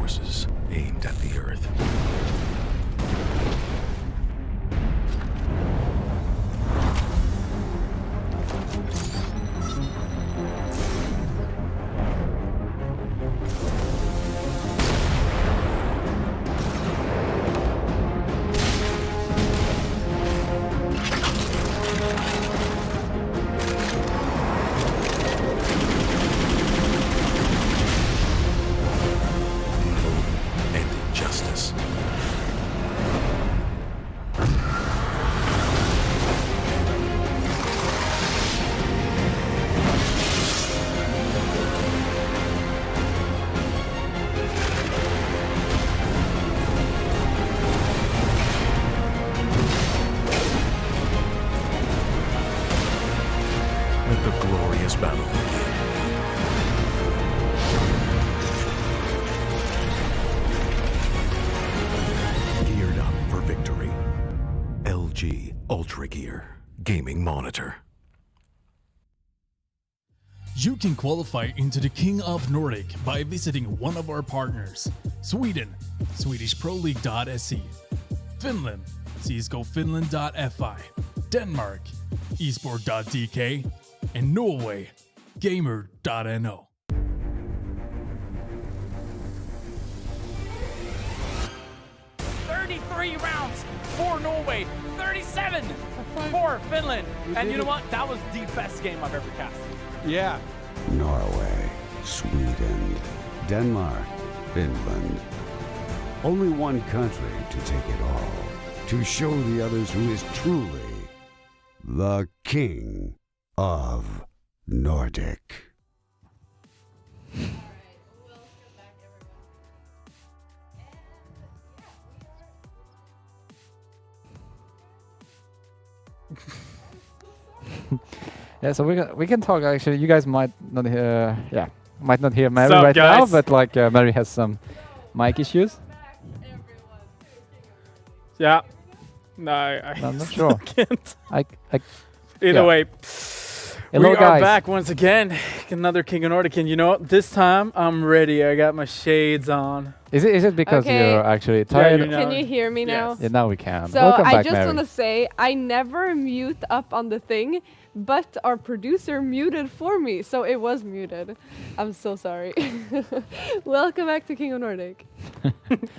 forces aimed at the Earth. The glorious battle begin. Geared up for victory. LG Ultra Gear Gaming Monitor. You can qualify into the King of Nordic by visiting one of our partners. Sweden, SwedishProLeague.se. Finland, CSGOFinland.fi. Denmark, esport.dk. And Norway, gamer.no. Rounds for Norway, 37 for Finland. And you know what? That was the best game I've ever cast. Yeah. Norway, Sweden, Denmark, Finland. Only one country to take it all. To show the others who is truly the King of Nordic. Yeah, so we can talk. Actually, you guys might not hear Mary Sup, right now, guys? but like Mary has some mic issues. Yeah. No, I'm not sure. Can't. Either yeah. way, Hello, we are guys. back once again. Another King of Nordic, and you know what? This time I'm ready. I got my shades on. Is it because Okay. you're actually tired? you know. Can you hear me now? Yes. Yeah, now we can. So Welcome I back, just Mary. want to say I never mute up on the thing, but our producer muted for me, so it was muted. I'm so sorry. Welcome back to King of Nordic.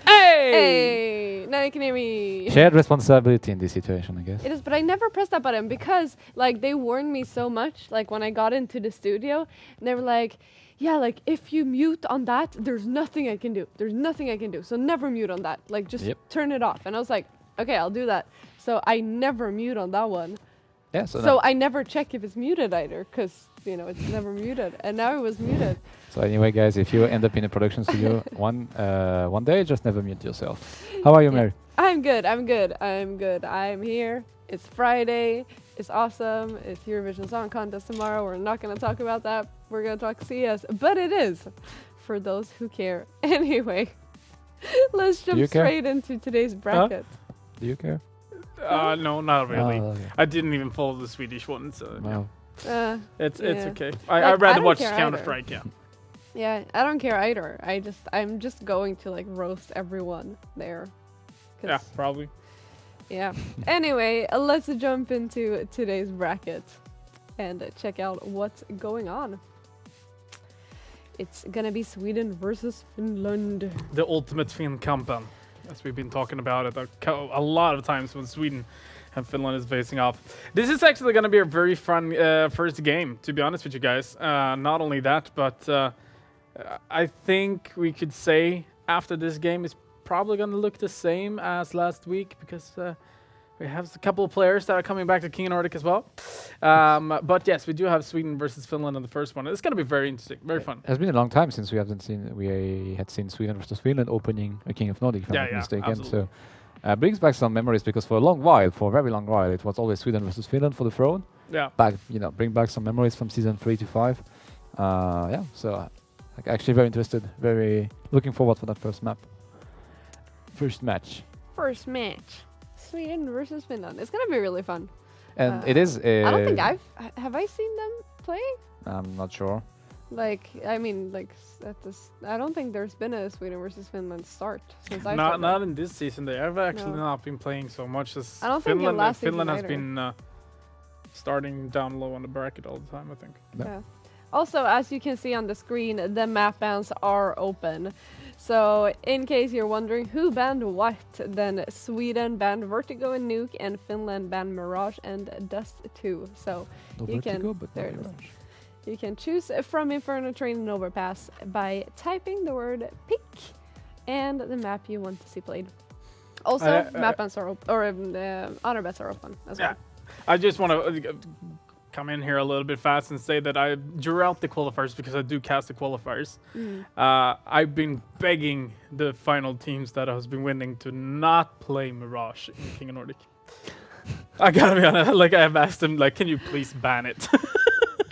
Hey! Now you can hear me. Shared responsibility in this situation, I guess. It is, but I never pressed that button because like they warned me so much, like when I got into the studio, and they were like, yeah, like if you mute on that, there's nothing I can do. There's nothing I can do. So never mute on that. Like just turn it off. And I was like, okay, I'll do that. So I never mute on that one. Yeah, So I never check if it's muted either, because you know it's never muted. And now it was muted. So anyway, guys, if you end up in a production studio one day, just never mute yourself. How are you, Mary? I'm good. I'm here. It's Friday. It's awesome. It's Eurovision Song Contest tomorrow. We're not going to talk about that. We're going to talk CS. But it is for those who care. Anyway, let's jump straight into today's bracket. Do you care? No, not really. Oh, okay. I didn't even follow the Swedish one, so No. it's Yeah. okay. Like, I'd rather don't watch care Counter either. Strike. Yeah. Yeah, I don't care either. I'm just going to like roast everyone there. Yeah, probably. Yeah. Anyway, let's jump into today's bracket and check out what's going on. It's gonna be Sweden versus Finland. The ultimate Finn kampen, as we've been talking about it a lot of times when Sweden and Finland is facing off. This is actually going to be a very fun first game, to be honest with you guys. Not only that, but I think we could say after this game is probably going to look the same as last week, because we have a couple of players that are coming back to King of Nordic as well. But yes, we do have Sweden versus Finland in the first one. It's going to be very interesting, very fun. It has been a long time since we had seen Sweden versus Finland opening a King of Nordic, if I'm not mistaken. Absolutely. So brings back some memories, because for a very long while, it was always Sweden versus Finland for the throne. Yeah. Bring back some memories from season 3 to 5. So actually very interested, very looking forward for that first match. First match. Sweden versus Finland. It's gonna be really fun. And it is. I don't think have I seen them play? I'm not sure. Like, I mean, like at this, I don't think there's been a Sweden versus Finland start since I Not started. in this season. They have actually No. not been playing so much as I don't think in Finland. last season Finland has either. been starting down low on the bracket all the time, I think. Yeah. Also, as you can see on the screen, the map bans are open. So, in case you're wondering who banned what, then Sweden banned Vertigo and Nuke, and Finland banned Mirage and Dust 2. So, No you Vertigo, can but there no it is. Mirage. You can choose from Inferno Train and Overpass by typing the word pick and the map you want to see played. Also, map bans are open, or honor bets are open as well. I just want to come in here a little bit fast and say that I drew out the qualifiers because I do cast the qualifiers. I've been begging the final teams that has been winning to not play Mirage in King of Nordic. I gotta be honest, like I have asked them, like, can you please ban it?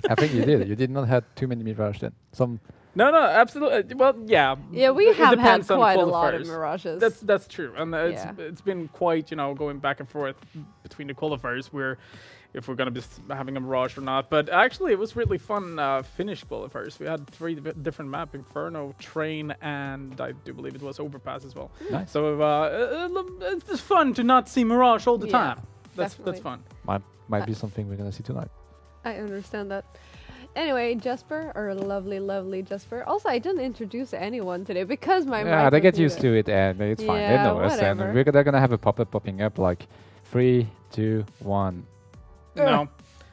I think you did. You did not have too many Mirage then. Some. No, absolutely. Well, yeah. Yeah, we It have had depends on quite a lot of qualifiers. Mirages. That's true, and Yeah. it's been quite, going back and forth between the qualifiers where if we're gonna be having a Mirage or not. But actually, it was really fun Finnish qualifiers. We had 3 different maps: Inferno, Train, and I do believe it was Overpass as well. Nice. So it's just fun to not see Mirage all the Yeah, time. That's definitely. fun. Might be something we're gonna see tonight. I understand that. Anyway, Jesper, our lovely Jesper. Also, I didn't introduce anyone today because my Yeah, they get used to it, and it's fine. They Yeah, know us, and whatever. they're gonna have a pop-up popping up like 3, 2, 1. No,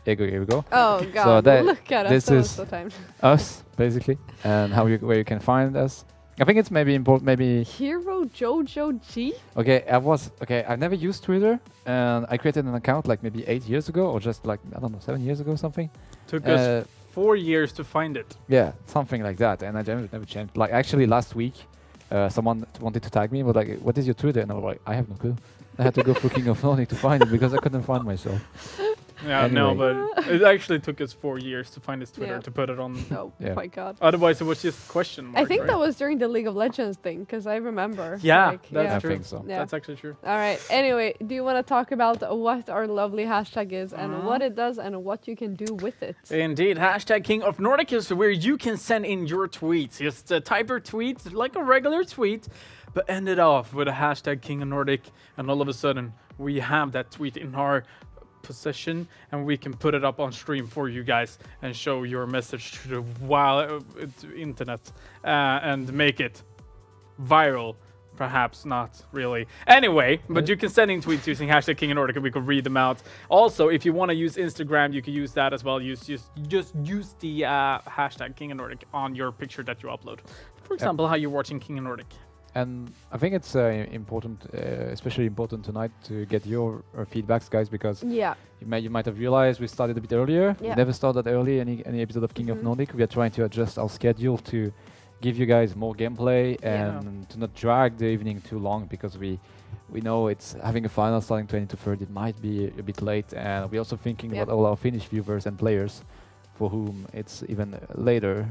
Here we go. Oh God! that- Look at us. this That was is- so timed. Us basically, and where you can find us. I think it's maybe important. Maybe Hero Jojo G. I've never used Twitter, and I created an account like maybe 8 years ago, or just like I don't know 7 years ago, something. took us 4 years to find it. Yeah, something like that, and I never changed. Like actually last week, someone wanted to tag me, but like, what is your Twitter? And I was like, I have no clue. I had to go through King of Nordic to find it because I couldn't find myself. Yeah, no, Anyway. but it actually took us 4 years to find his Twitter Yeah. to put it on. Oh Yeah. my God! Otherwise, it was just question mark. I think right? that was during the League of Legends thing because I remember. Yeah, like, that's I true. think so. Yeah. That's actually true. All right. Anyway, do you want to talk about what our lovely hashtag is and Uh-huh. what it does and what you can do with it? Indeed, hashtag King of Nordic is where you can send in your tweets. Just type your tweet like a regular tweet, but end it off with a hashtag King of Nordic, and all of a sudden we have that tweet in our possession, and we can put it up on stream for you guys and show your message to the internet and make it viral. Perhaps not really. Anyway, but you can send in tweets using hashtag King of Nordic and we can read them out. Also, if you want to use Instagram, you can use that as well. Just use the hashtag King of Nordic on your picture that you upload. For example, how you're watching King of Nordic. And I think it's important, especially important tonight, to get your feedbacks, guys, because Yeah. you might have realized we started a bit earlier. We Yeah. never started early any episode of King of Mhm. Nordic. We are trying to adjust our schedule to give you guys more gameplay Yeah. and to not drag the evening too long, because we know it's having a final starting 20 to 30. It might be a bit late, and we're also thinking Yeah. about all our Finnish viewers and players for whom it's even later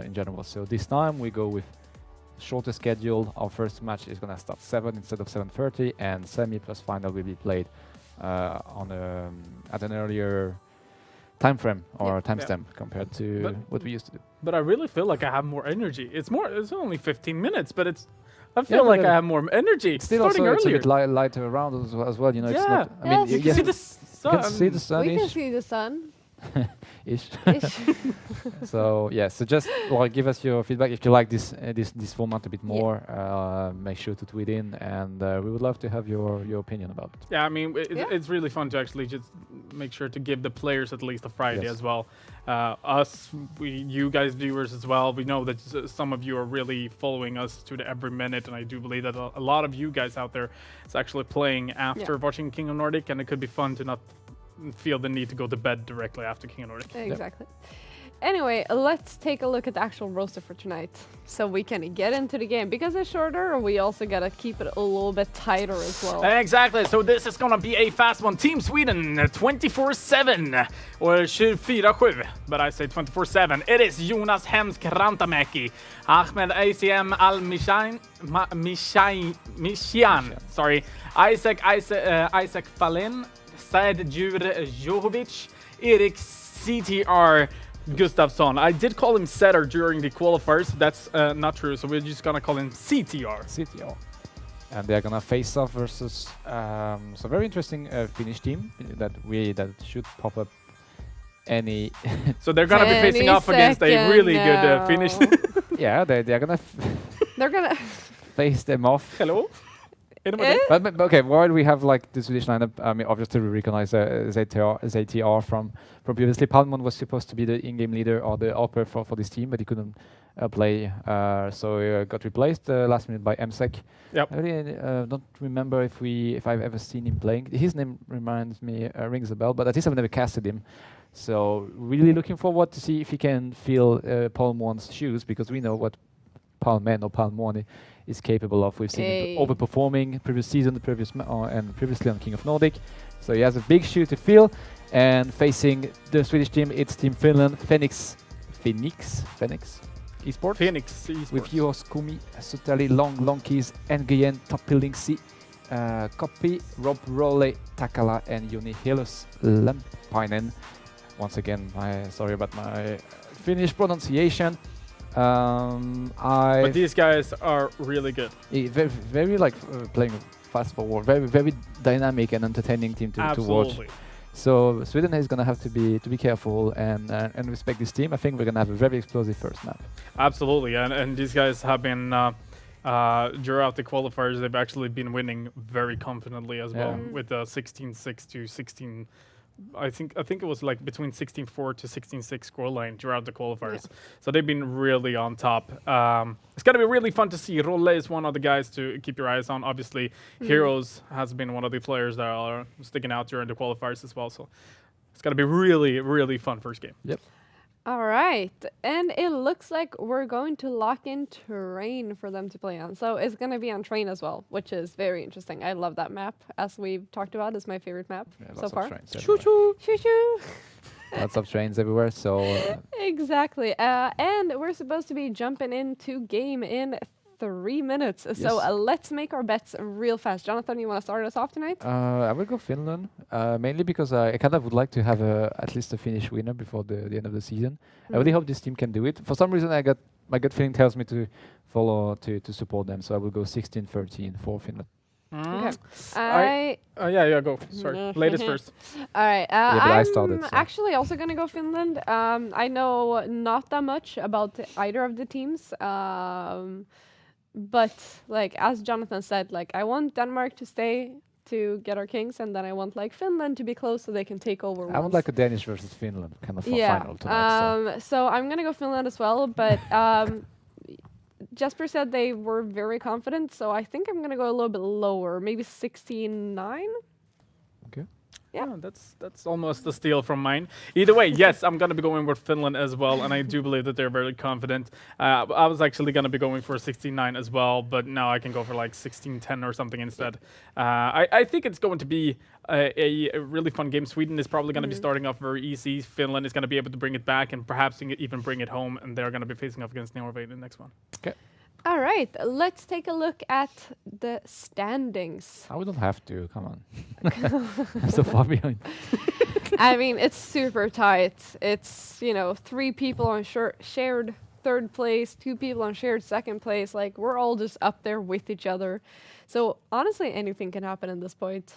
in general. So this time we go with shorter schedule. Our first match is gonna start 7 instead of 7:30, and semi plus final will be played at an earlier time frame or Yeah. timestamp compared to But- what we used to do. But I really feel like I have more energy. It's only 15 minutes, but I Yeah, feel but like I have more energy. It's still starting also it's a earlier. bit lighter around as well. You know, it's Yeah. not. I Yeah, mean, so You can see the sun. you can see the sun We can see the sun. ish. Ish. So yeah, so just like give us your feedback if you like this format a bit Yeah. more. Make sure to tweet in, and we would love to have your opinion about it. Yeah, I mean, Yeah. it's really fun to actually just make sure to give the players at least a Friday Yes. as well. You guys viewers as well. We know that some of you are really following us to the every minute, and I do believe that a lot of you guys out there is actually playing after watching King of Nordic, and it could be fun to not feel the need to go to bed directly after King of Nordic. Exactly. Anyway, let's take a look at the actual roster for tonight so we can get into the game. Because it's shorter, we also gotta keep it a little bit tighter as well. Exactly, so this is gonna be a fast one. Team Sweden 24/7 or 24/7, but I say 24/7. It is Jonas Hemsk Rantamäki, Ahmed ACM Mishian, sorry, Isaac Falin, Said Jure Johovic, Erik CTR Gustafsson. I did call him setter during the qualifiers. That's not true, so we're just gonna call him CTR. CTO. And they're gonna face off versus so very interesting Finnish team that should pop up any. So they're gonna be facing off against a really good Finnish. Yeah, they're gonna. They're gonna face them off. Hello. Anybody? But okay, while we have like the Swedish lineup, I mean, obviously we recognize ZTR from previously. Palmon was supposed to be the in-game leader or the upper for this team, but he couldn't play, so he got replaced last minute by MSEC. Yep. I really don't remember if I've ever seen him playing. His name reminds me, rings a bell, but at least I've never casted him. So really looking forward to see if he can fill Palmon's shoes, because we know what Palmen or Palmoni is capable of. We've seen him overperforming previous season, and previously on King of Nordic. So he has a big shoe to fill. And facing the Swedish team, it's Team Finland, Phoenix Esports. Phoenix Esports. With Juhos Kumi, Sutali, Long Keys, Nguyen, Tapilingsi, Copy, Rob Role, Takala, and Joni Helus Lempainen. Once again, sorry about my Finnish pronunciation. But these guys are really good. Very like playing fast forward, very dynamic and entertaining team to watch. So Sweden is gonna have to be careful and respect this team. I think we're gonna have a very explosive first map. Absolutely, and these guys have been throughout the qualifiers. They've actually been winning very confidently as well, with 16-6 to 16. I think it was like between 16-4 to 16-6 scoreline throughout the qualifiers. Yeah. So they've been really on top. It's gonna be really fun to see. Rolle is one of the guys to keep your eyes on. Obviously, Heroes has been one of the players that are sticking out during the qualifiers as well. So it's gonna be really, really fun first game. Yep. All right, and it looks like we're going to lock in terrain for them to play on. So it's going to be on train as well, which is very interesting. I love that map, as we've talked about. It's my favorite map so far. Choo-choo, choo-choo. Lots of trains everywhere, so... Exactly, and we're supposed to be jumping into game in 3 minutes. Yes. So let's make our bets real fast. Jonathan, you want to start us off tonight? I will go Finland, mainly because I kind of would like to have at least a Finnish winner before the end of the season. I really hope this team can do it. For some reason, my gut feeling tells me to follow to support them. So I will go 16-13 for Finland. Okay. Yeah, go. Sorry. Ladies first. All right. I started, I'm actually also going to go Finland. I know not that much about either of the teams. But like as Jonathan said, like I want Denmark to stay to get our kings, and then I want like Finland to be close so they can take over. I want like a Danish versus Finland kind of final tonight. So I'm gonna go Finland as well, but Jesper said they were very confident, so I think I'm gonna go a little bit lower, maybe 16-9. Okay. Yeah, that's almost a steal from mine. Either way, yes, I'm going to be going with Finland as well, and I do believe that they're very confident. I was actually going to be going for 16-9 as well, but now I can go for like 16-10 or something instead. I think it's going to be a really fun game. Sweden is probably going to be starting off very easy. Finland is going to be able to bring it back and perhaps even bring it home, and they're going to be facing off against Norway in the next one. Okay. All right, let's take a look at the standings. We don't have to, come on. I'm so far behind. I mean, it's super tight. It's, 3 people on shared 3rd place, 2 people on shared 2nd place. Like, we're all just up there with each other. So, honestly, anything can happen at this point.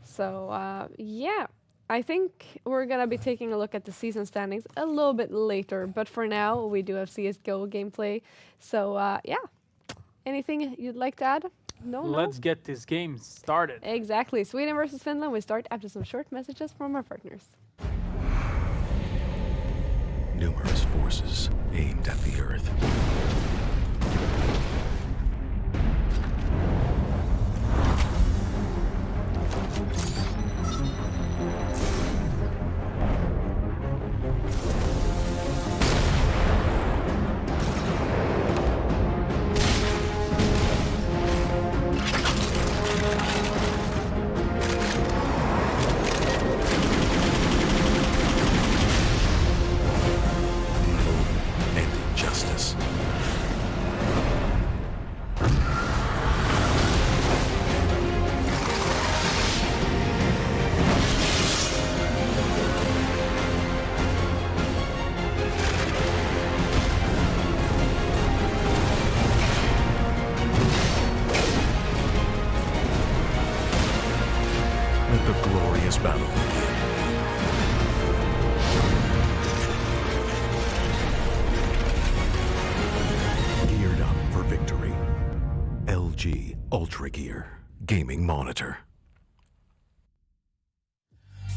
So, yeah. I think we're going to be taking a look at the season standings a little bit later, but for now, we do have CSGO gameplay. So, yeah. Anything you'd like to add? No? Let's get this game started. Exactly. Sweden versus Finland. We start after some short messages from our partners. Numerous forces aimed at the Earth. Let the glorious battle begin. Geared up for victory. LG Ultra Gear Gaming Monitor.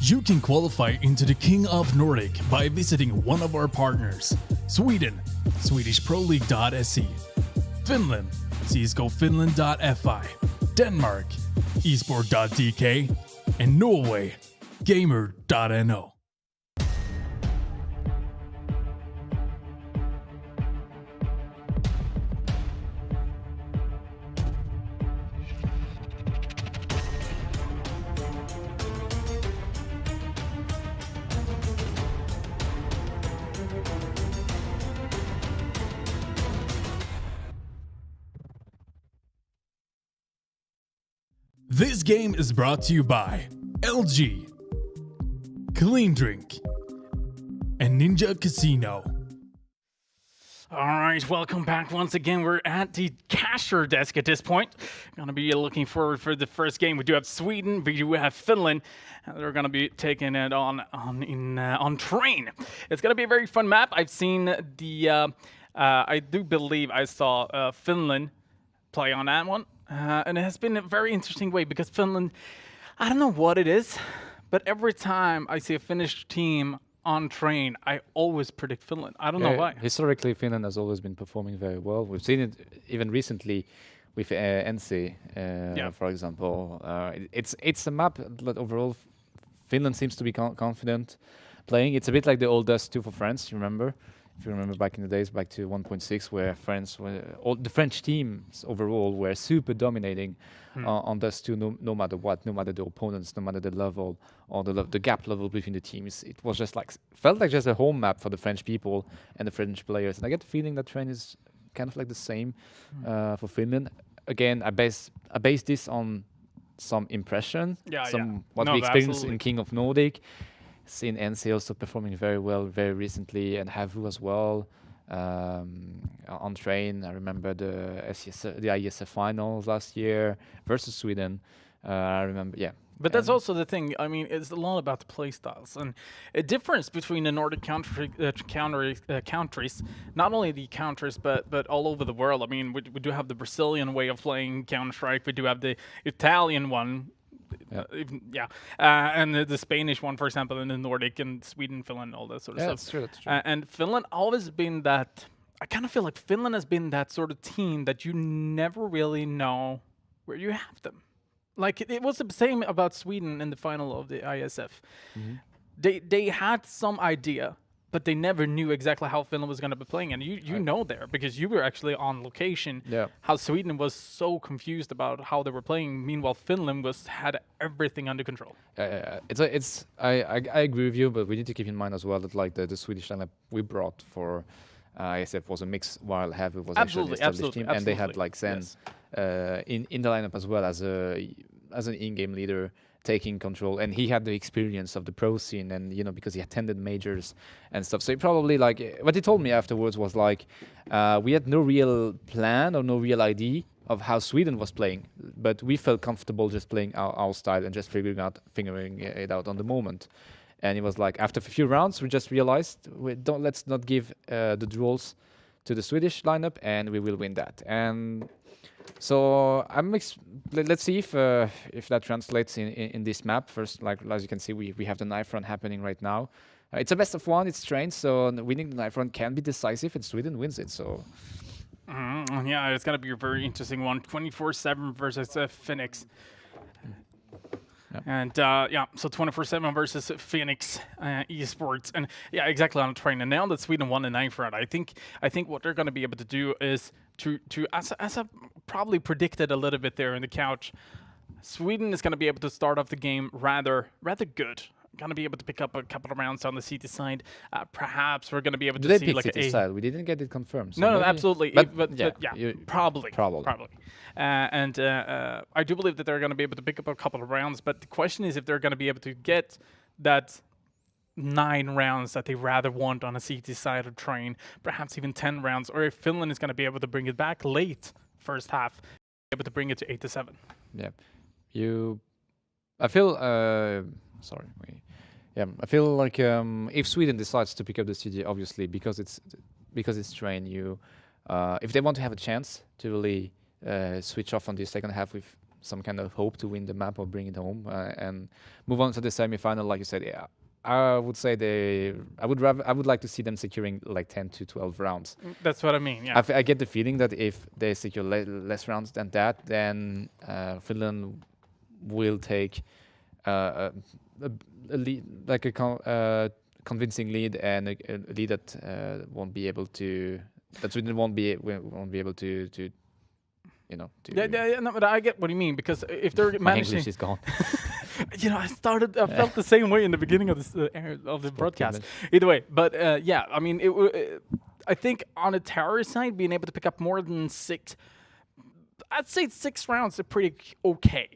You can qualify into the King of Nordic by visiting one of our partners: Sweden, SwedishProLeague.se; Finland, CSGOFinland.fi; Denmark, esport.dk; and Norway, Gamer.no. This game is brought to you by LG, Clean Drink, and Ninja Casino. All right, welcome back once again. We're at the cashier desk at this point. Gonna be looking forward for the first game. We do have Sweden, we do have Finland. They're gonna be taking it on train. It's gonna be a very fun map. I've seen the. I do believe I saw Finland play on that one, and it has been a very interesting way because Finland. I don't know what it is, but every time I see a Finnish team on train, I always predict Finland. I don't know why. Historically, Finland has always been performing very well. We've seen it even recently with NC, for example. It's a map that overall Finland seems to be confident playing. It's a bit like the old Dust 2 for France, remember? If you remember back in the days, back to 1.6, where all the French teams overall were super dominating on Dust 2, no matter what, no matter the opponents, no matter the level or the gap level between the teams. It was just felt like just a home map for the French people and the French players. And I get the feeling that trend is kind of like the same for Finland. Again, I base this on some impression, what we experienced in King of Nordic. Seen NC also performing very well very recently, and Havu as well on train. I remember the ISF finals last year versus Sweden. I remember, But that's also the thing. I mean, it's a lot about the play styles and a difference between the Nordic countries. Not only the countries, but all over the world. I mean, we do have the Brazilian way of playing Counter-Strike. We do have the Italian one. And the Spanish one, for example, in the Nordic and Sweden, Finland, all that sort of stuff. That's true. And Finland always been that. I kind of feel like Finland has been that sort of team that you never really know where you have them. Like it was the same about Sweden in the final of the ISF. They had some idea, but they never knew exactly how Finland was going to be playing. And you know there, because you were actually on location, how Sweden was so confused about how they were playing. Meanwhile, Finland had everything under control. I agree with you, but we need to keep in mind as well that like the Swedish lineup we brought for ISF was a mix, while Havu was actually an established team, and they had like Zen in the lineup as well as an in-game leader, taking control, and he had the experience of the pro scene, and because he attended majors and stuff. So he probably what he told me afterwards was we had no real plan or no real idea of how Sweden was playing, but we felt comfortable just playing our style and just figuring it out on the moment. And it was like after a few rounds, we just realized let's not give the duels to the Swedish lineup, and we will win that. And so let's see if that translates in this map. First, as you can see, we have the knife run happening right now. It's a best of one. It's trained, so winning the knife run can be decisive, and Sweden wins it. So. Yeah, it's gonna be a very interesting one. 24/7 versus Phoenix. And so 24/7 versus Phoenix Esports, and exactly on train. And now that Sweden won the ninth round, I think what they're going to be able to do is to as I've probably predicted a little bit there in the couch, Sweden is going to be able to start off the game rather good. Going to be able to pick up a couple of rounds on the CT side. Perhaps we're going to be able to see like CT side. We didn't get it confirmed. So no, absolutely. But probably. And I do believe that they're going to be able to pick up a couple of rounds. But the question is if they're going to be able to get that 9 rounds that they rather want on a CT side of train, perhaps even 10 rounds, or if Finland is going to be able to bring it back late first half, able to bring it to 8-7. Yeah, I feel sorry. Yeah, I feel like if Sweden decides to pick up the city, obviously because it's train, if they want to have a chance to really switch off on the second half with some kind of hope to win the map or bring it home and move on to the semi-final, like you said, yeah, I would say I would like to see them securing like 10 to 12 rounds. That's what I mean. Yeah. I get the feeling that if they secure less rounds than that, then Finland will take a lead, like a convincing lead, and a lead that Sweden won't be able to Yeah, no, but I get what you mean, because if they're My managing, English is gone. I felt the same way in the beginning of this of the broadcast. Either way, but yeah, I mean, I think on a terror side, being able to pick up more than 6, I'd say 6 rounds are pretty okay.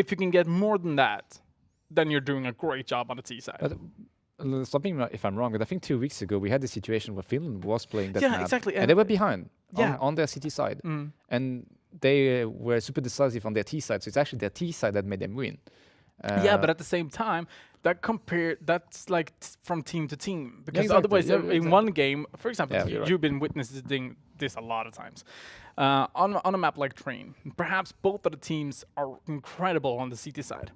If you can get more than that, then you're doing a great job on the T side. But stop me if I'm wrong, but I think 2 weeks ago we had the situation where Finland was playing that map, exactly, and they were behind Yeah. on their CT side, and they were super decisive on their T side. So it's actually their T side that made them win. Yeah, but at the same time, that's like from team to team, because exactly. otherwise, Yeah, in exactly. one game, for example, Yeah, you're right. you've been witnessing this a lot of times. On a map like Train, perhaps both of the teams are incredible on the CT side,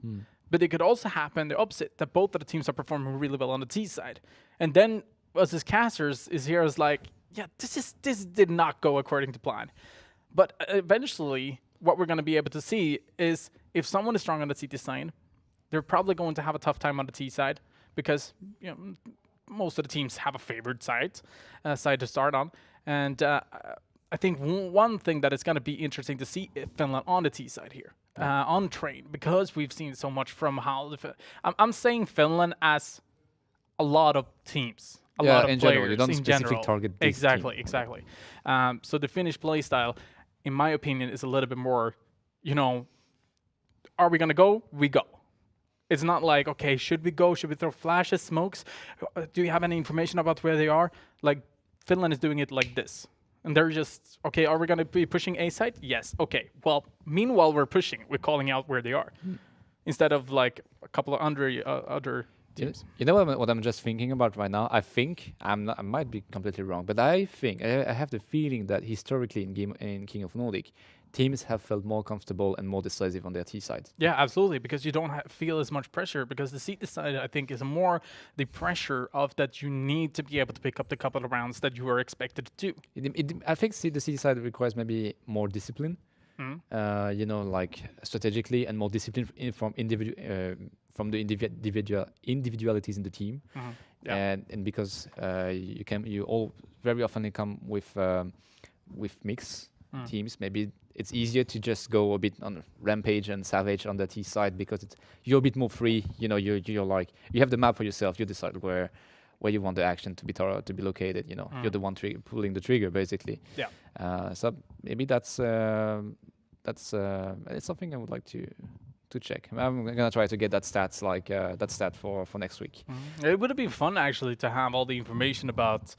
but it could also happen the opposite, that both of the teams are performing really well on the T side, and then us as casters is here as like, yeah, this did not go according to plan. But eventually, what we're going to be able to see is if someone is strong on the CT side, they're probably going to have a tough time on the T side, because most of the teams have a favored side to start on. And I think one thing that is going to be interesting to see is Finland on the T side here, on Train, because we've seen so much from how I'm saying Finland as a lot of teams. A lot of in players general, you don't in specifically general. target this Exactly, team. exactly. So the Finnish playstyle, in my opinion, is a little bit more, are we going to go? We go. It's not like, okay, should we go? Should we throw flashes, smokes? Do you have any information about where they are? Like, Finland is doing it like this. And they're just, okay, are we going to be pushing A side? Yes. Okay. Well, meanwhile, we're pushing. We're calling out where they are. Instead of like a couple of other teams. You know what I'm just thinking about right now? I think I might be completely wrong, but I think I have the feeling that historically in King of Nordic, teams have felt more comfortable and more decisive on their T side. Yeah, absolutely, because you don't feel as much pressure, because the CT side, I think, is more the pressure of that you need to be able to pick up the couple of rounds that you are expected to do. I think the C side requires maybe more discipline, like strategically, and more discipline from the individualities in the team, Yeah. and because you all very often come with mix teams. Maybe it's easier to just go a bit on rampage and savage on the T side, because you're a bit more free. You're like, you have the map for yourself. You decide where you want the action to be located. You're the one pulling the trigger, basically. Yeah. So maybe that's it's something I would like to check. I'm gonna try to get that stat for next week. It would have been fun actually to have all the information about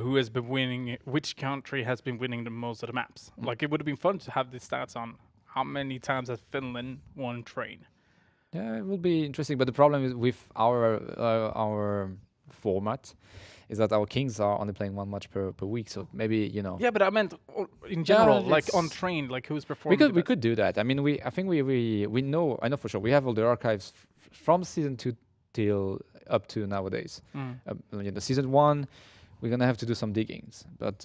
who has been winning, which country has been winning the most of the maps. Like, it would have been fun to have the stats on how many times has Finland won Train. Yeah, it will be interesting. But the problem is with our format is that our kings are only playing one match per week. So maybe Yeah, but I meant in general, like it's- on Train, like who's performing. we could do that. I mean, I think we know. I know for sure. We have all the archives from season 2 till up to nowadays. Season 1. We're gonna have to do some diggings, but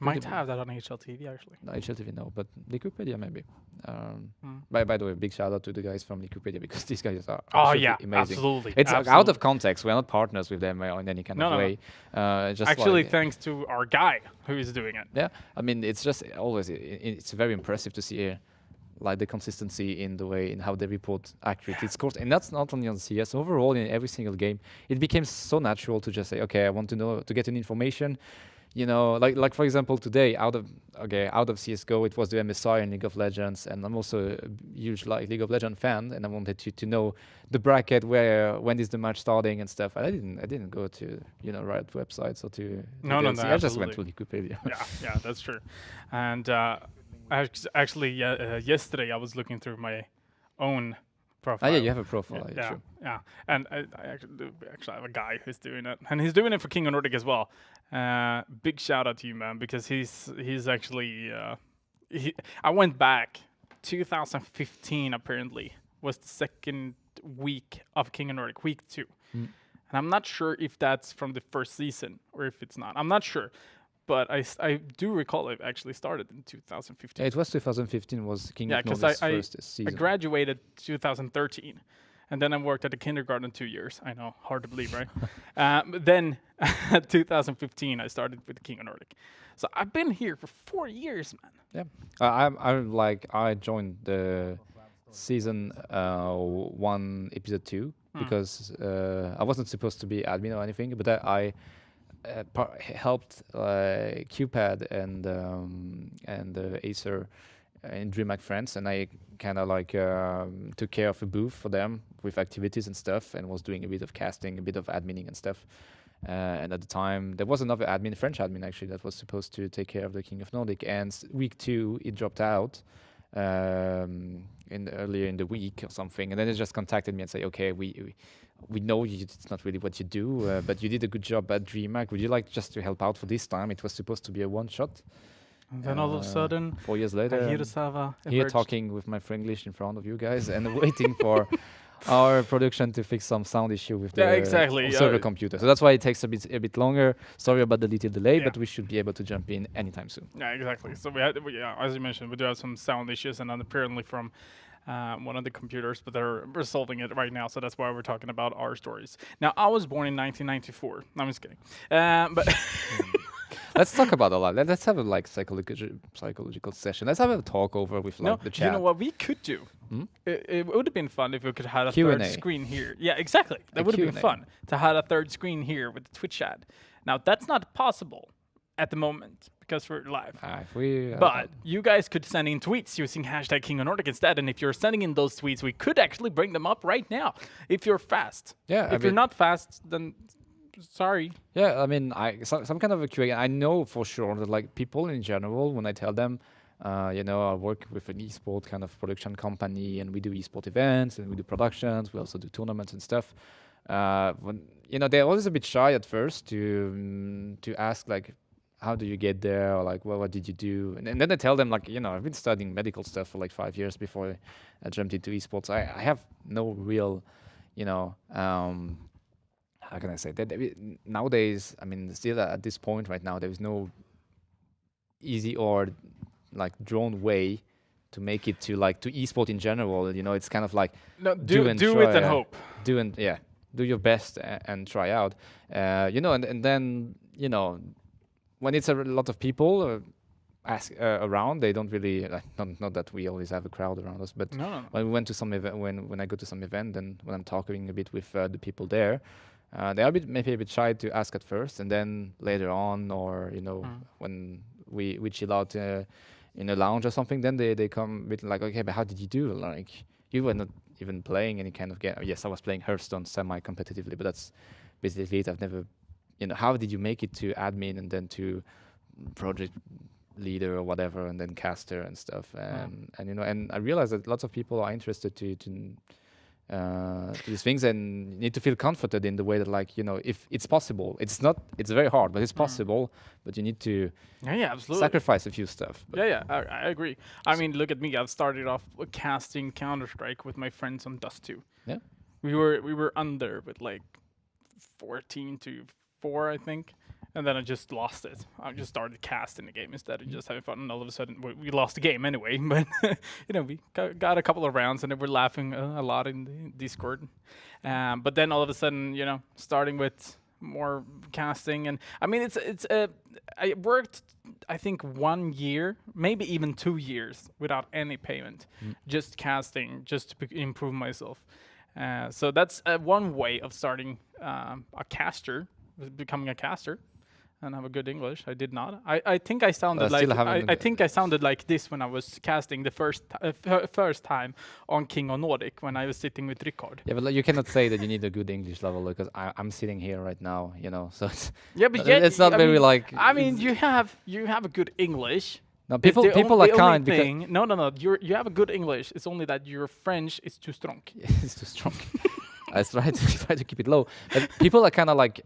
Might have that on HLTV actually. No, HLTV no, but Wikipedia maybe. By the way, big shout out to the guys from Wikipedia, because these guys are absolutely amazing. Absolutely. It's out absolutely. of context. We're not partners with them in any kind of No. way. Just Actually, like, thanks to our guy who is doing it. yeah, I mean, it's just always it's very impressive to see like the consistency in the way in how they report accurately scores, and that's not only on CS. Overall, in every single game, it became so natural to just say, okay, I want to get an information. Like for example, today out of CS:GO, it was the MSI in League of Legends, and I'm also a huge League of Legends fan, and I wanted to know the bracket, when is the match starting and stuff. I didn't go to Riot websites or to No, DLC. I just went to absolutely. Wikipedia. Yeah, that's true. And Actually, yesterday I was looking through my own profile. Ah, yeah, you have a profile. Yeah, True. yeah, and I actually have a guy who's doing it, and he's doing it for King of Nordic as well. Big shout out to you, man, because he's actually I went back 2015 apparently was the second week of King of Nordic, week 2, and I'm not sure if that's from the first season or if it's not. I'm not sure. But I do recall it actually started in 2015. Yeah, it was 2015 was King Yeah, of because Nordic's I first season. graduated 2013, and then I worked at the kindergarten 2 years. I know, hard to believe, right? But then 2015 I started with King of Nordic, so I've been here for 4 years, man. Yeah, I joined the season 1 episode 2 because I wasn't supposed to be admin or anything, but I helped QPad and Acer in DreamHack France, and I kind of like took care of a booth for them with activities and stuff, and was doing a bit of casting, a bit of adminning and stuff. And at the time, there was another admin, French admin actually, that was supposed to take care of the King of Nordic. And week 2, it dropped out earlier in the week or something, and then they just contacted me and say, okay, we know it's not really what you do, but you did a good job at DreamHack. Would you like just to help out for this time? It was supposed to be a one-shot. And then all of a sudden, 4 years later, Hirosava here emerged. talking with my Franglish in front of you guys and waiting for our production to fix some sound issue with Yeah, the exactly, server yeah. computer. So that's why it takes a bit longer. Sorry about the little delay, Yeah. but we should be able to jump in anytime soon. Yeah, exactly. So as you mentioned, we do have some sound issues, and then apparently from one of the computers, but we're solving it right now. So that's why we're talking about our stories. Now, I was born in 1994. No, I'm just kidding. But Let's talk about a lot. Let's have a psychological session. Let's have a talk over with no, the chat. you know what we could do? It would have been fun if we could have a Q&A. third screen here. Yeah, exactly. That would have been Q&A. fun to have a third screen here with the Twitch chat. Now, that's not possible at the moment because we're live. If we, But you guys could send in tweets using hashtag King of Nordic instead, and if you're sending in those tweets, we could actually bring them up right now if you're fast. Yeah, I If you're mean- not fast, then sorry. Yeah, I mean, some kind of a QA. I know for sure that like people in general, when I tell them, I work with an esport kind of production company, and we do esport events and we do productions. We also do tournaments and stuff. They're always a bit shy at first to ask like, how do you get there, or like, well, what did you do? And then I tell them like, I've been studying medical stuff for like 5 years before I jumped into esports. I have no real, how can I say that? Nowadays, I mean, still at this point right now, there is no easy or like drawn way to make it to esport in general. It's kind of like No, do and it try, and hope. do your best and try out. And then when it's a lot of people ask around, they don't really not that we always have a crowd around us, but No. when we went to some event, when I go to some event, and when I'm talking a bit with the people there, they are maybe a bit shy to ask at first, and then later on, or when we chill out in a lounge or something, then they come with like, okay, but how did you do? Like, you were not even playing any kind of game. Yes, I was playing Hearthstone semi-competitively, but that's basically it. I've never, how did you make it to admin and then to project leader or whatever, and then caster and stuff, and I realized that lots of people are interested to these things, and need to feel comforted in the way that if it's possible, it's very hard, but it's possible, but you need to Yeah, absolutely. sacrifice a few stuff. But Yeah, I agree. I mean, look at me. I've started off casting Counter-Strike with my friends on Dust 2. Yeah. We were under with like 14-4, I think. And then I just lost it. I just started casting the game instead of just having fun. And all of a sudden, we lost the game anyway. But, we got a couple of rounds, and then we're laughing a lot in the Discord. But then all of a sudden, starting with more casting. And, I mean, I worked, I think, 1 year, maybe even 2 years without any payment. Just casting, just to improve myself. So that's one way of starting a caster, becoming a caster. And have a good English. I did not. I think I sounded I sounded like this when I was casting the first time on King of Nordic when I was sitting with Rickard. yeah, but you cannot say that you need a good English level, because I'm sitting here right now, so it's Yeah, but it's not very like. I mean, you have a good English, No, It's the people only are kind because thing. No, no, no. You have a good English. It's only that your French is too strong. it's too strong. I try to keep it low. But people are kind of like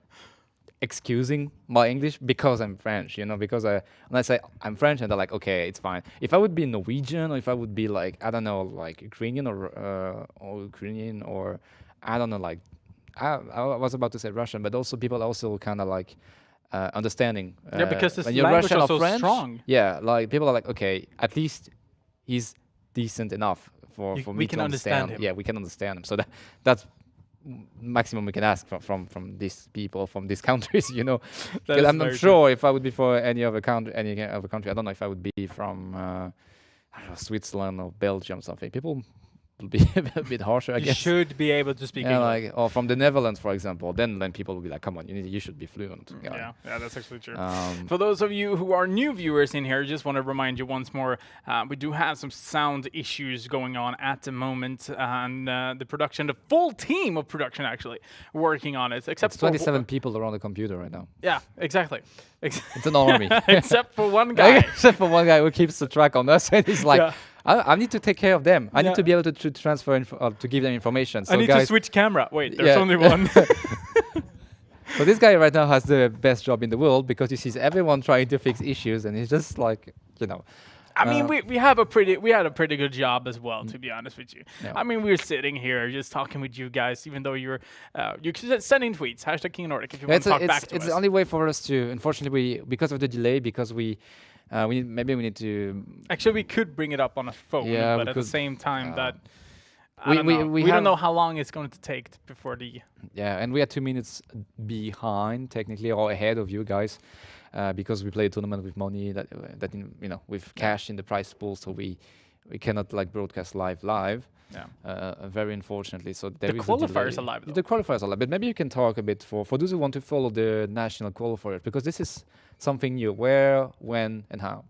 excusing my English because I'm French, you know, because when I say I'm French and they're like, okay, it's fine. If I would be Norwegian or if I would be like, I don't know, like Ukrainian or Ukrainian or I don't know, like I was about to say Russian, but also people are also kind of like understanding. Yeah, because this when you're language Russian is or so French, strong. yeah, like people are like, okay, at least he's decent enough for We me can to understand him. Yeah, we can understand him. So that's maximum we can ask from these people from these countries, you know. That Because is I'm not very sure if I would be for any other country, I don't know if I would be from I don't know, Switzerland or Belgium or something. People will be a bit harsher, I You guess. should be able to speak Yeah, English. like or from the Netherlands, for example. Then people will be like, "Come on, you should be fluent." guy." Yeah, that's actually true. Um, For those of you who are new viewers in here, just want to remind you once more, we do have some sound issues going on at the moment, and the full team of production actually working on it, except it's for 27 people around the computer right now. Yeah, exactly. It's an army. Except for one guy. Except for one guy who keeps the track on us, and he's like, Yeah. I need to take care of them. I Yeah. need to be able to transfer, to give them information. So I need to guys, switch camera. Wait, there's Yeah. only one. so this guy right now has the best job in the world because he sees everyone trying to fix issues, and he's just like, you know. I mean, we had a pretty good job as well, to be honest with you. Yeah. I mean, we're sitting here just talking with you guys, even though you're send in tweets, #King Nordic if you want to talk back to it's us. the only way for us to. Unfortunately, because of the delay, because we need to. Actually, we could bring it up on a phone, Yeah, but we at the could, same time, that we- don't we- know. we We don't have- know how long it's going to take before the. Yeah, and we are 2 minutes behind technically or ahead of you guys. Because we play a tournament with money with cash in the prize pool, so we cannot like broadcast live. Yeah. Very unfortunately, so there The is a qualifiers delay. are live, though. The qualifiers are live, but maybe you can talk a bit for those who want to follow the national qualifiers, because this is something new. Where, when, and how?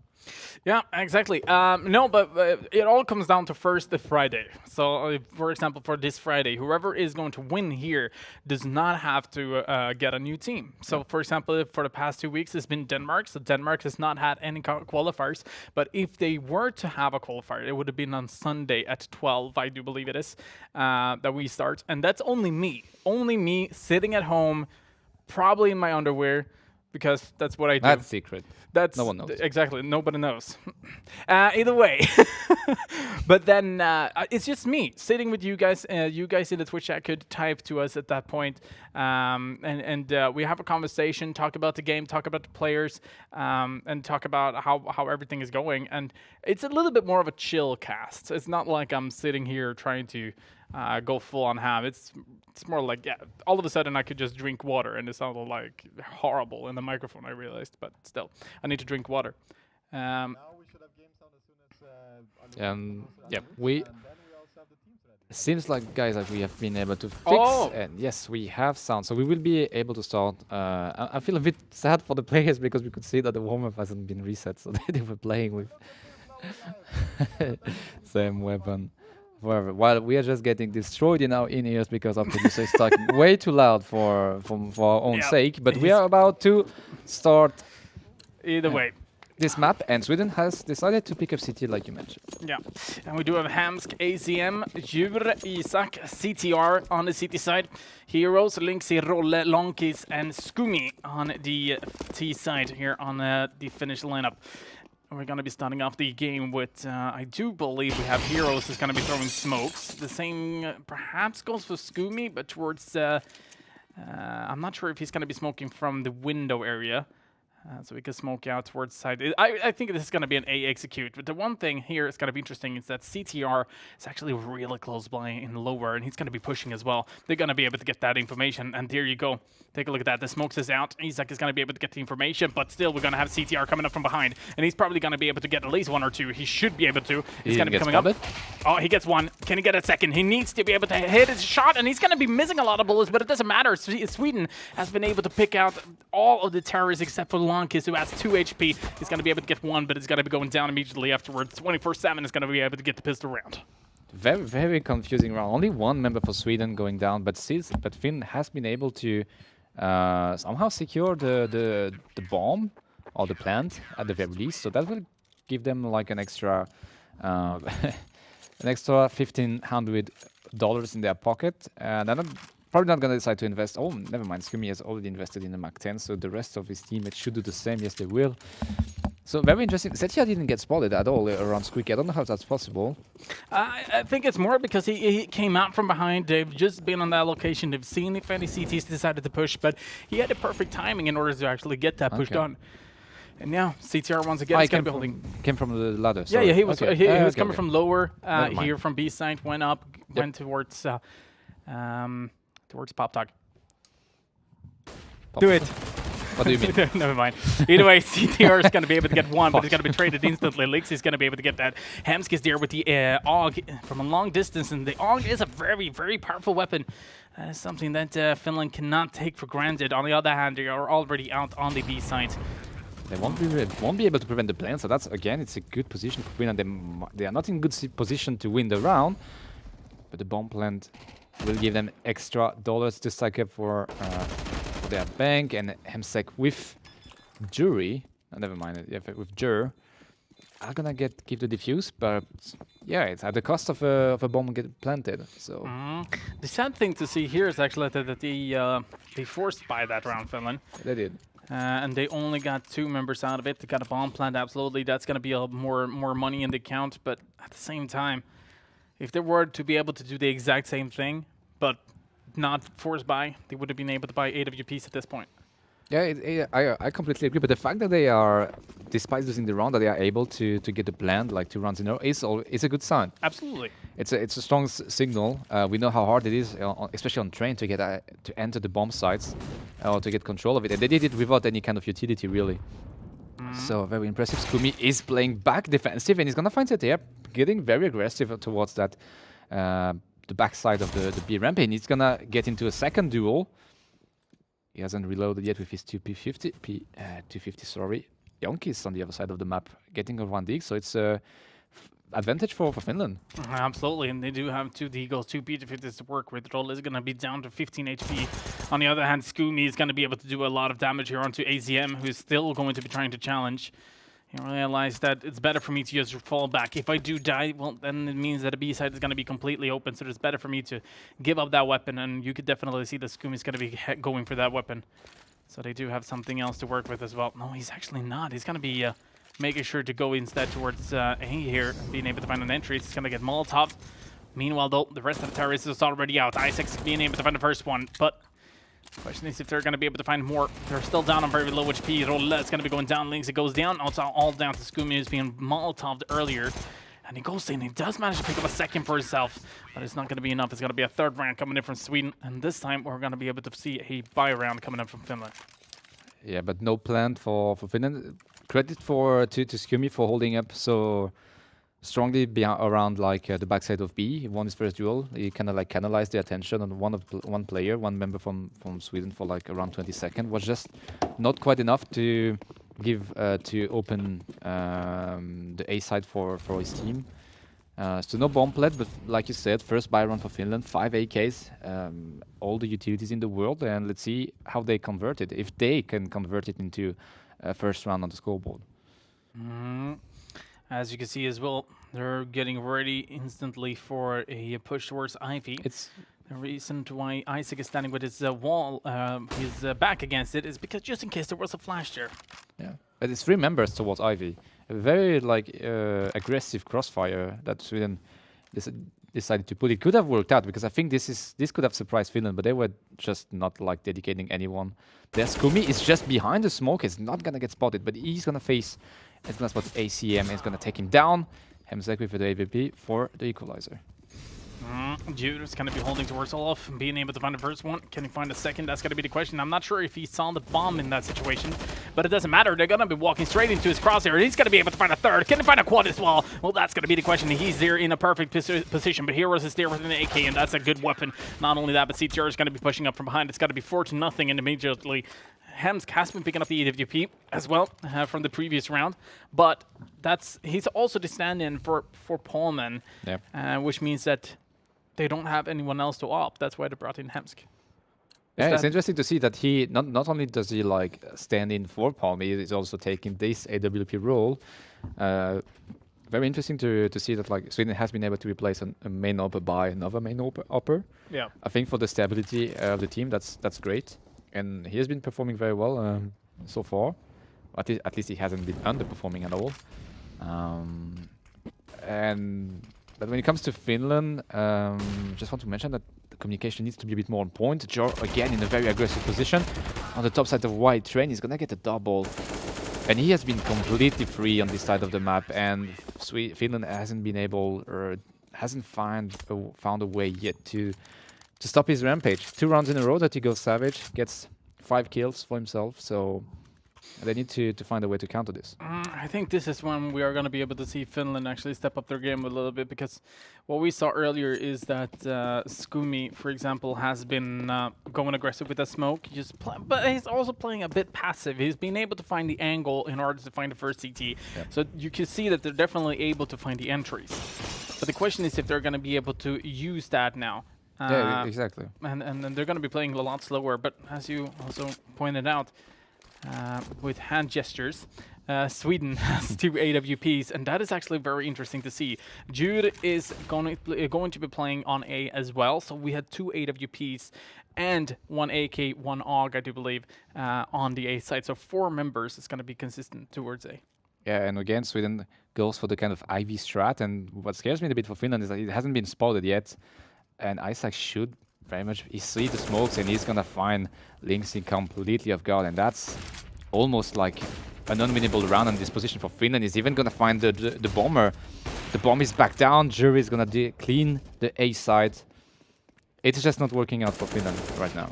Yeah, exactly. No, but it all comes down to first the Friday. So, for example, for this Friday, whoever is going to win here does not have to get a new team. So, for example, for the past 2 weeks, it's been Denmark. So, Denmark has not had any qualifiers. But if they were to have a qualifier, it would have been on Sunday at 12, I do believe it is, that we start. And that's only me sitting at home, probably in my underwear, because that's what I do. That's secret. That's No one knows. Exactly. Nobody knows. Either way. But then it's just me sitting with you guys. You guys in the Twitch chat could type to us at that point. And we have a conversation, talk about the game, talk about the players, and talk about how everything is going. And it's a little bit more of a chill cast. It's not like I'm sitting here trying to go full on ham. It's more like, yeah, all of a sudden I could just drink water and it sounded like horrible in the microphone, I realized, but still, I need to drink water. Now we should have game sound as soon as Yeah, we. Seems like, guys, like we have been able to fix, Oh! and yes, we have sound, so we will be able to start. I feel a bit sad for the players because we could see that the warm-up hasn't been reset, so they were playing with same weapon. However, while we are just getting destroyed in our in-ears because our producer is talking way too loud for our own Yeah. sake, but we are about to start Either way. this map, and Sweden has decided to pick up city, like you mentioned. Yeah, and we do have Hamsk, ACM, Djur, Isak, CTR on the city side, Heroes, Linksy, Rolle, Lonkis, and Skumi on the T side here on the Finnish lineup. We're going to be starting off the game with, I do believe we have Heroes who's going to be throwing smokes. The same perhaps goes for Skumi, but towards, I'm not sure if he's going to be smoking from the window area. So we can smoke out towards the side. I think this is going to be an A execute. But the one thing here is going to be interesting is that CTR is actually really close by in lower, and he's going to be pushing as well. They're going to be able to get that information, and there you go. Take a look at that. The smokes is out. Isak is going to be able to get the information, but still we're going to have CTR coming up from behind, and he's probably going to be able to get at least one or two. He should be able to. He's going to be coming up. Oh, he gets one. Can he get a second? He needs to be able to hit his shot, and he's going to be missing a lot of bullets, but it doesn't matter. Sweden has been able to pick out all of the terrorists except for Lankis, who has 2 HP. He's going to be able to get one, but it's going to be going down immediately afterwards. 24/7 is going to be able to get the pistol round. Very, very confusing round. Only one member for Sweden going down, but Finn has been able to somehow secure the bomb or the plant at the very least. So that will give them like an extra $1,500 in their pocket, and they're probably not going to decide to invest. Oh, never mind. Scoomy has already invested in the Mach 10, so the rest of his teammates should do the same. Yes, they will. So very interesting. Zetia didn't get spotted at all around Squeaky. I don't know how that's possible. I think it's more because he came out from behind. They've just been on that location. They've seen if any CTs decided to push, but he had the perfect timing in order to actually get that push done. And now CTR once again is going to be holding. Came from the ladder. Yeah, sorry. he was Okay. he was coming from lower here mind. from B side, went up, went towards Pop Talk. Do it. What do you mean? Never mind. Either way, CTR is going to be able to get one, but he's going to be traded instantly. Lix is going to be able to get that. Hemsk is there with the AUG from a long distance, and the AUG is a very, very powerful weapon. Something that Finland cannot take for granted. On the other hand, they are already out on the B side. They won't be able to prevent the plan, so that's, again, it's a good position for Finland. They are not in good position to win the round, but the bomb plant will give them extra dollars to stack up for their bank, and Hemsek with Jury, never mind, with Jur, are gonna give the defuse, but yeah, it's at the cost of a bomb get planted. So the sad thing to see here is actually that they forced by that round, Finland. they did. And they only got 2 members out of it. They got a bomb plant, absolutely. That's going to be more money in the account. But at the same time, if they were to be able to do the exact same thing, but not forced by, they would have been able to buy AWPs at this point. Yeah, I completely agree. But the fact that they are, despite losing the round, that they are able to get the plan like 2 rounds in a row is a good sign. Absolutely. It's a strong signal. We know how hard it is, especially on train, to get to enter the bomb sites or to get control of it. And they did it without any kind of utility, really. So very impressive. Scoomy is playing back defensive, and he's gonna find it there, getting very aggressive towards that the backside of the B ramp, and he's gonna get into a second duel. He hasn't reloaded yet with his 250, sorry. Yonkis on the other side of the map, getting a 1 so it's a advantage for Finland. Absolutely, and they do have 2 Deagles, 2 P250s to work with. Roll is going to be down to 15 HP. On the other hand, Scoomy is going to be able to do a lot of damage here onto AZM, who's still going to be trying to challenge. You realize that it's better for me to just fall back. If I do die, well, then it means that the B side is going to be completely open, so it's better for me to give up that weapon, and you could definitely see that Scoomy is going to be going for that weapon. So they do have something else to work with as well. No, he's actually not. He's going to be making sure to go instead towards A here, being able to find an entry. He's going to get Molotov. Meanwhile, though, the rest of the terrorists is already out. Isaac's being able to find the first one, but the question is if they're going to be able to find more. They're still down on very low HP. Roulette going to be going down. Links, it goes down. Also, all down to Scoomy, who's being Molotoved earlier. And he goes in. He does manage to pick up a second for himself, but it's not going to be enough. It's going to be a 3rd round coming in from Sweden. And this time, we're going to be able to see a buy round coming in from Finland. Yeah, but no plan for Finland. Credit to Scoomy for holding up so strongly around like the backside of B. He won his first duel. He kind of like canalized the attention on one player, one member from Sweden for like around 20 seconds. Was just not quite enough to give to open the A side for his team. So no bomb plant, but like you said, first buy round for Finland, 5 AKs, all the utilities in the world, and let's see how they convert it, if they can convert it into a first round on the scoreboard. As you can see as well, they're getting ready instantly for a push towards Ivy. It's the reason why Isaac is standing with his wall, his back against it, is because just in case there was a flash there. Yeah, but it's 3 members towards Ivy. A very like aggressive crossfire that Sweden decided to put. It could have worked out because I think this could have surprised Finland, but they were just not like dedicating anyone. There, Scoomy is just behind the smoke. He's not gonna get spotted, but he's gonna face. It's gonna spot ACM. And it's gonna take him down. Hemsek with the AVP for the equalizer. Jude is going to be holding towards Olaf, being able to find the first one. Can he find a second? That's going to be the question. I'm not sure if he saw the bomb in that situation, but it doesn't matter. They're going to be walking straight into his crosshair. He's going to be able to find a third. Can he find a quad as well? Well, that's going to be the question. He's there in a perfect position, but Heroes is there with an AK, and that's a good weapon. Not only that, but CTR is going to be pushing up from behind. It's got to be 4-0, and immediately Hemsk has been picking up the EWP as well from the previous round, but he's also the stand-in for Paulman, Yep. which means that they don't have anyone else to opt. That's why they brought in Hemsk. Yeah, it's that- interesting to see that he not only does he like stand in for Palm, he is also taking this AWP role. Very interesting to see that like Sweden has been able to replace a main upper by another main upper. Yeah. I think for the stability of the team, that's great, and he has been performing very well so far. At least he hasn't been underperforming at all. But when it comes to Finland, just want to mention that the communication needs to be a bit more on point. Jor again in a very aggressive position on the top side of white train. He's gonna get a double, and he has been completely free on this side of the map. And Finland hasn't been able or hasn't found a way yet to stop his rampage. 2 rounds in a row that he goes savage, gets 5 kills for himself. So they need to find a way to counter this. I think this is when we are going to be able to see Finland actually step up their game a little bit, because what we saw earlier is that Skumi, for example, has been going aggressive with the smoke, but he's also playing a bit passive. He's been able to find the angle in order to find the first CT. Yep. So you can see that they're definitely able to find the entries. But the question is if they're going to be able to use that now. Yeah, exactly. And they're going to be playing a lot slower, but as you also pointed out, with hand gestures, Sweden has 2 AWPs, and that is actually very interesting to see. Jude is going to be playing on A as well, so we had 2 AWPs and 1 AK, 1 AUG, I do believe, on the A side. So 4 members is going to be consistent towards A. Yeah, and again, Sweden goes for the kind of Ivy strat, and what scares me a bit for Finland is that it hasn't been spotted yet, and Isaac should very much, he sees the smokes and he's gonna find Linksy completely off guard, and that's almost like an unwinnable round in this position for Finland. He's even gonna find the bomber. The bomb is back down, Jury is gonna clean the A side. It's just not working out for Finland right now.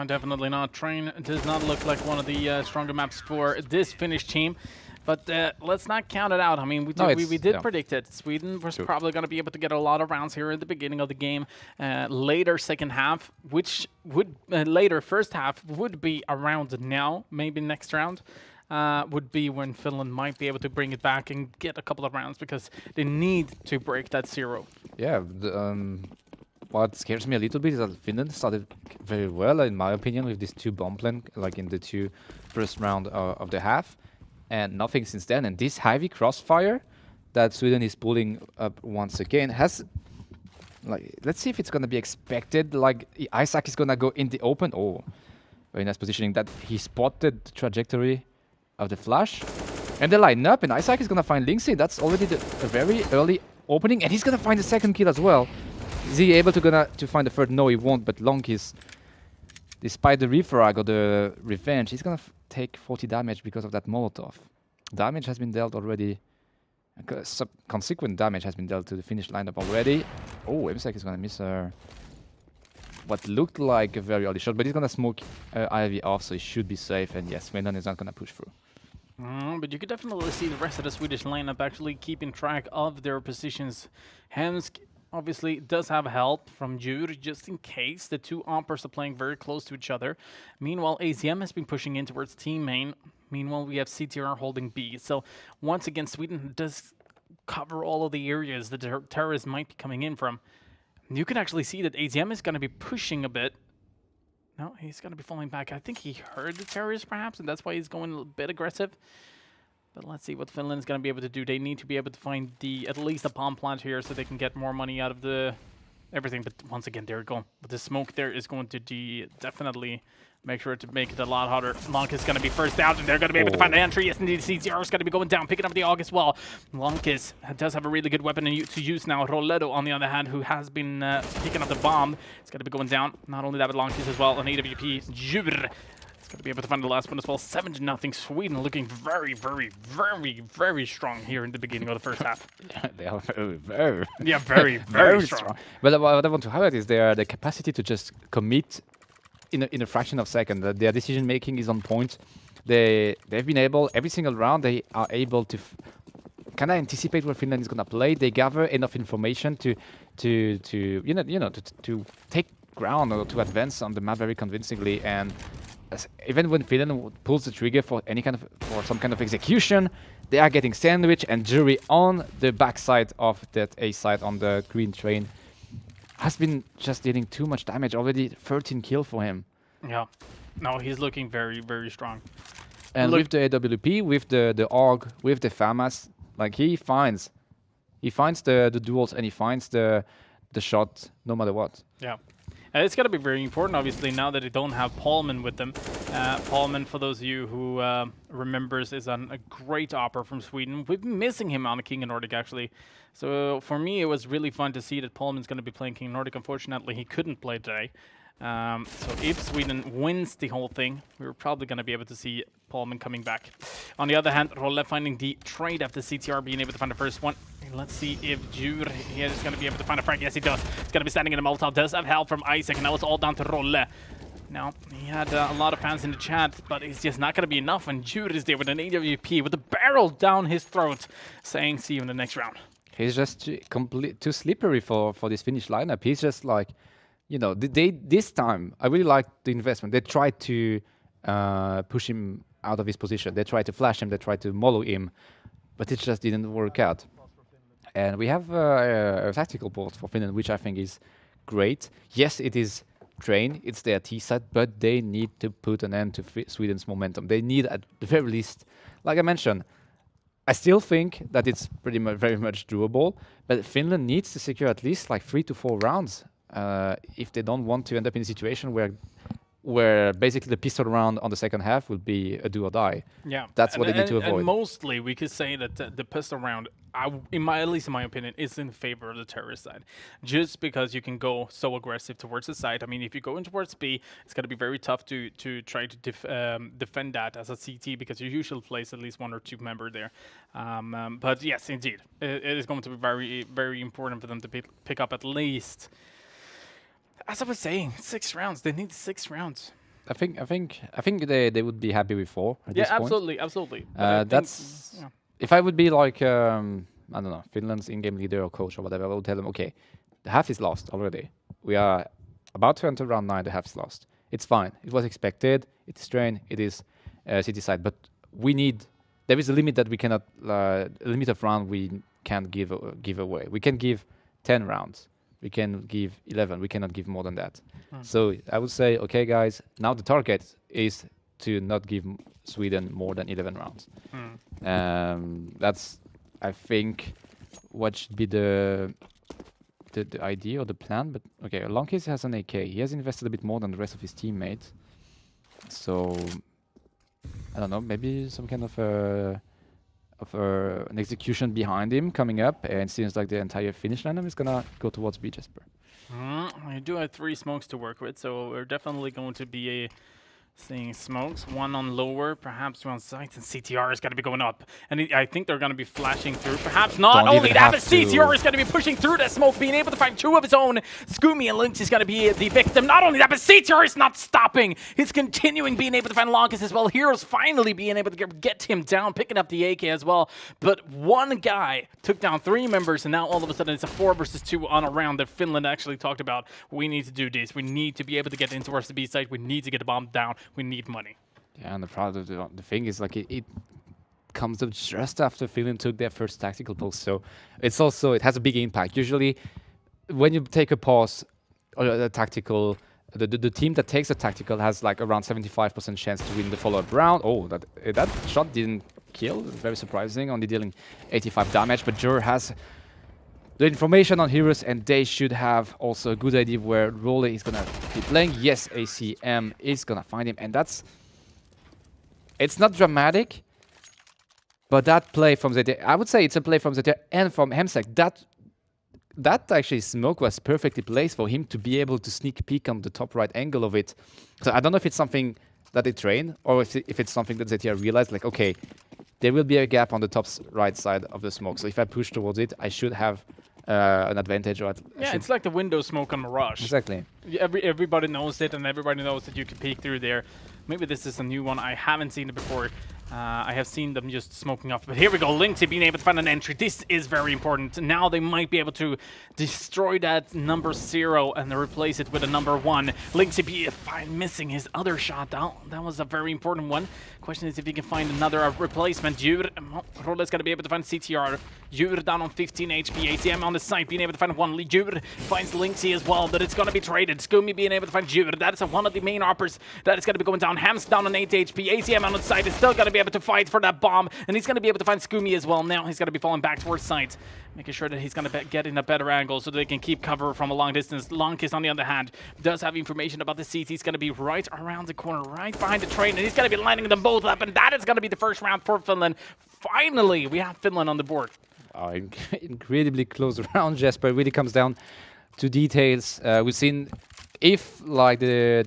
Definitely not. Train does not look like one of the stronger maps for this Finnish team. But let's not count it out. I mean, we did predict it. Sweden was probably going to be able to get a lot of rounds here at the beginning of the game. Later second half, which would later first half would be around now, maybe next round, would be when Finland might be able to bring it back and get a couple of rounds, because they need to break that 0. Yeah, what scares me a little bit is that Finland started very well, in my opinion, with this 2 bomb plan, like in the 2 first round of the half. And nothing since then. And this heavy crossfire that Sweden is pulling up once again has, like, let's see if it's gonna be expected. Like Isaac is gonna go in the open. Oh, very nice positioning. That he spotted the trajectory of the flash, and they line up. And Isaac is gonna find Linksy. That's already a very early opening, and he's gonna find the second kill as well. Is he able to find the third? No, he won't. But Long is, despite the refrag or the revenge, he's gonna take 40 damage because of that Molotov. Damage has been dealt already. Consequent damage has been dealt to the Finnish lineup already. Oh, MSEC is gonna miss what looked like a very early shot, but he's gonna smoke Ivy off, so he should be safe. And yes, Finland is not gonna push through. But you could definitely see the rest of the Swedish lineup actually keeping track of their positions. Hemsk obviously does have help from Jude, just in case. The 2 Ompers are playing very close to each other. Meanwhile, AZM has been pushing in towards team main. Meanwhile, we have CTR holding B. So once again, Sweden does cover all of the areas that the terrorists might be coming in from. You can actually see that AZM is going to be pushing a bit. No, he's going to be falling back. I think he heard the terrorists perhaps, and that's why he's going a bit aggressive. But let's see what Finland is going to be able to do. They need to be able to find at least a bomb plant here so they can get more money out of everything. But once again, there we go. But the smoke there is going to definitely make sure to make it a lot harder. Lonk is going to be first out, and they're going to be able to find the entry. Yes, indeed, CCR is going to be going down, picking up the AUG as well. Lonkis does have a really good weapon to use now. Roledo, on the other hand, who has been picking up the bomb, is going to be going down. Not only that, but Lonkis as well, an AWP. Jur going to be able to find the last one as well. 7-0. Sweden looking very, very, very, very strong here in the beginning of the first half. They are very, very, yeah, very, very strong. But what I want to highlight is the capacity to just commit in a fraction of a second. Their decision making is on point. They've been able, every single round, they are able to kind of anticipate where Finland is going to play. They gather enough information to take ground or to advance on the map very convincingly. And even when Finland pulls the trigger for some kind of execution, they are getting sandwiched and jury on the backside of that A side on the green train. has been just dealing too much damage already. 13 kill for him. Yeah. No, he's looking very, very strong. And with the AWP, with the AUG, with the FAMAS, like he finds the duels and he finds the shot no matter what. Yeah. It's going to be very important, obviously, now that they don't have Paulman with them. Paulman, for those of you who remembers, is a great opera from Sweden. We've been missing him on the King of Nordic, actually. So for me, it was really fun to see that Paulman's going to be playing King of Nordic. Unfortunately, he couldn't play today. So if Sweden wins the whole thing, we're probably going to be able to see Paulman coming back. On the other hand, Rolle finding the trade after CTR being able to find the first one. Let's see if Djur here is going to be able to find a frag. Yes, he does. He's going to be standing in the Molotov. Does have help from Isaac, and now it's all down to Rolle. Now, he had a lot of fans in the chat, but it's just not going to be enough when Djur is there with an AWP with a barrel down his throat, saying see you in the next round. He's just too slippery for this Finnish lineup. He's just like, you know, this time, I really like the investment. They tried to push him out of his position. They tried to flash him. They tried to mollo him, but it just didn't work out. And we have a tactical port for Finland, which I think is great. Yes, it is train. It's their T-side, but they need to put an end to Sweden's momentum. They need, at the very least, like I mentioned, I still think that it's pretty much very much doable, but Finland needs to secure at least like 3 to 4 rounds if they don't want to end up in a situation where basically the pistol round on the second half will be a do or die. Yeah, that's what they need to avoid. And mostly, we could say that the pistol round, at least in my opinion, is in favor of the terrorist side, just because you can go so aggressive towards the side. I mean, if you go in towards B, it's going to be very tough to try to defend that as a CT, because you usually place at least 1 or 2 member there. But yes, indeed, it is going to be very, very important for them to pick up at least. As I was saying, 6 rounds. They need 6 rounds. I think they would be happy with 4 at this point. Absolutely. That's if I would be like I don't know, Finland's in-game leader or coach or whatever, I would tell them, okay, the half is lost already. We are about to enter round 9. The half is lost. It's fine. It was expected. It's strain. It is city side, but we need. There is a limit that we cannot. A limit of round we can't give away. We can give 10 rounds. We can give 11. We cannot give more than that. So I would say, okay, guys, now the target is to not give Sweden more than 11 rounds. That's, I think, what should be the idea or the plan. But okay, Longcase has an AK. He has invested a bit more than the rest of his teammates. So I don't know, maybe some kind of an execution behind him coming up, and it seems like the entire Finnish lineup is gonna go towards B, Jesper. We do have 3 smokes to work with, so we're definitely going to be seeing smokes. 1 on lower, perhaps 2 on sight, and CTR is going to be going up. And I think they're going to be flashing through. Perhaps not. Only that, but CTR is going to be pushing through that smoke, being able to find 2 of his own. Scoomy and Lynx is going to be the victim. Not only that, but CTR is not stopping. He's continuing being able to find Longcast as well. Heroes finally being able to get him down, picking up the AK as well. But one guy took down 3 members, and now all of a sudden it's a 4 versus 2 on a round that Finland actually talked about. We need to do this. We need to be able to get into our B site. We need to get the bomb down. We need money. Yeah, and the thing is, like, it comes up just after Finland took their first tactical post, so it has a big impact. Usually, when you take a pause or a tactical, the team that takes a tactical has like around 75% chance to win the follow-up round. Oh, that shot didn't kill. Very surprising, only dealing 85 damage, but Jur has the information on heroes, and they should have also a good idea where Rolle is gonna be playing. Yes, ACM is gonna find him, and it's not dramatic, but that play from ZT, I would say it's a play from ZT and from Hemsek. That actually smoke was perfectly placed for him to be able to sneak peek on the top right angle of it. So I don't know if it's something that they train, or if it's something that ZT realized, like, okay, there will be a gap on the top right side of the smoke. So if I push towards it, I should have an advantage. Or yeah, it's like the window smoke on Mirage. Exactly. Everybody knows it, and everybody knows that you can peek through there. Maybe this is a new one. I haven't seen it before. I have seen them just smoking off. But here we go. Linksy being able to find an entry. This is very important. Now they might be able to destroy that number 0 and replace it with a number 1. Linksy be fine missing his other shot. That was a very important one. Question is if he can find another replacement. Role's going to be able to find CTR. Jur down on 15 HP. ACM on the side being able to find one. Jur finds Linksy as well, but it's going to be traded. Scoomy being able to find Jur. That is one of the main uppers that is going to be going down. Ham's down on 8 HP. ACM on the side is still going to be able to fight for that bomb, and he's going to be able to find Scoomy as well. Now he's going to be falling back towards side, making sure that he's going to get in a better angle so they can keep cover from a long distance. Longkiss, on the other hand, does have information about the CT. He's going to be right around the corner, right behind the train, and he's going to be lining them both up, and that is going to be the first round for Finland. Finally, we have Finland on the board. Incredibly close round, Jesper. It really comes down to details. We've seen if like the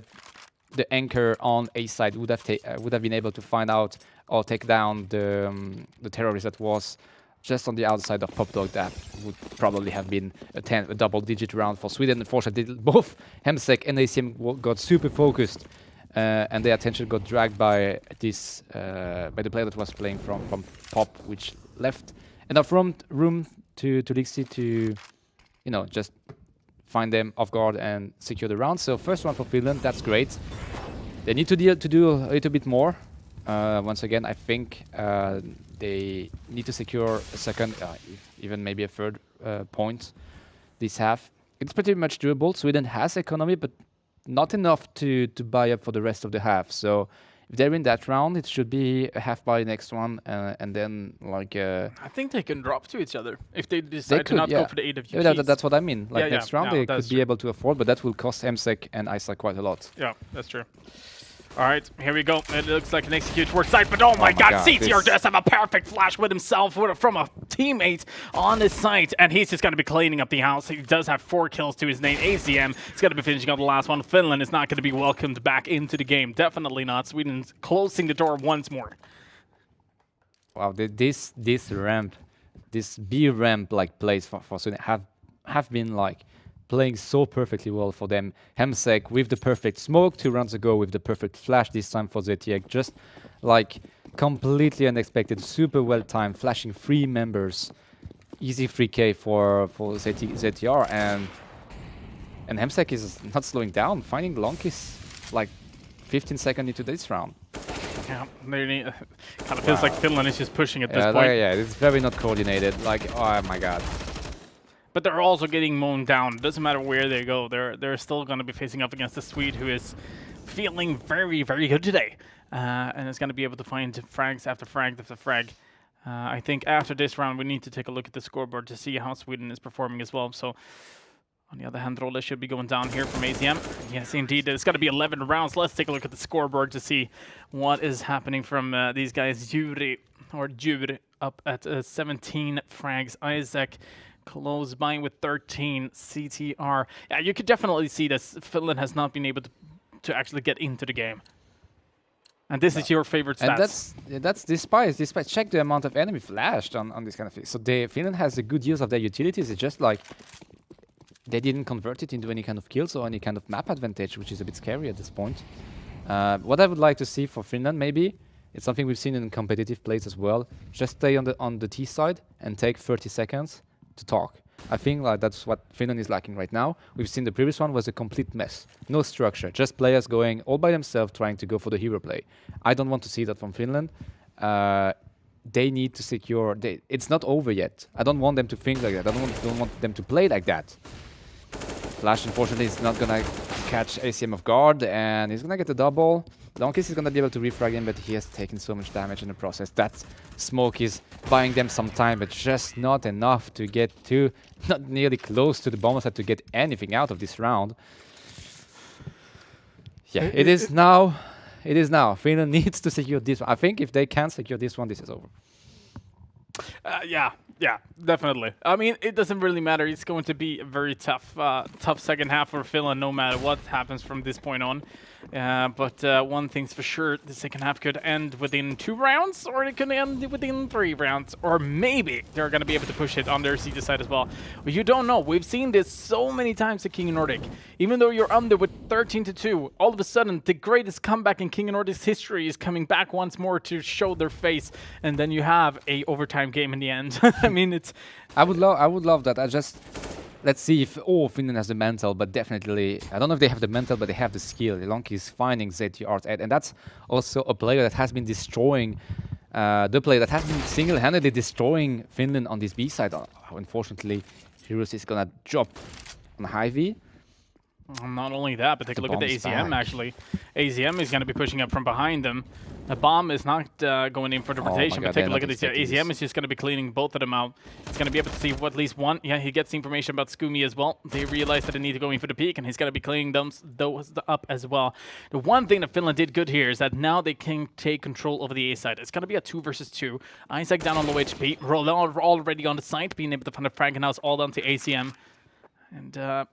anchor on A side would have been able to find out or take down the terrorist that was just on the outside of Pop Dog, that would probably have been a double-digit round for Sweden. Unfortunately, both Hemsek and ACM got super focused, and their attention got dragged by this by the player that was playing from Pop, which left enough room to Lixie to, just find them off guard and secure the round. So first round for Finland, that's great. They need to do a little bit more. Once again, I think they need to secure a second, even maybe a third point this half. It's pretty much doable. Sweden has economy, but not enough to buy up for the rest of the half. So if they're in that round, it should be a half buy next one, and then like. I think they can drop to each other if they decide to not go for the AWP. Yeah, that's what I mean. Like next round, they could be able to afford, but that will cost Hemsek and Isaac quite a lot. Yeah, that's true. All right, here we go. It looks like an execute towards side, but oh my god, CTR does have a perfect flash with himself from a teammate on his site, and he's just going to be cleaning up the house. He does have 4 kills to his name. ACM is going to be finishing up the last one. Finland is not going to be welcomed back into the game. Definitely not. Sweden's closing the door once more. Wow, this ramp, this B ramp like plays for Sweden have been like playing so perfectly well for them. Hemsek with the perfect smoke 2 rounds ago, with the perfect flash this time for ZTX. Just like completely unexpected, super well timed, flashing 3 members. Easy 3K for ZTR, and Hemsek is not slowing down, finding Longkiss like 15 seconds into this round. Yeah, kind of feels like Finland is just pushing at this point. Yeah, it's very not coordinated. Like, oh my god. But they're also getting mown down. It doesn't matter where they go. They're still going to be facing up against the Swede, who is feeling very, very good today. And is going to be able to find frags after frag after frag. I think after this round, we need to take a look at the scoreboard to see how Sweden is performing as well. So, on the other hand, Rolle should be going down here from ACM. Yes, indeed. It's going to be 11 rounds. Let's take a look at the scoreboard to see what is happening from these guys. Juri up at 17 frags. Isaac close by with 13. CTR. Yeah, you could definitely see that Finland has not been able to actually get into the game. And this is your favorite stats. And that's despite check the amount of enemy flashed on this kind of thing. So Finland has a good use of their utilities. It's just like they didn't convert it into any kind of kills or any kind of map advantage, which is a bit scary at this point. What I would like to see for Finland, maybe, it's something we've seen in competitive plays as well. Just stay on the T side and take 30 seconds to talk. I think like that's what Finland is lacking right now. We've seen the previous one was a complete mess. No structure, just players going all by themselves trying to go for the hero play. I don't want to see that from Finland. They need to secure... it's not over yet. I don't want them to think like that. I don't want them to play like that. Flash, unfortunately, is not gonna catch ACM off guard, and he's gonna get the double. Longkiss is gonna be able to refrag him, but he has taken so much damage in the process. That smoke is buying them some time, but just not enough to get to, not nearly close to the bomb set to get anything out of this round. Yeah, it is now. It is now. Finland needs to secure this one. I think if they can secure this one, this is over. Yeah, definitely. I mean, it doesn't really matter. It's going to be a very tough second half for Finland, no matter what happens from this point on. But one thing's for sure: the second half could end within 2 rounds, or it could end within 3 rounds, or maybe they're going to be able to push it on their Siege side as well. But you don't know. We've seen this so many times at King of Nordic. Even though you're under with 13-2, all of a sudden the greatest comeback in King of Nordic's history is coming back once more to show their face, and then you have a overtime game in the end. I mean, it's. I would love that. Let's see if Finland has the mental, but definitely, I don't know if they have the mental, but they have the skill. Ilonki is finding ZTR's and that's also a player that has been destroying, the player that has been single-handedly destroying Finland on this B side. Unfortunately, Heroes is gonna drop on Hy-Vee. Not only that, but take a look at the ACM back. actually. ACM is going to be pushing up from behind them. The bomb is not going in for the rotation, but take a look at this. ACM is just going to be cleaning both of them out. He's going to be able to see what at least one. Yeah, he gets the information about Scoomy as well. They realize that they need to go in for the peak, and he's going to be cleaning those up as well. The one thing that Finland did good here is that now they can take control over the A side. It's going to be a 2 versus 2. Isaac down on low HP. Roland already on the site, being able to find a Frankenhouse all down to ACM. And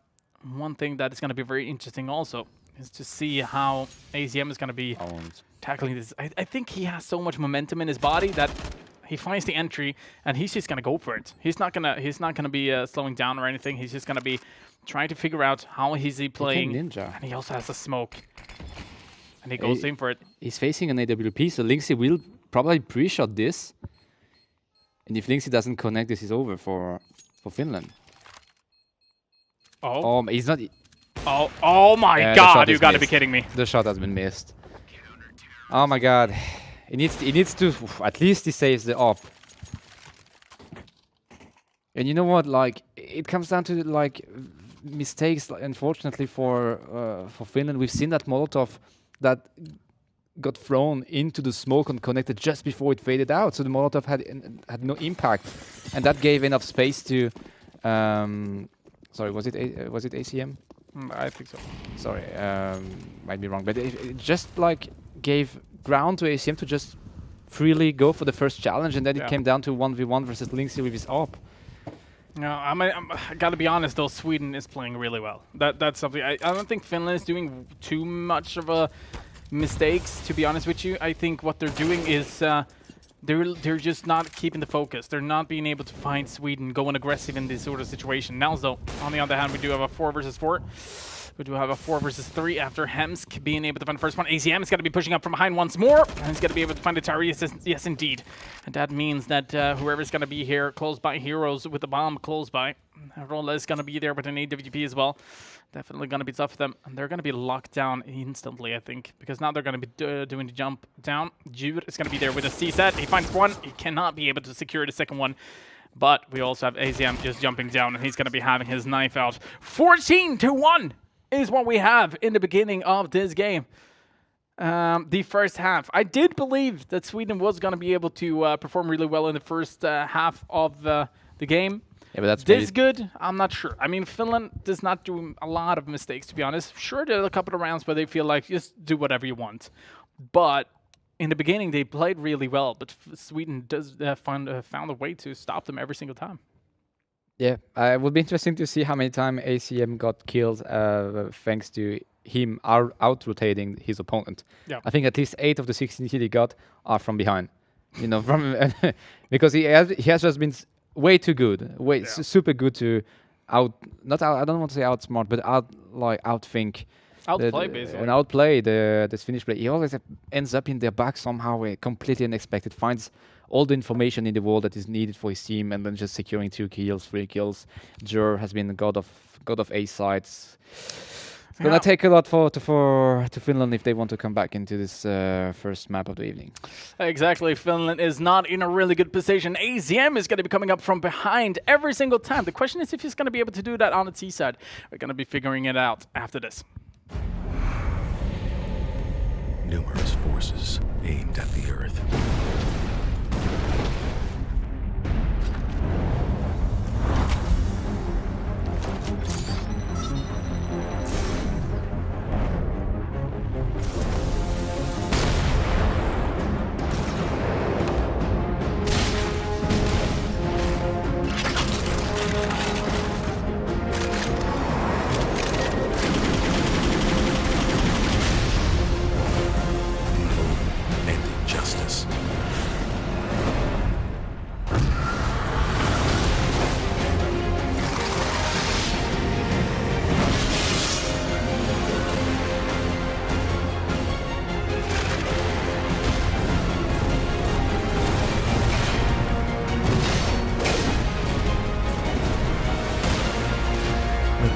one thing that is going to be very interesting also is to see how ACM is going to be tackling this. I think he has so much momentum in his body that he finds the entry and he's just going to go for it. He's not gonna be slowing down or anything. He's just going to be trying to figure out how is he playing. Ninja. And he also has a smoke. And he goes in for it. He's facing an AWP, so Linksy will probably pre-shot this. And if Linksy doesn't connect, this is over for Finland. Oh. He's not. Oh my God! You got to be kidding me. The shot has been missed. Oh my God! He needs to. At least he saves the op. And you know what? Like, it comes down to like mistakes. Unfortunately for Finland, we've seen that Molotov that got thrown into the smoke and connected just before it faded out. So the Molotov had no impact, and that gave enough space to. Sorry, was it ACM? I think so. Sorry, might be wrong, but it just like gave ground to ACM to just freely go for the first challenge, and then it came down to 1v1 versus Linksy with his op. No, I gotta be honest though. Sweden is playing really well. That's something. I don't think Finland is doing too much of a mistakes. To be honest with you, I think what they're doing is. They're just not keeping the focus. They're not being able to find Sweden going aggressive in this sort of situation. Now, though, on the other hand, we do have a 4 versus 4. We do have a 4 versus 3 after Hemsk being able to find the first one. ACM is going to be pushing up from behind once more, and he's going to be able to find the tower. Yes, indeed. And that means that whoever's going to be here close by, Heroes with the bomb close by, Rolla is going to be there with an AWP as well. Definitely going to be tough for them. And they're going to be locked down instantly, I think, because now they're going to be doing the jump down. Jude is going to be there with a C set. He finds one. He cannot be able to secure the second one. But we also have ACM just jumping down, and he's going to be having his knife out. 14-1 is what we have in the beginning of this game. The first half. I did believe that Sweden was going to be able to perform really well in the first half of the game. Yeah, but that's this good. I'm not sure. I mean, Finland does not do a lot of mistakes, to be honest. Sure, there are a couple of rounds where they feel like just do whatever you want. But in the beginning, they played really well. But Sweden does found a way to stop them every single time. Yeah, it would be interesting to see how many times ACM got killed thanks to him out-rotating his opponent. Yeah. I think at least 8 of the 16 he got are from behind. You know, from because he has just been way too good, super good to I don't want to say outsmart, but outthink. Outplay, basically. And outplay this Finnish play. He always ends up in their back somehow, completely unexpected. Finds all the information in the world that is needed for his team, and then just securing 2 kills, 3 kills. Jur has been the god of A sides. It's gonna take a lot to Finland if they want to come back into this first map of the evening. Exactly. Finland is not in a really good position. ACM is going to be coming up from behind every single time. The question is if he's going to be able to do that on the T side. We're going to be figuring it out after this. Numerous forces aimed at the Earth.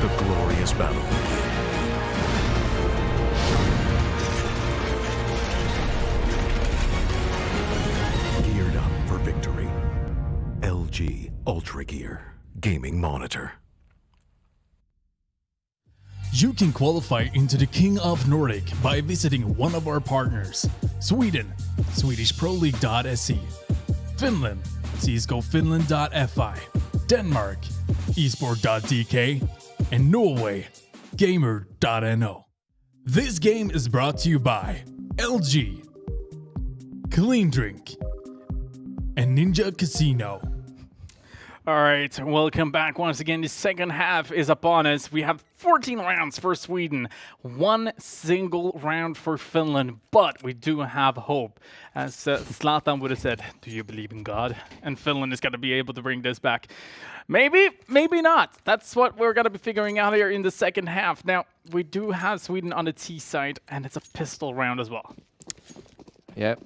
the glorious battle begin. Geared up for victory. LG Ultra Gear Gaming Monitor. You can qualify into the King of Nordic by visiting one of our partners: Sweden, SwedishProLeague.se; Finland, CSGOFinland.fi; Denmark, esport.dk; and Norway, gamer.no. This game is brought to you by LG, Clean Drink, and Ninja Casino. All right, welcome back once again. The second half is upon us. We have 14 rounds for Sweden, one single round for Finland, but we do have hope. As Zlatan would have said, do you believe in God? And Finland is going to be able to bring this back. Maybe, maybe not. That's what we're going to be figuring out here in the second half. Now, we do have Sweden on the T side, and it's a pistol round as well. Yep.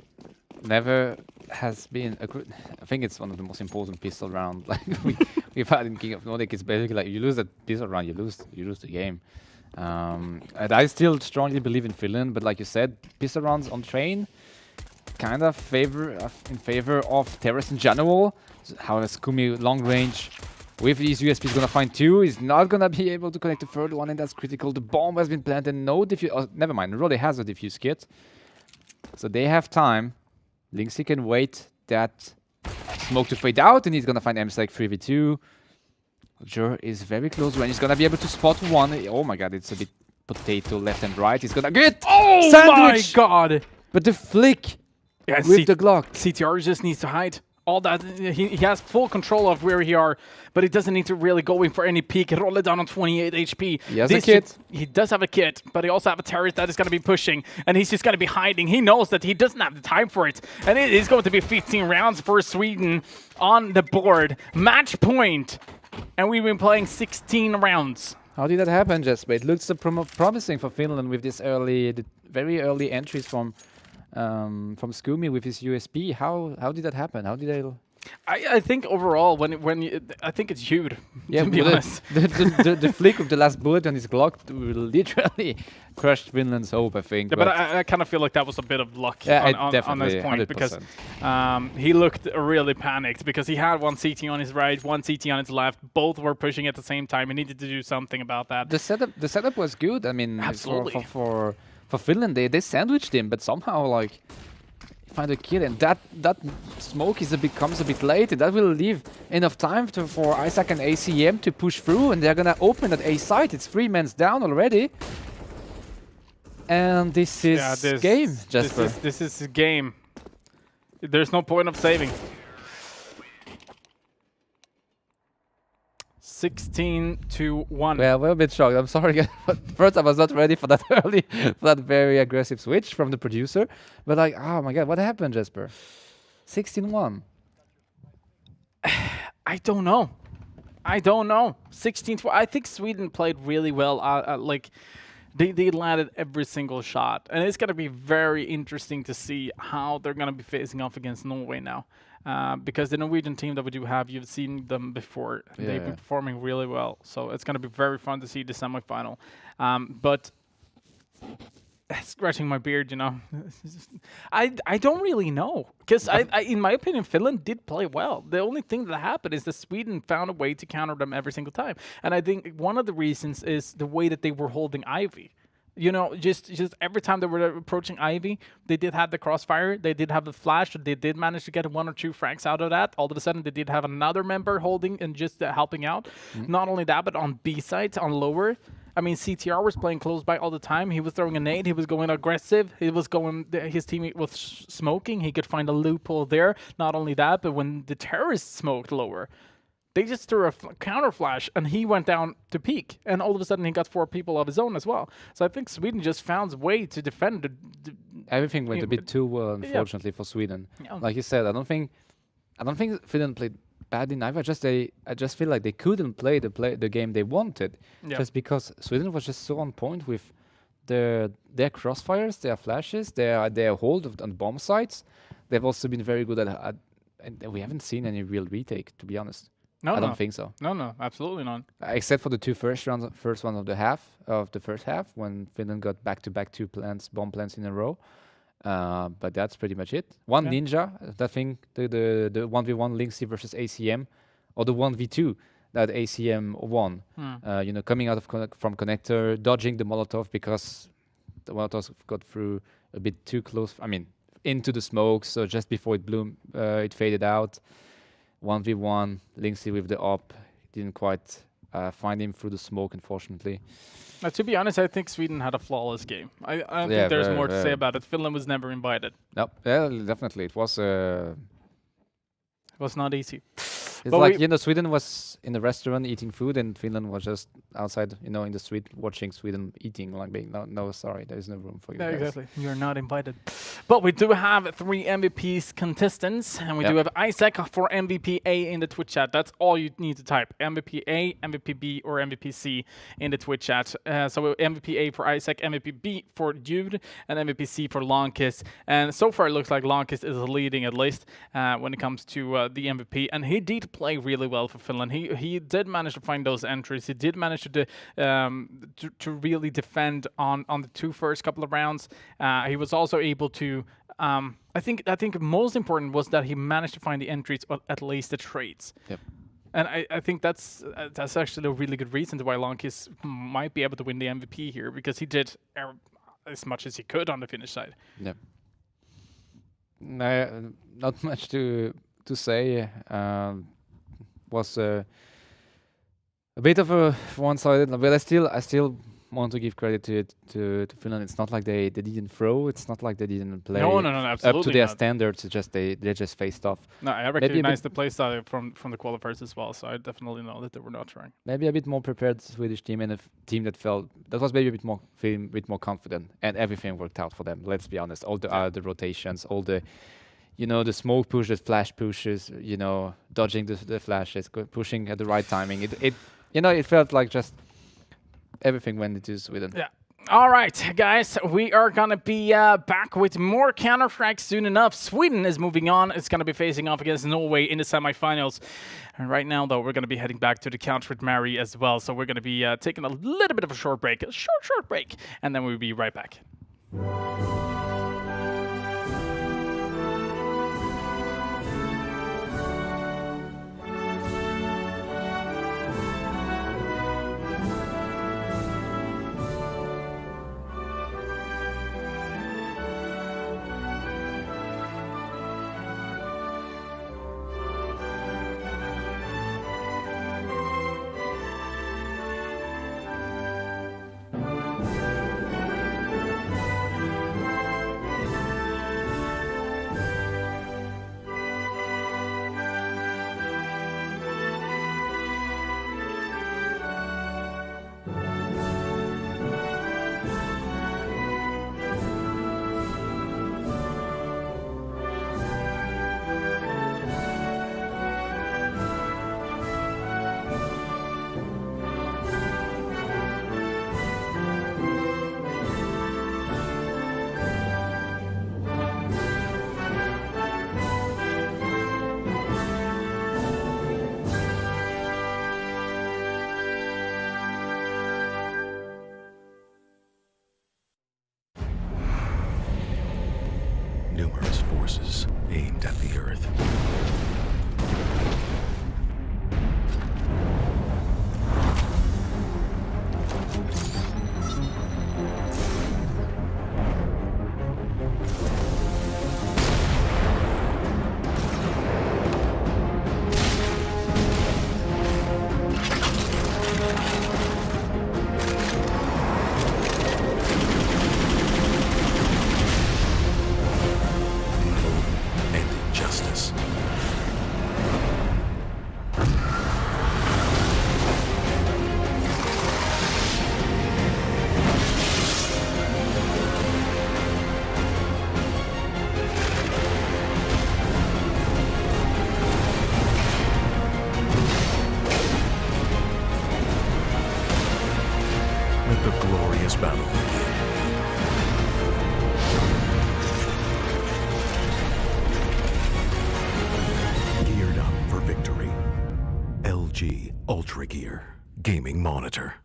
Never has been a good. I think it's one of the most important pistol round like we've had in King of Nordic. It's basically like you lose a pistol round, you lose the game. And I still strongly believe in Finland, but like you said, pistol rounds on train kind of in favor of terrorists in general. So how is Kumi long range with these USPs gonna find two? He's not gonna be able to connect the third one, and that's critical. The bomb has been planted. No diffuse. Oh, never mind. Roddy has a diffuse kit, so they have time. Linksy can wait that smoke to fade out, and he's gonna find MSEC 3v2. Jur is very close range. He's gonna be able to spot one. Oh my god, it's a bit potato left and right. He's gonna get sandwich! My god! But the flick Yeah, with the Glock. CTR just needs to hide. All that he has full control of where he are, but he doesn't need to really go in for any peek. Roll it down on 28 HP. He has a kit. He does have a kit, but he also have a terrorist that is going to be pushing, and he's just going to be hiding. He knows that he doesn't have the time for it, and it is going to be 15 rounds for Sweden on the board. Match point, and we've been playing 16 rounds. How did that happen, Jesper? It looks so promising for Finland with this very early entries from Scoomy with his USB. How did that happen? How did they? I think overall, I think it's huge. Yeah, to be honest. The flick of the last bullet on his Glock literally crushed Finland's hope, I think. Yeah, but I kind of feel like that was a bit of luck on this point 100%. Because he looked really panicked because he had one CT on his right, one CT on his left. Both were pushing at the same time. He needed to do something about that. The setup was good. I mean, absolutely. For Finland, they sandwiched him, but somehow like find a kill, and that smoke becomes a bit late, and that will leave enough time for Isaac and ACM to push through, and they're gonna open at A site. It's 3 men down already, and this is game. Jesper. This is game. There's no point of saving. 16-1. Yeah, we're a bit shocked. I'm sorry, guys. First, I was not ready for that early, for that very aggressive switch from the producer. But like, oh my god, what happened, Jesper? 16-1. I don't know. 16-1. I think Sweden played really well. Like, they landed every single shot, and it's gonna be very interesting to see how they're gonna be facing off against Norway now. Because the Norwegian team that we do have, you've seen them before. Yeah. They've been performing really well. So it's going to be very fun to see the semifinal. But scratching my beard, you know, I don't really know. Because in my opinion, Finland did play well. The only thing that happened is that Sweden found a way to counter them every single time. And I think one of the reasons is the way that they were holding Ivy. You know, just every time they were approaching Ivy, they did have the crossfire, they did have the flash, they did manage to get 1 or 2 frags out of that. All of a sudden, they did have another member holding and just helping out. Not only that, but on B sides, on lower, I mean, CTR was playing close by all the time. He was throwing a nade, he was going aggressive, his teammate was smoking, he could find a loophole there. Not only that, but when the terrorists smoked lower, they just threw a counter flash, and he went down to peak. And all of a sudden, he got 4 people of his own as well. So I think Sweden just found a way to defend. Everything went a bit too well, unfortunately, for Sweden. Yeah. Like you said, I don't think Finland played badly neither. I just feel like they couldn't play the game they wanted, just because Sweden was just so on point with their crossfires, their flashes, their hold on bomb sites. They've also been very good at and we haven't seen any real retake, to be honest. No, I no. don't think so. No, absolutely not. Except for the first rounds of the first half, when Finland got back-to-back bomb plants in a row. But that's pretty much it. One Yeah. Ninja, that thing, the 1v1 Linksy versus ACM, or the 1v2 that ACM won. Coming out of from connector, dodging the Molotov because the Molotov got through a bit too close. I mean, into the smoke. So just before it faded out. 1v1 Linksy with the op, didn't quite find him through the smoke, unfortunately. To be honest, I think Sweden had a flawless game. I don't think there's more to say about it. Finland was never invited. No, yeah, definitely. It was not easy. it's But like, Sweden was in the restaurant eating food and Finland was just outside, in the street watching Sweden eating, like being, no, sorry, there is no room for you Yeah, guys. exactly. You're not invited. But we do have 3 MVPs contestants, and we do have Isaac for MVP A in the Twitch chat. That's all you need to type. MVP A, MVP B, or MVP C in the Twitch chat. So MVP A for Isaac, MVP B for Jude, and MVP C for Longkiss. And so far it looks like Longkiss is leading at least when it comes to the MVP. And he did play really well for Finland. He did manage to find those entries. He did manage to really defend on the 2 first couple of rounds. He was also able to. I think most important was that he managed to find the entries, or at least the trades. Yep. And I think that's actually a really good reason to why Longkiss might be able to win the MVP here, because he did as much as he could on the Finnish side. Yep. Not much to say. Was a bit of a one-sided, but I still want to give credit to Finland. It's not like they didn't throw. It's not like they didn't play No, absolutely up to their not. standards. It's just they just faced off. No, I recognize the play style from the qualifiers as well, so I definitely know that they were not trying. Maybe a bit more prepared Swedish team, and a team that was maybe a bit more feeling a bit more confident, and everything worked out for them. Let's be honest. All the rotations, all the the smoke push, the flash pushes, dodging the flashes, pushing at the right timing. It felt like just everything went into Sweden. Yeah. All right, guys, we are going to be back with more Counter-Strike soon enough. Sweden is moving on. It's going to be facing off against Norway in the semifinals. And right now, though, we're going to be heading back to the couch with Mary as well. So we're going to be taking a little bit of a short break, short break, and then we'll be right back. Numerous forces aimed at the Earth. Justice. Let the glorious battle begin. Geared up for victory. Ultra Gear Gaming Monitor.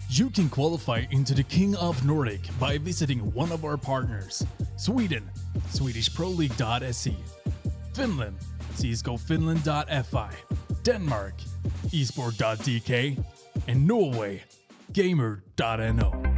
You can qualify into the King of Nordic by visiting one of our partners. Sweden, SwedishProLeague.se. Finland, CSGOFinland.fi. Denmark, esport.dk. And Norway, gamer.no.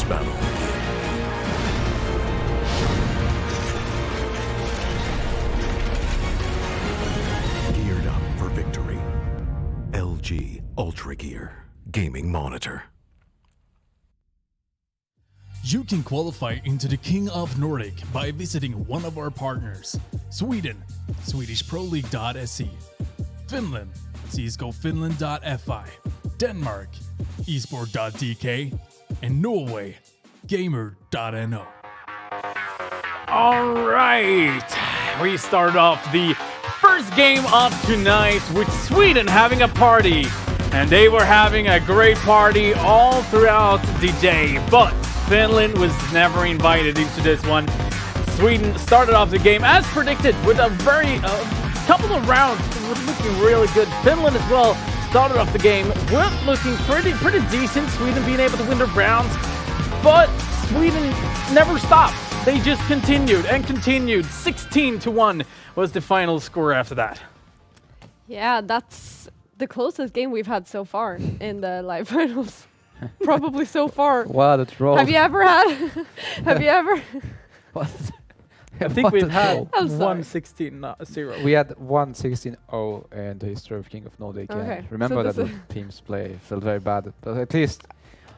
battle. Geared up for victory. LG Ultra Gear Gaming Monitor. You can qualify into the King of Nordic by visiting one of our partners. Sweden, SwedishProLeague.se. Finland, CSGOFinland.fi. Denmark, Esport.dk. And Norway, Gamer.no. All right, we start off the first game of tonight with Sweden having a party, and they were having a great party all throughout the day, but Finland was never invited into this one. Sweden started off the game as predicted with a very couple of rounds looking really good. Finland as well started off the game looking pretty decent. Sweden being able to win their rounds, but Sweden never stopped. They just continued and continued. 16-1 was the final score after that. Yeah, that's the closest game we've had so far in the live finals. Probably so far. Wow, that's wrong. Have you ever had? Have you ever? I think we've had I'm sorry. 1-16-0. We had 1-16-0 in the history of King of Nordic. Okay, And remember so that this the teams play felt very bad, but at least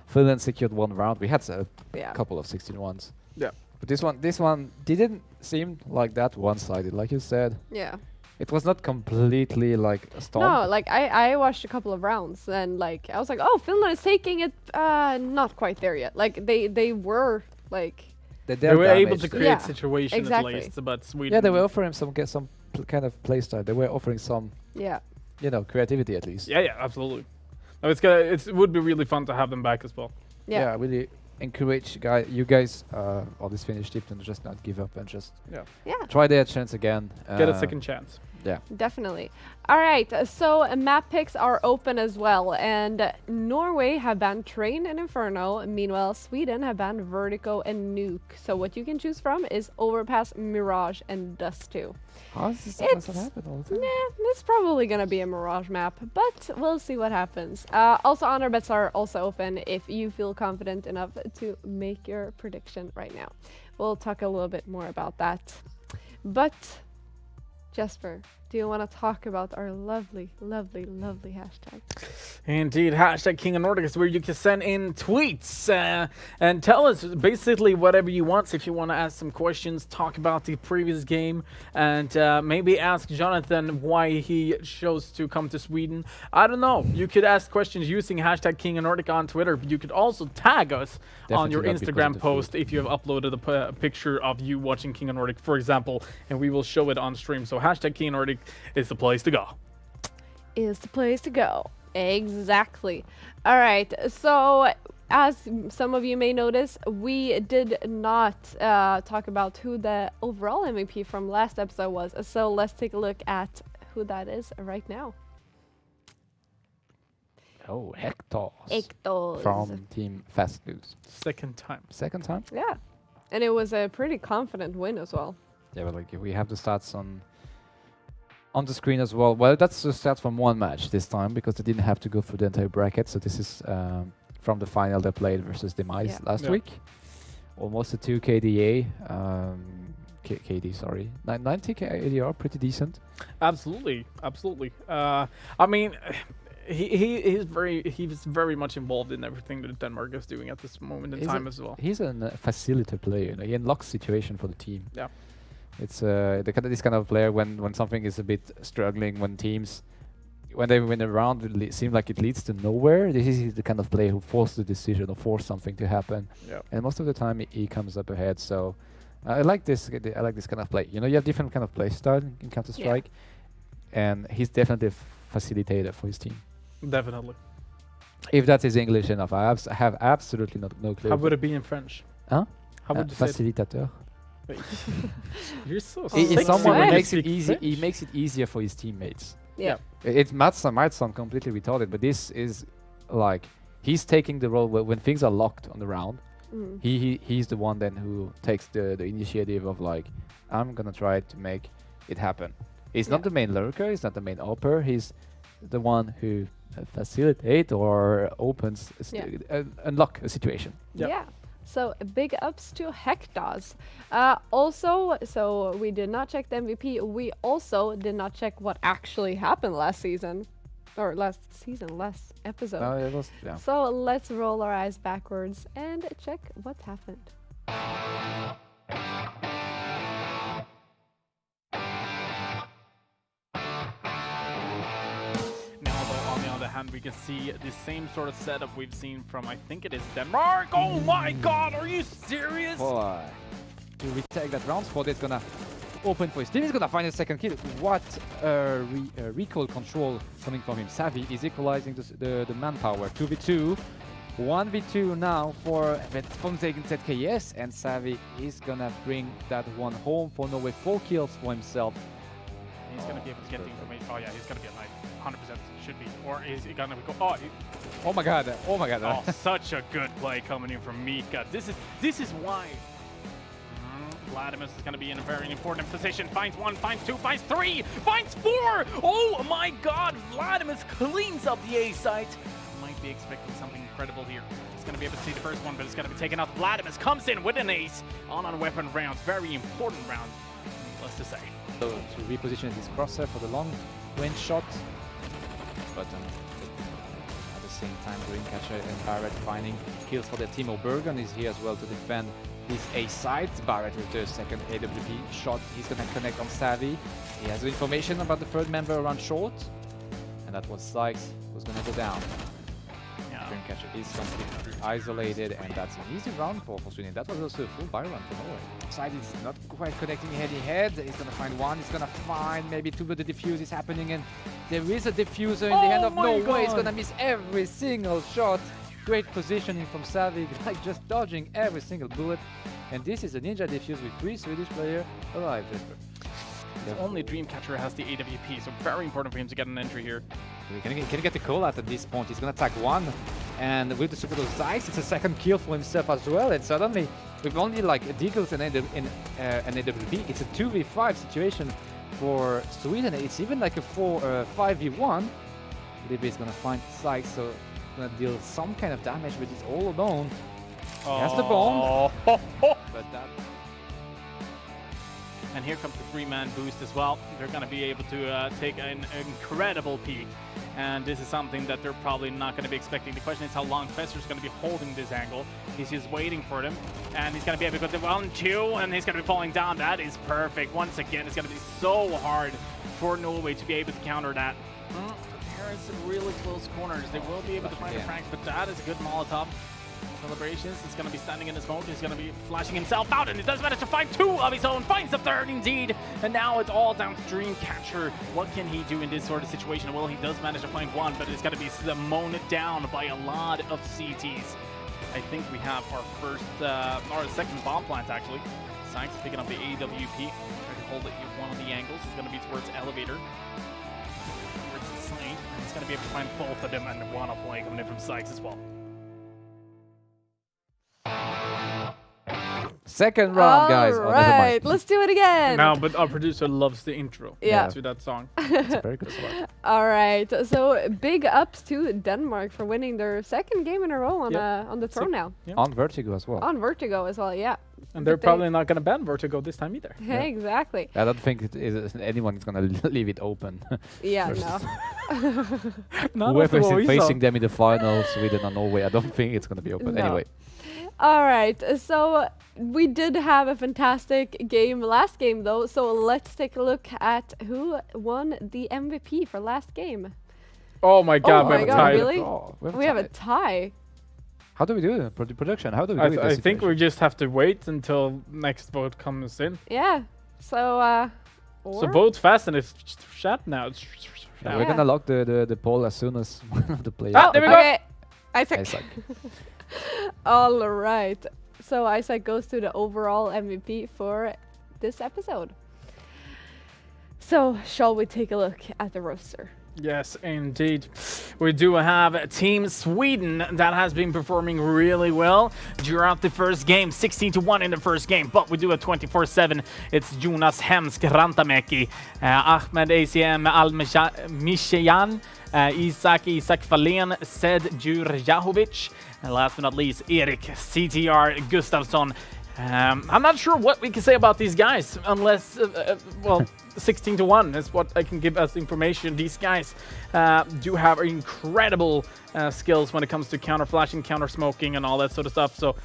Finland secured one round. We had a Yeah. couple of 16-1s. Yeah. But this one didn't seem like that one-sided, like you said. Yeah. It was not completely like a stomp. No, like I watched a couple of rounds and like I was like, oh, Finland is taking it. Not quite there yet. Like they were like. They were able to create Yeah, situations exactly. at least, but Sweden. Yeah, they were offering some kind of play style. They were offering some, Yeah. creativity at least. Yeah, absolutely. No, it would be really fun to have them back as well. Yeah. Really encourage you guys, all this Finnish team, to just not give up and just Yeah. try their chance again. Get a second chance. Yeah. Definitely. All right, so map picks are open as well, and Norway have banned Train and Inferno. Meanwhile, Sweden have banned Vertigo and Nuke. So what you can choose from is Overpass, Mirage, and Dust 2. How does that happen all the time? Nah, it's probably gonna be a Mirage map, but we'll see what happens. Also, honor bets are also open if you feel confident enough to make your prediction right now. We'll talk a little bit more about that. But Jesper, do you want to talk about our lovely, lovely, lovely hashtag? Indeed, hashtag King of Nordic is where you can send in tweets and tell us basically whatever you want. So if you want to ask some questions, talk about the previous game, and maybe ask Jonathan why he chose to come to Sweden. I don't know. You could ask questions using hashtag King of Nordic on Twitter, but you could also tag us on your Definitely not because of Instagram the post if you have uploaded a picture of you watching King of Nordic, for example, and we will show it on stream. So hashtag King of Nordic is the place to go. Is the place to go. Exactly. All right. So, as some of you may notice, we did not talk about who the overall MVP from last episode was. So let's take a look at who that is right now. Oh, Hector. Hector. From Team Fast News. Second time. Second time? Yeah. And it was a pretty confident win as well. Yeah, but like we have the stats on the screen as well. Well, that's the stats from one match this time because they didn't have to go through the entire bracket. So this is from the final they played versus Demise last week. Almost a 2 KDA. KD, sorry. 90 KDR, pretty decent. Absolutely, absolutely. I mean, he's very much involved in everything that Denmark is doing at this moment in time as well. He's a facilitator player. He unlocks situation for the team. Yeah. It's this kind of player when something is a bit struggling, when teams, when they win a round, it seems like it leads to nowhere. This is the kind of player who forces the decision or force something to happen. Yeah. And most of the time he comes up ahead. So I like this. I like this kind of play. You have different kind of play style in Counter Strike, and he's definitely a facilitator for his team. Definitely. If that is English enough, I have absolutely no clue. How would it be in French? Huh? How would you say it? Facilitateur. You're so He's sexy Someone when who you makes it speak easy. He French. makes it easier for his teammates. Yeah. It might sound completely retarded, but this is like he's taking the role when things are locked on the round. Mm. He's the one then who takes the initiative of like, I'm gonna try to make it happen. He's not the main lurker. He's not the main opper. He's the one who facilitates or opens unlock a situation. Yep. Yeah. So big ups to Hectos. Also, so we did not check the MVP. We also did not check what actually happened last season. Or last episode. No, it was, yeah. So let's roll our eyes backwards and check what happened. Now, though, on the other hand, we can see the same sort of setup we've seen from, I think it is Denmark. Oh my god, are you serious? Boy. To retake that round spot, it's gonna open for his team. He's gonna find a second kill. What recoil control coming from him. Savvy is equalizing the manpower. 2v2. 1v2 now from taking ZKS, and Savvy is gonna bring that one home for Norway. 4 kills for himself. He's gonna be able to get the information. Oh yeah, he's gonna be a knife. 100% should be. Or is he gonna go? Oh my god! Oh my god! Oh, such a good play coming in from Mika. This is why. Vladimus is going to be in a very important position. Finds 1, finds 2, finds 3, finds 4! Oh my god, Vladimus cleans up the A site. Might be expecting something incredible here. He's going to be able to see the first one, but it's going to be taken out. Vladimus comes in with an ace on weapon rounds. Very important round, needless to say. So to reposition his crosshair for the long range shot. But at the same time, Dreamcatcher and Barrett finding kills for their team. Obergon is here as well to defend his A side. Barrett with the second AWP shot. He's gonna connect on Savvy. He has information about the third member around short. And that was Sykes who's gonna go down. Yeah. Dreamcatcher is completely isolated, and that's an easy round for Sweden. That was also a full buy run for Norway. Side is not quite connecting head-to-head. He's gonna find one, he's gonna find maybe two, but the defuse is happening, and there is a diffuser in the hand of Norway. He's gonna miss every single shot. Great positioning from Savvy, like just dodging every single bullet. And this is a ninja defuse with 3 Swedish players alive. Only Dreamcatcher has the AWP, so very important for him to get an entry here. Can he get the call out at this point? He's gonna attack one, and with the super dose dice, it's a second kill for himself as well. And suddenly, with only like Deagles and an AWP, it's a 2v5 situation for Sweden. It's even like a 5v1. Libby is gonna find Sykes, so gonna deal some kind of damage, but he's all alone. He has the bomb, but that. And here comes the 3-man boost as well. They're going to be able to take an incredible peek. And this is something that they're probably not going to be expecting. The question is how long Fester's going to be holding this angle. He's just waiting for them. And he's going to be able to go to 1-2, and he's going to be falling down. That is perfect. Once again, it's going to be so hard for Norway to be able to counter that. There is some really close corners. They will be able to find the Franks, but that is a good Molotov. Celebrations, he's going to be standing in the smoke, he's going to be flashing himself out, and he does manage to find 2 of his own, finds the 3rd indeed, and now it's all down to Dreamcatcher. What can he do in this sort of situation? Well, he does manage to find 1, but it's going to be mown down by a lot of CTs. I think we have our second bomb plant actually. Sykes picking up the AWP, trying to hold it at one of the angles. It's going to be towards elevator. Towards the site, and he's going to be able to find both of them, and one play coming in from Sykes as well. Second round, guys. All right, let's do it again. No, but our producer loves the intro to that song. It's a very good song. All right, so big ups to Denmark for winning their 2nd game in a row on the throne now. Yeah. On Vertigo as well. On Vertigo as well, yeah. And they're probably not going to ban Vertigo this time either. Yeah. Exactly. I don't think anyone is going to leave it open. Yeah, no. Whoever is facing them in the final, Sweden or Norway, I don't think it's going to be open. No. Anyway. All right, so we did have a fantastic game last game though, so let's take a look at who won the MVP for last game. Oh my god, we have a tie. Really? Oh, we have a tie. How do we do it? Production, how do we do it? I think we just have to wait until next vote comes in. Yeah, so so vote fast and it's chat now. Yeah, we're gonna lock the poll as soon as one of the players. Ah, there we go. Okay, Isaac. Isaac. All right, so Isaac goes to the overall MVP for this episode. So, shall we take a look at the roster? Yes, indeed. We do have Team Sweden that has been performing really well throughout the first game. 16-1 in the first game, but we do a 24-7. It's Jonas Hemsk Rantamäki, Ahmed ACM Al-Mishayan, Isak Fahlén, Sed Djurjahovic, and last but not least, Erik CTR Gustafsson. I'm not sure what we can say about these guys unless, well, 16-1 is what I can give as information. These guys do have incredible skills when it comes to counter flashing, counter smoking, and all that sort of stuff. So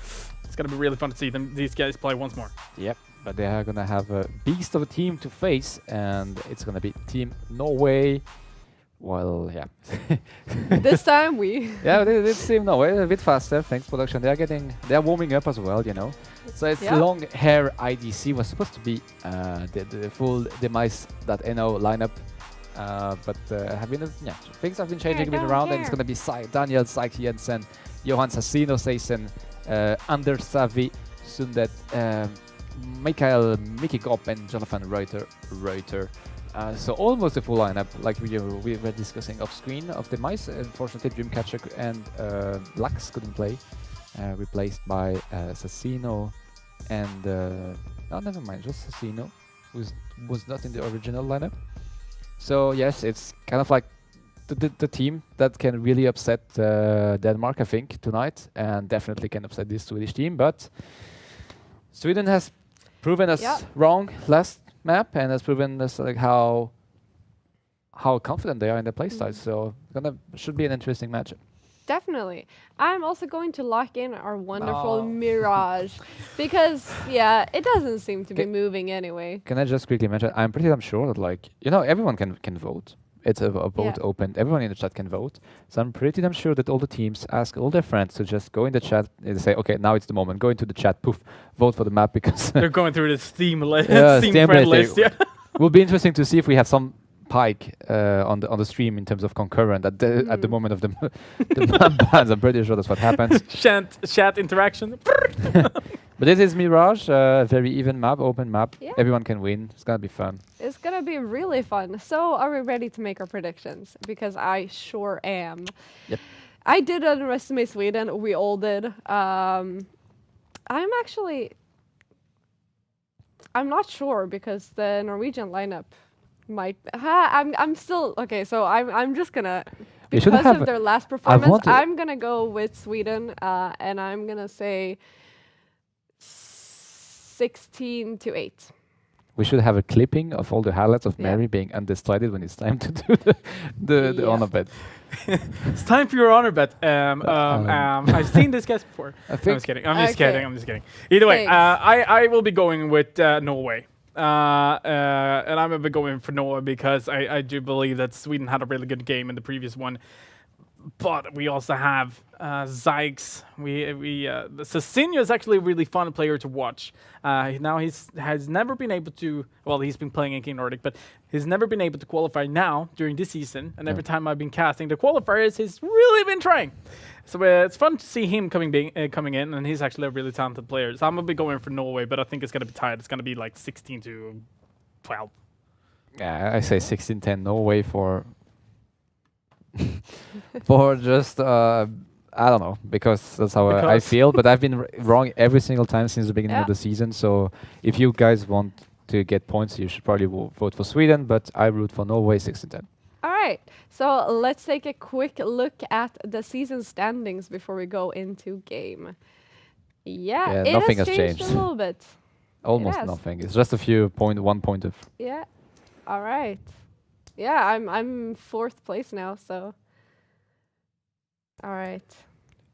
it's gonna be really fun to see these guys play once more. Yep, but they are gonna have a beast of a team to face, and it's gonna be Team Norway. Well, yeah. This time we... Yeah, this Team Norway a bit faster. Thanks production. They're warming up as well, you know. So it's long hair IDC was supposed to be the full demise.no lineup, but things have been changing a bit around, and it's gonna be Daniel Syke Jensen, Johan Sassino Seisen, Anders Savi Sundet, Mikael Mickey Gopp, and Jonathan Reuter. So almost a full lineup, like we were discussing off screen of the mice. Unfortunately, Dreamcatcher and Lux couldn't play, replaced by Sassino and oh, never mind, just Sassino, who was not in the original lineup. So yes, it's kind of like the team that can really upset Denmark, I think, tonight, and definitely can upset this Swedish team. But Sweden has proven us wrong last map, and has proven us like how confident they are in their playstyle. So should be an interesting matchup. Definitely. I'm also going to lock in our wonderful Mirage because it doesn't seem to be moving anyway. Can I just quickly mention, I'm pretty damn sure that, like, you know, everyone can vote. It's a vote open. Everyone in the chat can vote. So I'm pretty damn sure that all the teams ask all their friends to just go in the chat and say, okay, now it's the moment. Go into the chat, poof, vote for the map, because they're going through the Steam list. Steam friend list. Yeah. Will be interesting to see if we have some pike on the stream in terms of concurrent at the moment of the map bans. I'm pretty sure that's what happens. Chat interaction. But this is Mirage, very even map, open map. Yeah. Everyone can win. It's gonna be fun. It's gonna be really fun. So are we ready to make our predictions? Because I sure am. Yep. I did underestimate Sweden. We all did. I'm not sure because the Norwegian lineup might. I'm still okay. So I'm just gonna, because of their last performance, I'm gonna go with Sweden, and I'm gonna say 16-8. We should have a clipping of all the highlights of Mary being undecided when it's time to do the honor bet. It's time for your honor bet. I've seen this guys before. I'm just kidding. I'm just kidding. Either way, I will be going with Norway. And I'm going to be going for Norway because I do believe that Sweden had a really good game in the previous one. But we also have Zykes. Sassino is actually a really fun player to watch. Now has never been able to. Well, he's been playing in King Nordic, but he's never been able to qualify now during this season. And every time I've been casting the qualifiers, he's really been trying. So it's fun to see him coming in, and he's actually a really talented player. So I'm gonna be going for Norway, but I think it's gonna be tight. It's gonna be like 16-12. Yeah, I say 16-10 Norway for. For just I don't know, because that's how I feel, but I've been wrong every single time since the beginning of the season. So if you guys want to get points, you should probably vote for Sweden, but I root for Norway 16-10. All right, so let's take a quick look at the season standings before we go into game. Yeah, nothing has changed changed a little bit. Almost nothing. It's just a few 1 point of. Yeah. All right. Yeah, I'm 4th place now, so. All right.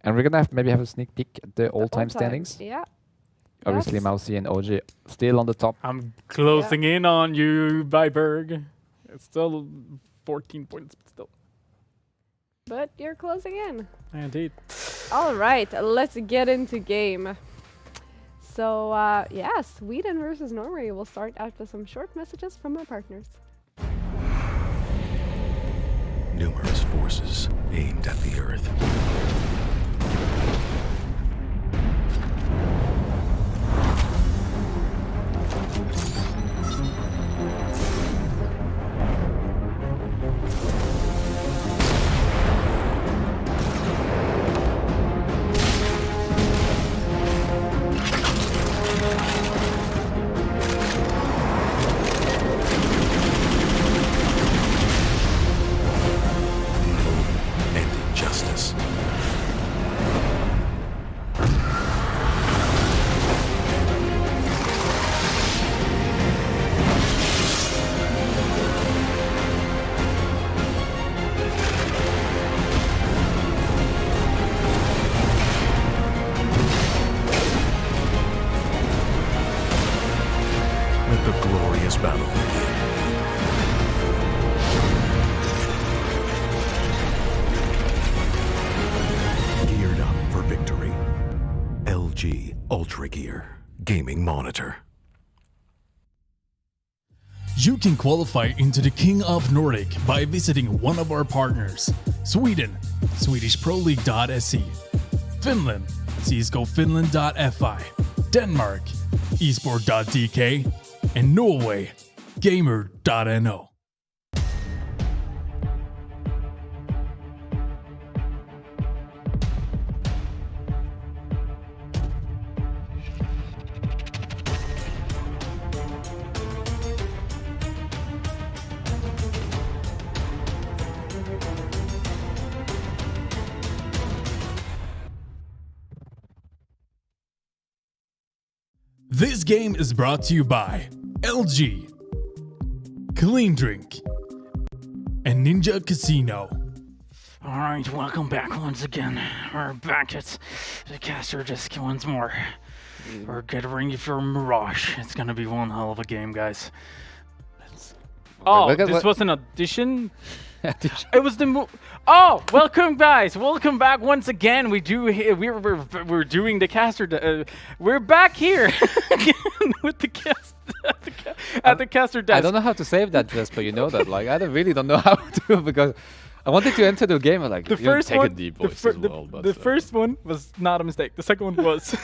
And we're gonna maybe have a sneak peek at the all-time standings. Yeah. Obviously, Mousy and OG still on the top. I'm closing in on you, Byberg. It's still 14 points, but still. But you're closing in. Indeed. All right, let's get into game. So, Sweden versus Norway. We'll start out with some short messages from my partners. Numerous forces aimed at the Earth. Ultra Gear Gaming Monitor. You can qualify into the King of Nordic by visiting one of our partners: Sweden, SwedishProLeague.se; Finland, CSGOFinland.fi; Denmark, Esport.dk; and Norway, Gamer.no. This game is brought to you by LG, Clean Drink, and Ninja Casino. All right, welcome back once again. We're back at the caster disc once more. We're getting ready for Mirage. It's gonna be one hell of a game, guys. Oh, this was an audition? It was the Oh, welcome guys. Welcome back once again. We're doing the caster. We're back here again with the cast at the caster desk. I don't know how to save that dress, but you know that. Like, I really don't know how to, because I wanted to enter the game and like the first take one, a deep voice as well, but the first one was not a mistake. The second one was.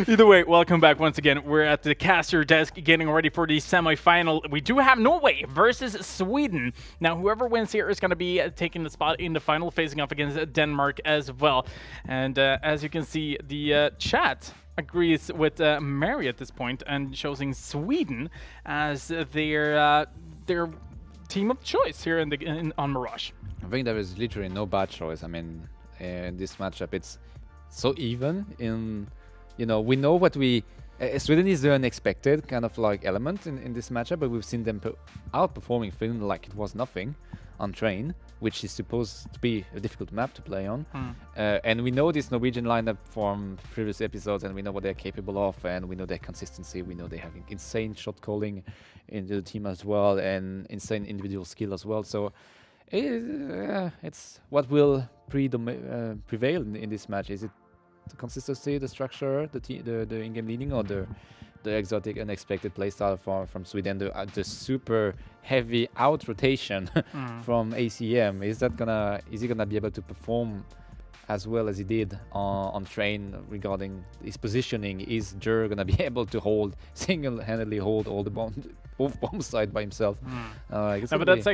Either way, welcome back once again. We're at the caster desk getting ready for the semi-final. We do have Norway versus Sweden. Now, whoever wins here is going to be taking the spot in the final, facing off against Denmark as well. And as you can see, the chat agrees with Mary at this point and choosing Sweden as their team of choice here on Mirage. I think there is literally no bad choice. I mean, in this matchup, it's so even in... You know, we know what we... Sweden is the unexpected kind of like element in this matchup, but we've seen them outperforming Finland like it was nothing on Train, which is supposed to be a difficult map to play on. And we know this Norwegian lineup from previous episodes, and we know what they're capable of, and we know their consistency. We know they have insane shot calling in the team as well, and insane individual skill as well. So it's what will prevail in this match. Is it the consistency, the structure, the in-game leading, or the exotic, unexpected playstyle from Sweden, the super heavy out rotation from ACM? Is he gonna be able to perform as well as he did on Train regarding his positioning? Is Jer gonna be able to single-handedly hold all the both bomb side by himself? But that's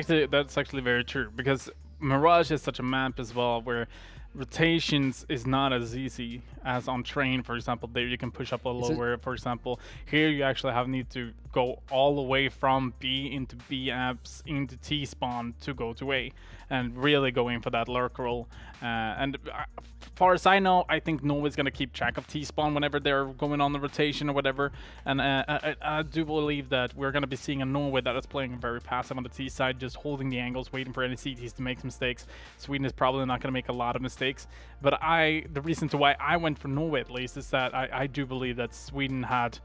actually very true, because Mirage is such a map as well where rotations is not as easy as on Train, for example. There you can push up a lower, for example. Here you actually need to go all the way from B into B apps into T spawn to go to A, and really go in for that lurk roll. And as far as I know, I think Norway's gonna keep track of T spawn whenever they're going on the rotation or whatever. And I do believe that we're gonna be seeing a Norway that is playing very passive on the T side, just holding the angles, waiting for any CTs to make mistakes. Sweden is probably not gonna make a lot of mistakes, but the reason to why I went for Norway at least is that I do believe that Sweden had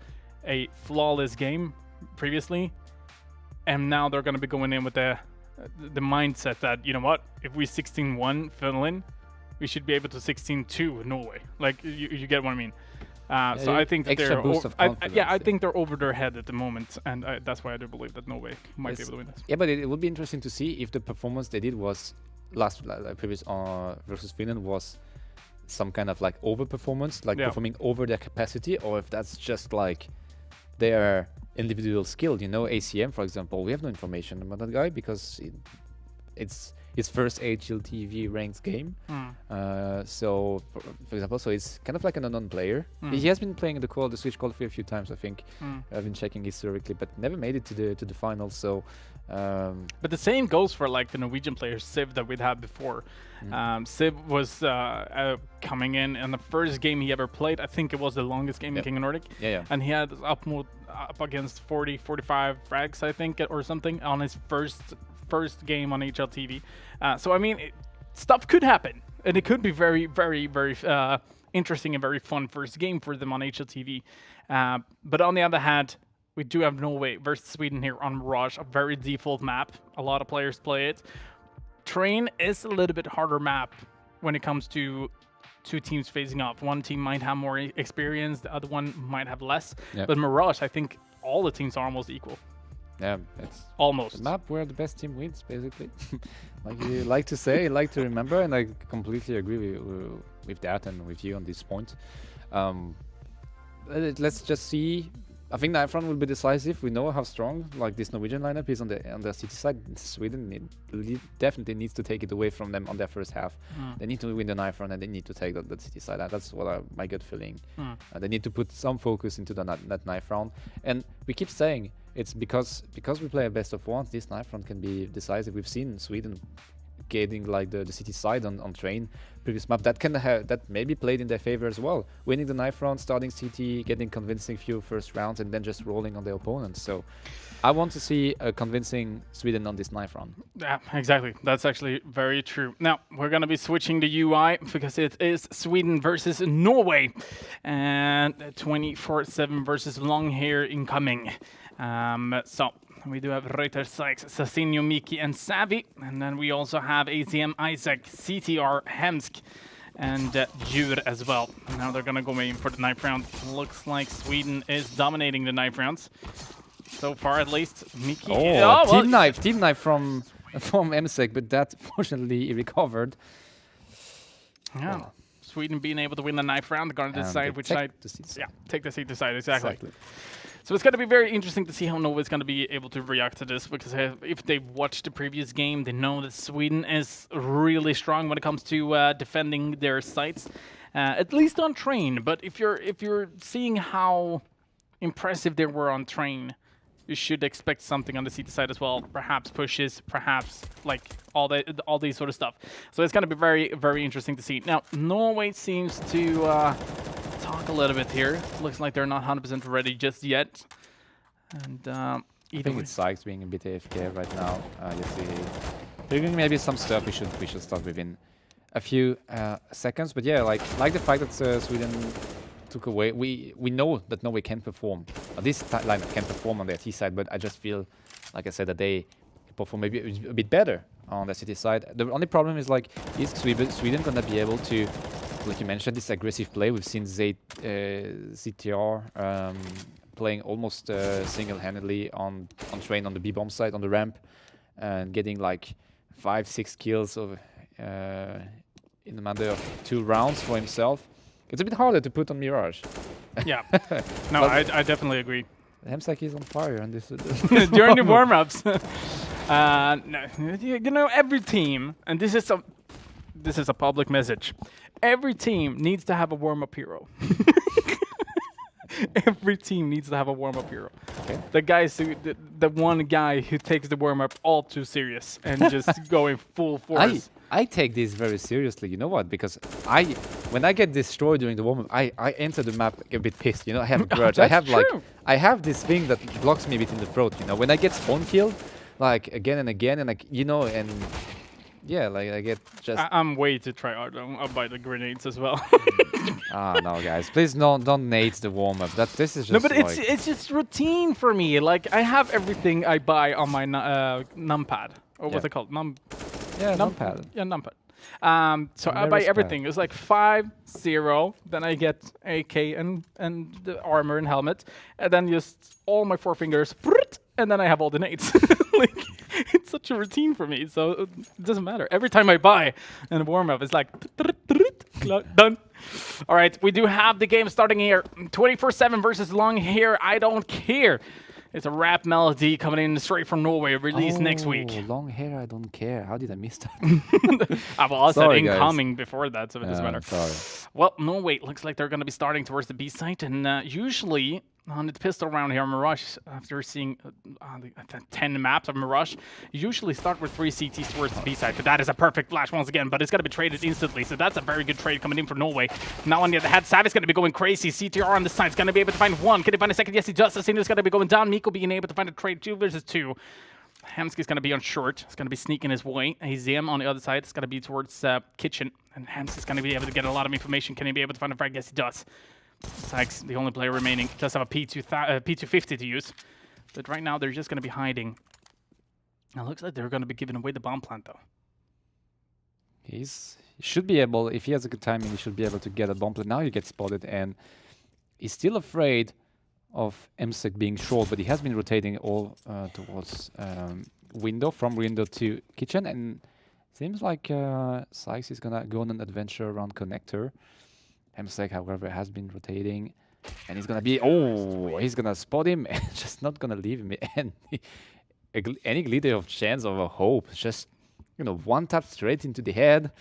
a flawless game previously, and now they're going to be going in with the mindset that, you know what, if we 16-1 Finland, we should be able to 16-2 Norway. Like, you get what I mean. So I think that I think they're over their head at the moment, and that's why I do believe that Norway might be able to win this. Yeah, but it would be interesting to see if the performance they did was previous versus Finland was some kind of like overperformance, like performing over their capacity, or if that's just like their individual skill. You know, ACM, for example, we have no information about that guy because it's his first HLTV ranked game. So, for example, so it's kind of like an unknown player. He has been playing the Switch qualifier a few times, I think. I've been checking historically, but never made it to the finals. So, but the same goes for like the Norwegian player Siv that we'd had before. Siv was coming in the first game he ever played. I think it was the longest game in King of Nordic. And he had up against 40, 45 frags, I think, or something on his first game on HLTV. So I mean, stuff could happen, and it could be very, very, very interesting and very fun first game for them on HLTV. But on the other hand, we do have Norway versus Sweden here on Mirage, a very default map. A lot of players play it. Train is a little bit harder map when it comes to two teams facing off. One team might have more experience, the other one might have less. Yep. But Mirage, I think all the teams are almost equal. Yeah, it's Almost. a map where the best team wins, basically. Like you like to say, like to remember, and I completely agree with that and with you on this point. Let's just see. I think Nifron will be decisive. We know how strong like this Norwegian lineup is on the city side. Sweden definitely needs to take it away from them on their first half. They need to win the Nifron and they need to take that city side. That's what my gut feeling. They need to put some focus into that Nifron. And we keep saying it's because we play a best of ones. This Nifron can be decisive. We've seen Sweden getting like the city side on train previous map that maybe played in their favor as well, winning the knife round, starting CT, getting convincing few first rounds, and then just rolling on the opponents. So I want to see a convincing Sweden on this knife round. Yeah, exactly. That's actually very true. Now we're gonna be switching the UI because it is Sweden versus Norway, and 24/7 versus long hair incoming. So we do have Reuter, Sykes, Sasinho, Miki, and Savvy. And then we also have ACM, Isaac, CTR, Hemsk, and Djur as well. Now they're going to go in for the knife round. Looks like Sweden is dominating the knife rounds. So far, at least. Miki. Oh, team knife from MSEC, but that fortunately he recovered. Yeah. Well, Sweden being able to win the knife round. They're going to decide which side. Yeah, take the seat decide, exactly. So it's going to be very interesting to see how Norway is going to be able to react to this, because if they watched the previous game, they know that Sweden is really strong when it comes to defending their sites, at least on train. But if you're seeing how impressive they were on train, you should expect something on the CT side as well. Perhaps pushes, perhaps like all these sort of stuff. So it's going to be very, very interesting to see. Now Norway seems to talk a little bit here. Looks like they're not 100% ready just yet. And I think it's Sykes being a bit AFK right now. You see, figuring maybe some stuff we should start within a few seconds. But yeah, like the fact that Sweden took away. We know that Norway can perform. This lineup can perform on their T side, but I just feel, like I said, that they perform maybe a bit better on the city side. The only problem is like, is Sweden gonna be able to, like you mentioned, this aggressive play? We've seen CTR playing almost single-handedly on train on the B-bomb side on the ramp, and getting like 5-6 kills of in a matter of 2 rounds for himself. It's a bit harder to put on Mirage. Yeah, no, I definitely agree. Hemsack is on fire, and this during the warm-ups. No, you know, every team, and this is a public message. Every team needs to have a warm-up hero. Every team needs to have a warm-up hero. Okay. The one guy who takes the warm-up all too serious and just going full force. I take this very seriously. You know what? Because when I get destroyed during the warm-up, I enter the map a bit pissed. You know, I have a grudge. I have this thing that blocks me a bit in the throat. You know, when I get spawn killed, like again and again, and like, you know, and yeah, like I get just. I'm way too try hard by the grenades as well. No, guys, please don't nade the warm-up. This is just. No, but it's just routine for me. Like, I have everything I buy on my numpad, or what's it called? Numpad. Yeah, numpad. So I buy everything. It's like 5-0. Then I get AK and the armor and helmet, and then just all my 4 fingers, and then I have all the nades. Like, it's such a routine for me, so it doesn't matter. Every time I buy and warm up, it's like done. All right, we do have the game starting here. 24/7 versus long hair. I don't care. It's a rap melody coming in straight from Norway, released next week. Long hair, I don't care. How did I miss that? I said incoming before that, so it doesn't matter. Sorry. Well, Norway looks like they're going to be starting towards the B site, and usually on the pistol round here, Mirage, after seeing 10 maps of Mirage, usually start with 3 CTs towards the B side, but that is a perfect flash once again, but it's going to be traded instantly, so that's a very good trade coming in for Norway. Now on the other hand, Sav is going to be going crazy. CTR on the side is going to be able to find 1. Can he find a second? Yes, he does. Asino is going to be going down. Miko being able to find a trade 2 versus 2. Hemsk is going to be on short. He's going to be sneaking his way. AZM on the other side. It's going to be towards kitchen, and Hemsk is going to be able to get a lot of information. Can he be able to find a frag? Yes, he does. Sykes, the only player remaining, does have a P250 to use. But right now, they're just going to be hiding. It looks like they're going to be giving away the bomb plant, though. He should be able, if he has a good timing, he should be able to get a bomb. But now you get spotted, and he's still afraid of MSEC being short, but he has been rotating all towards window, from window to kitchen, and seems like Sykes is gonna go on an adventure around connector. MSEC, however, has been rotating, and he's gonna be, he's gonna spot him and just not gonna leave him any glitter of chance of a hope. Just, you know, one tap straight into the head.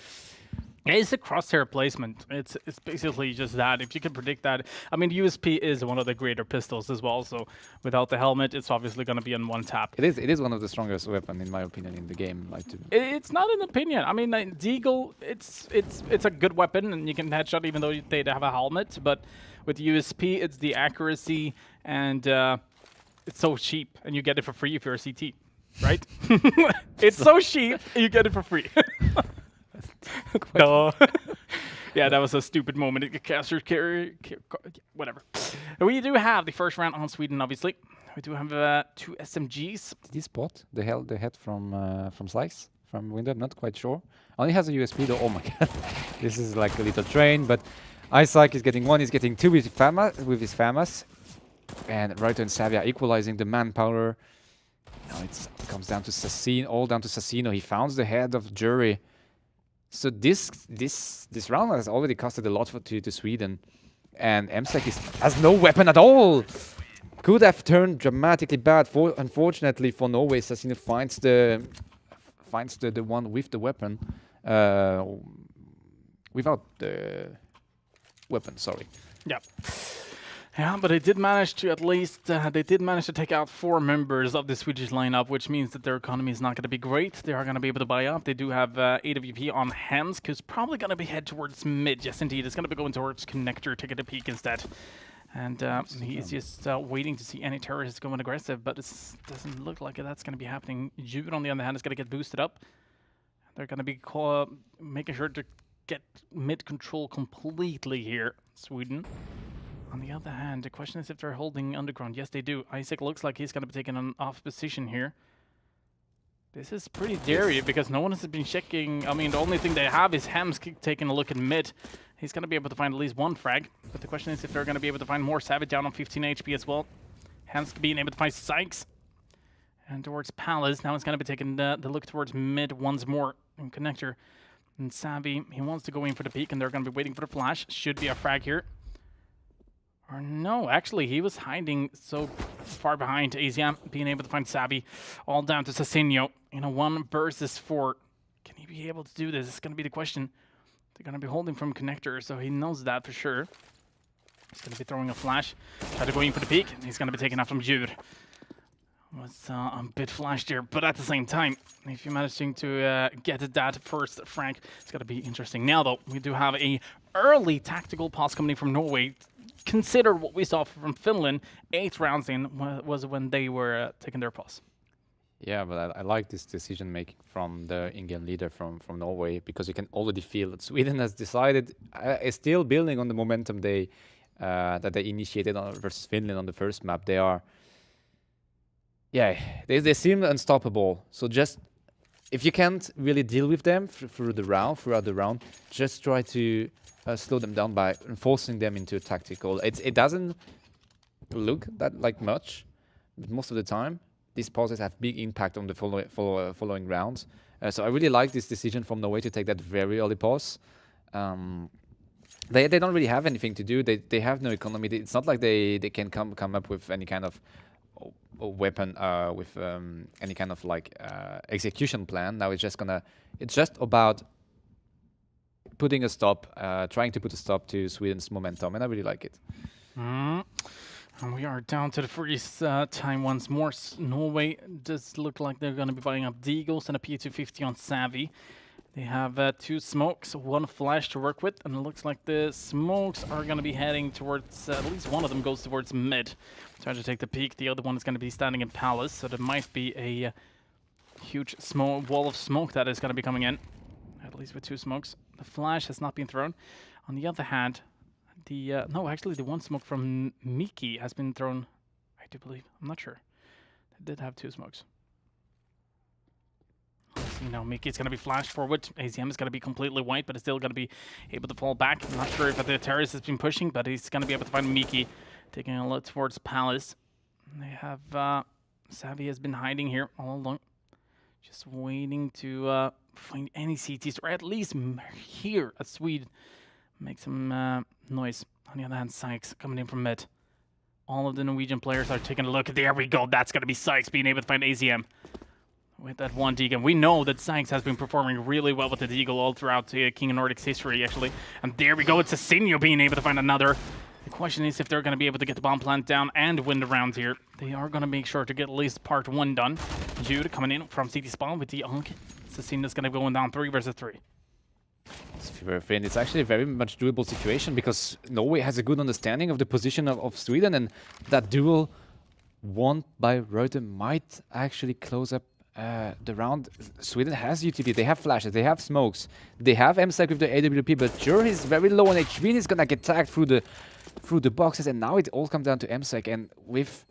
It's a crosshair placement. It's basically just that. If you can predict that, I mean, USP is one of the greater pistols as well. So without the helmet, it's obviously going to be on one tap. It is one of the strongest weapon in my opinion in the game. Like it's not an opinion. I mean, like, Deagle, it's a good weapon, and you can headshot even though they have a helmet. But with USP, it's the accuracy, and it's so cheap, and you get it for free if you're a CT, right? It's so cheap, you get it for free. No. Yeah, that was a stupid moment. Caster carry, whatever. We do have the first round on Sweden, obviously. We do have 2 SMGs. Did he spot the head from Slice from window? I'm not quite sure. Only has a USP though. Oh my god, this is like a little train. But Isaac is getting 1, he's getting 2 with his FAMAS, and Raito and Savia equalizing the manpower. Now it comes down to Sassino, all down to Sassino. He founds the head of Jury. So this round has already costed a lot to Sweden, and MSEC has no weapon at all. Could have turned dramatically bad. Unfortunately for Norway, Sassino finds the one with the weapon, without the weapon. Sorry. Yeah. Yeah, but they did manage to take out 4 members of the Swedish lineup, which means that their economy is not going to be great. They are going to be able to buy up. They do have AWP on Hemsk, who's probably going to be head towards mid. Yes, indeed. It's going to be going towards connector to get a peek instead. And he's just waiting to see any terrorists going aggressive, but it doesn't look like that's going to be happening. Jude, on the other hand, is going to get boosted up. They're going to be making sure to get mid control completely here, Sweden. On the other hand, the question is if they're holding underground. Yes, they do. Isaac looks like he's going to be taking an off position here. This is pretty dairy because no one has been checking. I mean, the only thing they have is Hemsk taking a look at mid. He's going to be able to find at least 1 frag. But the question is if they're going to be able to find more. Savage down on 15 HP as well. Hemsk being able to find Sykes. And towards Palace. Now it's going to be taking the look towards mid once more in connector. And Savvy, he wants to go in for the peak, and they're going to be waiting for the flash. Should be a frag here. Or no, actually, he was hiding so far behind Asiam, being able to find Savvy. All down to Sassino in a 1 versus 4. Can he be able to do this? It's going to be the question. They're going to be holding from connector, so he knows that for sure. He's going to be throwing a flash. Try to go in for the peak. He's going to be taken out from Jur. Was a bit flashed here, but at the same time, if you're managing to get that first frag, it's going to be interesting. Now, though, we do have a early tactical pause coming in from Norway. Consider what we saw from Finland 8 rounds in was when they were taking their pause. Yeah, but I like this decision making from the in-game leader from Norway, because you can already feel that Sweden has decided, is still building on the momentum that they initiated versus Finland on the first map. They are, they seem unstoppable. So just, if you can't really deal with them throughout the round, just try to slow them down by forcing them into a tactical. It doesn't look that like much, but most of the time these pauses have big impact on the following rounds. So I really like this decision from Norway to take that very early pause. They don't really have anything to do. They have no economy. It's not like they can come up with any kind of weapon with any kind of like execution plan. Now it's just about putting a stop, trying to put a stop to Sweden's momentum, and I really like it. And we are down to the freeze time once more. Norway does look like they're going to be buying up Deagles and a P250 on Savvy. They have 2 smokes, 1 flash to work with, and it looks like the smokes are going to be heading towards, at least one of them goes towards mid. Trying to take the peak, the other one is going to be standing in Palace, so there might be a huge wall of smoke that is going to be coming in, at least with 2 smokes. The flash has not been thrown. On the other hand, no, actually the 1 smoke from Miki has been thrown, I do believe. I'm not sure. They did have 2 smokes. Let's see now Mickey's going to be flashed forward. AZM is going to be completely white, but is still going to be able to fall back. I'm not sure if the terrorist has been pushing, but he's going to be able to find Mickey, taking a look towards Palace. They have Savvy has been hiding here all along, just waiting to find any CTs, or at least hear a Swede make some noise. On the other hand, Sykes coming in from mid. All of the Norwegian players are taking a look. There we go. That's going to be Sykes being able to find AZM with that one Deagle. We know that Sykes has been performing really well with the Deagle all throughout King of Nordic's history, actually. And there we go. It's Asinio being able to find another. The question is if they're going to be able to get the bomb plant down and win the round here. They are going to make sure to get at least part 1 done. Jude coming in from CT spawn with the Unk. Asinio's going to be going down 3 versus 3. It's actually a very much doable situation because Norway has a good understanding of the position of Sweden, and that duel won by Reuter might actually close up the round. Sweden has utility, they have flashes, they have smokes, they have MSEC with the AWP, but Jur is very low on HP, he's gonna get tagged through the boxes, and now it all comes down to MSEC, and with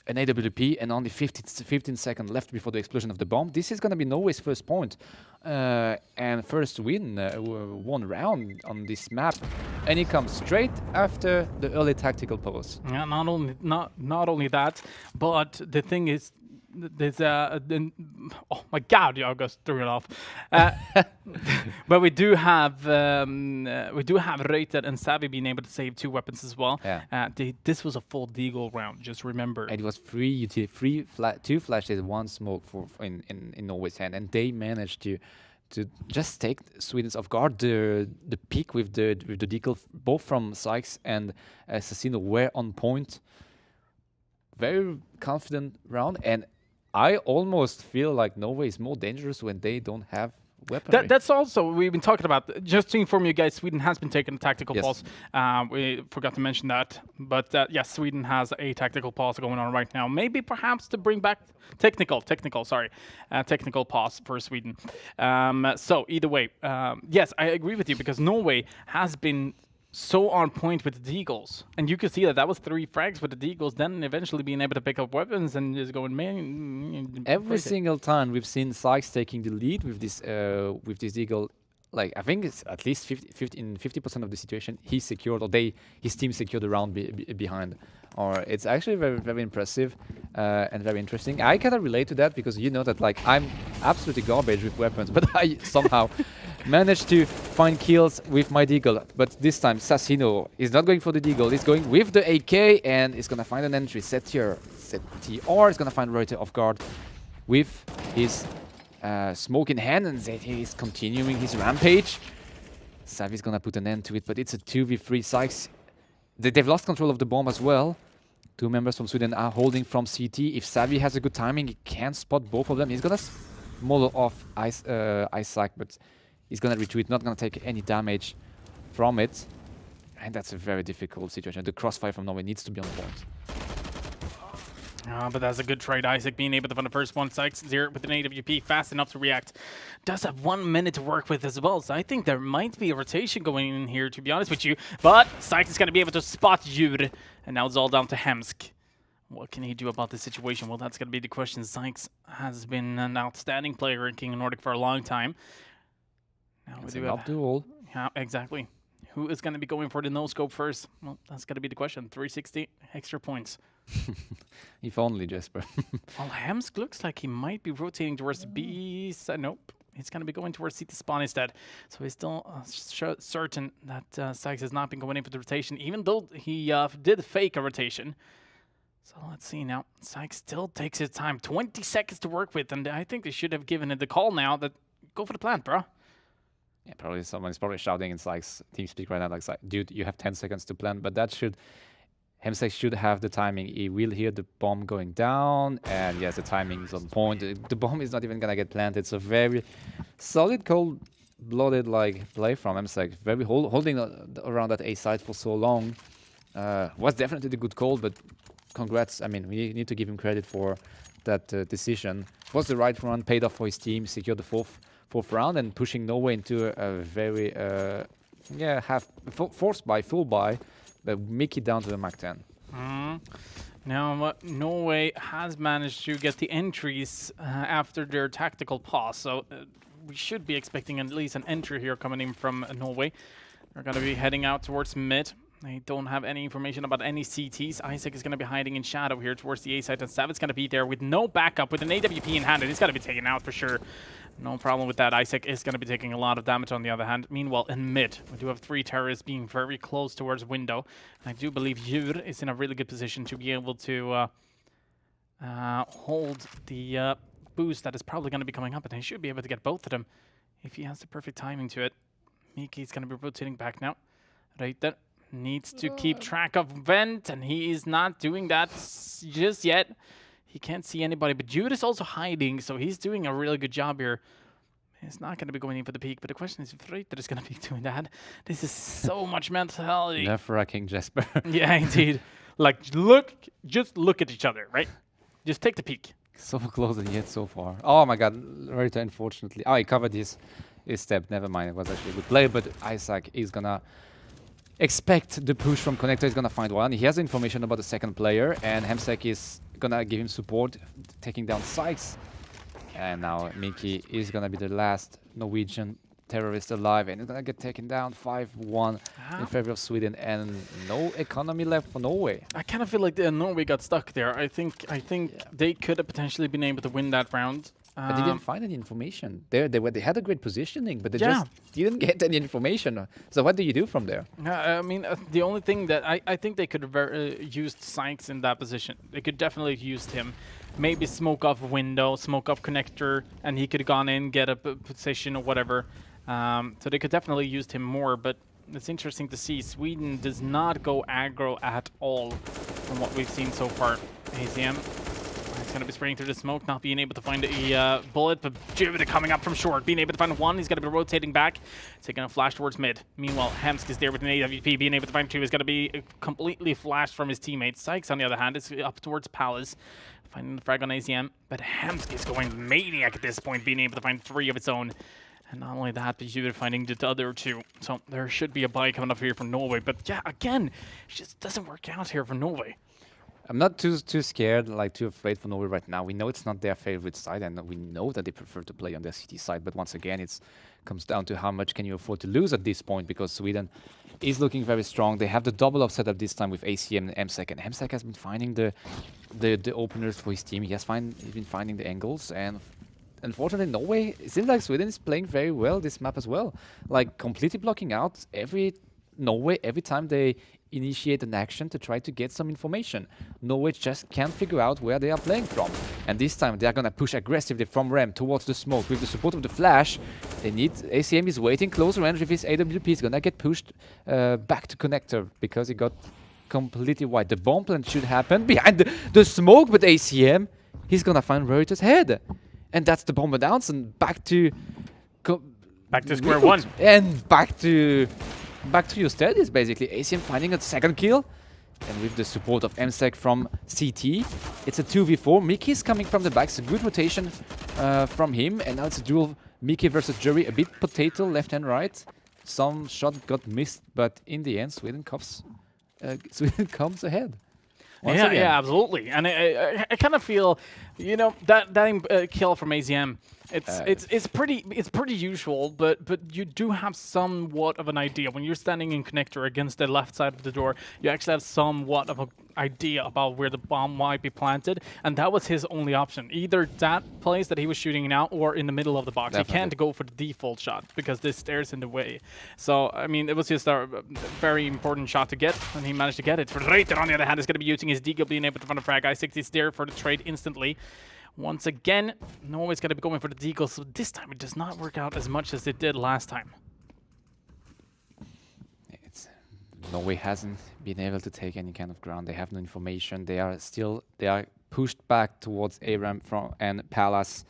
an AWP and only 15 seconds left before the explosion of the bomb, this is going to be Norway's first point and first win, 1 round on this map, and it comes straight after the early tactical pause. Yeah, not only that, but the thing is, there's oh my God, August threw it off. But we do have Reuter and Savvy being able to save 2 weapons as well. Yeah. This was a full Deagle round. Just remember. And it was 2 flashes, 1 smoke in Norway's hand, and they managed to just take Sweden's off guard. The peak with the Deagle, both from Sykes and Assassino, were on point. Very confident round, and I almost feel like Norway is more dangerous when they don't have weaponry. That's also, we've been talking about, just to inform you guys, Sweden has been taking a tactical pause. We forgot to mention that. But yes, Sweden has a tactical pause going on right now. Maybe perhaps to bring back technical pause for Sweden. So either way, yes, I agree with you, because Norway has been so on point with the Deagles, and you can see that was 3 frags with the Deagles, then eventually being able to pick up weapons and just going, man. Every single time we've seen Sykes taking the lead with this Deagle, like I think it's at least 50% of the situation he secured, or his team secured the round behind. Or it's actually very, very impressive and very interesting. I cannot relate to that because you know that like I'm absolutely garbage with weapons, but I somehow managed to find kills with my Deagle. But this time Sassino is not going for the Deagle, he's going with the AK and is gonna find an entry. ZTR is gonna find Reuter off guard with his smoke in hand, and ZT is continuing his rampage. Savvy's gonna put an end to it, but it's a 2v3. Sykes, they've lost control of the bomb as well. 2 members from Sweden are holding from CT. If Savvy has a good timing, he can spot both of them. He's gonna mollo off Isaac, but he's gonna retreat, not gonna take any damage from it. And that's a very difficult situation. The crossfire from Norway needs to be on point. But that's a good trade. Isaac being able to find the first one. Sykes 0 with an AWP, fast enough to react. Does have 1 minute to work with as well, so I think there might be a rotation going in here, to be honest with you. But Sykes is going to be able to spot Jur, and now it's all down to Hemsk. What can he do about this situation? Well, that's going to be the question. Sykes has been an outstanding player in King of Nordic for a long time. Now it's an up duel. Yeah, exactly. Who is going to be going for the no-scope first? Well, that's going to be the question. 360 extra points. If only, Jesper. Well, Hemsk looks like he might be rotating towards the B side. Nope. He's going to be going towards CT spawn instead. So he's still certain that Sykes has not been going in for the rotation, even though he did fake a rotation. So let's see now. Sykes still takes his time. 20 seconds to work with, and I think they should have given it the call now that go for the plant, bro. Yeah, probably someone's probably shouting in Sykes' TeamSpeak right now, like, dude, you have 10 seconds to plant, but that should... Hemsek should have the timing. He will hear the bomb going down, and yes, the timing is on point. The bomb is not even gonna get planted. It's a very solid, cold-blooded like play from Hemsek. Very holding around that A side for so long. Was definitely the good call, but congrats. I mean, we need to give him credit for that decision. It was the right run, paid off for his team, secured the fourth round, and pushing Norway into a very forced buy, full buy. But Mickey down to the Mach 10. Now, Norway has managed to get the entries after their tactical pause, so we should be expecting at least an entry here coming in from Norway. They're going to be heading out towards mid. They don't have any information about any CTs. Isaac is going to be hiding in shadow here towards the A side, and Savit's going to be there with no backup, with an AWP in hand, and he's going to be taken out for sure. No problem with that. Isaac is going to be taking a lot of damage on the other hand. Meanwhile, in mid, we do have 3 terrorists being very close towards window. I do believe Jur is in a really good position to be able to hold the boost that is probably going to be coming up, and he should be able to get both of them if he has the perfect timing to it. Miki's going to be rotating back now. Right there. Needs to keep track of Vent, and he is not doing that just yet. He can't see anybody, but Jude is also hiding, so he's doing a really good job here. He's not going to be going in for the peak, but the question is if Reuter is going to be doing that. This is so much mentality. Nerve-wracking Jesper. Yeah, indeed. Like, just look at each other, right? Just take the peek. So close and yet so far. Oh my god, Reuter unfortunately. Oh, he covered his step. Never mind, it was actually a good play, but Isaac is gonna expect the push from Connector. He's gonna find one. He has information about the second player, and Hemsek is gonna give him support, taking down Sykes. And now Miki is gonna be the last Norwegian terrorist alive, and he's gonna get taken down 5-1 in favor of Sweden, and no economy left for Norway. I kind of feel like Norway got stuck there. I think they could have potentially been able to win that round. But they didn't find any information. They had a great positioning, but they just didn't get any information. So what do you do from there? I mean, the only thing that I think they could have used Sykes in that position. They could definitely have used him. Maybe smoke off window, smoke off connector, and he could have gone in, get a position or whatever. So they could definitely used him more, but it's interesting to see. Sweden does not go aggro at all from what we've seen so far. ACM. He's going to be spraying through the smoke, not being able to find a bullet, but Jupiter coming up from short, being able to find one. He's going to be rotating back, taking a flash towards mid. Meanwhile, Hemsk is there with an AWP, being able to find two. He's going to be completely flashed from his teammates. Sykes, on the other hand, is up towards Palace, finding the frag on ACM, but Hemsk is going maniac at this point, being able to find 3 of its own. And not only that, but Jupiter finding the other 2. So there should be a buy coming up here from Norway, but yeah, again, it just doesn't work out here for Norway. I'm not too scared, like too afraid for Norway right now. We know it's not their favorite side, and we know that they prefer to play on their city side. But once again, it comes down to how much can you afford to lose at this point, because Sweden is looking very strong. They have the double up setup this time with ACM and MSEC, and MSEC has been finding the openers for his team. He's been finding the angles, and unfortunately, Norway, it seems like Sweden is playing very well this map as well. Like, completely blocking out Norway every time they initiate an action to try to get some information. Norway just can't figure out where they are playing from. And this time they are gonna push aggressively from Rem towards the smoke with the support of the flash. ACM is waiting close range with his AWP. He's gonna get pushed back to connector because he got completely wide. The bomb plant should happen behind the smoke, but ACM, he's gonna find Reuter's head. And that's the bomb announce, and back to square one. And back to your studies, basically. ACM finding a second kill. And with the support of MSEC from CT, it's a 2v4. Miki's coming from the back. It's a good rotation from him. And now it's a duel Miki versus Jury. A bit potato, left and right. Some shot got missed, but in the end, Sweden comes ahead. Yeah, absolutely. And I kind of feel, you know, that kill from ACM. It's pretty usual, but you do have somewhat of an idea when you're standing in connector against the left side of the door. You actually have somewhat of an idea about where the bomb might be planted, and that was his only option. Either that place that he was shooting now, or in the middle of the box. Definitely. He can't go for the default shot because this stairs in the way. So I mean, it was just a very important shot to get, and he managed to get it. For Reuter, on the other hand, is going to be using his deagle, being able to find a frag. I6 is there for the trade instantly. Once again, Norway's going to be going for the deagle, so this time it does not work out as much as it did last time. Norway hasn't been able to take any kind of ground. They have no information. They are pushed back towards ARAM and Palace.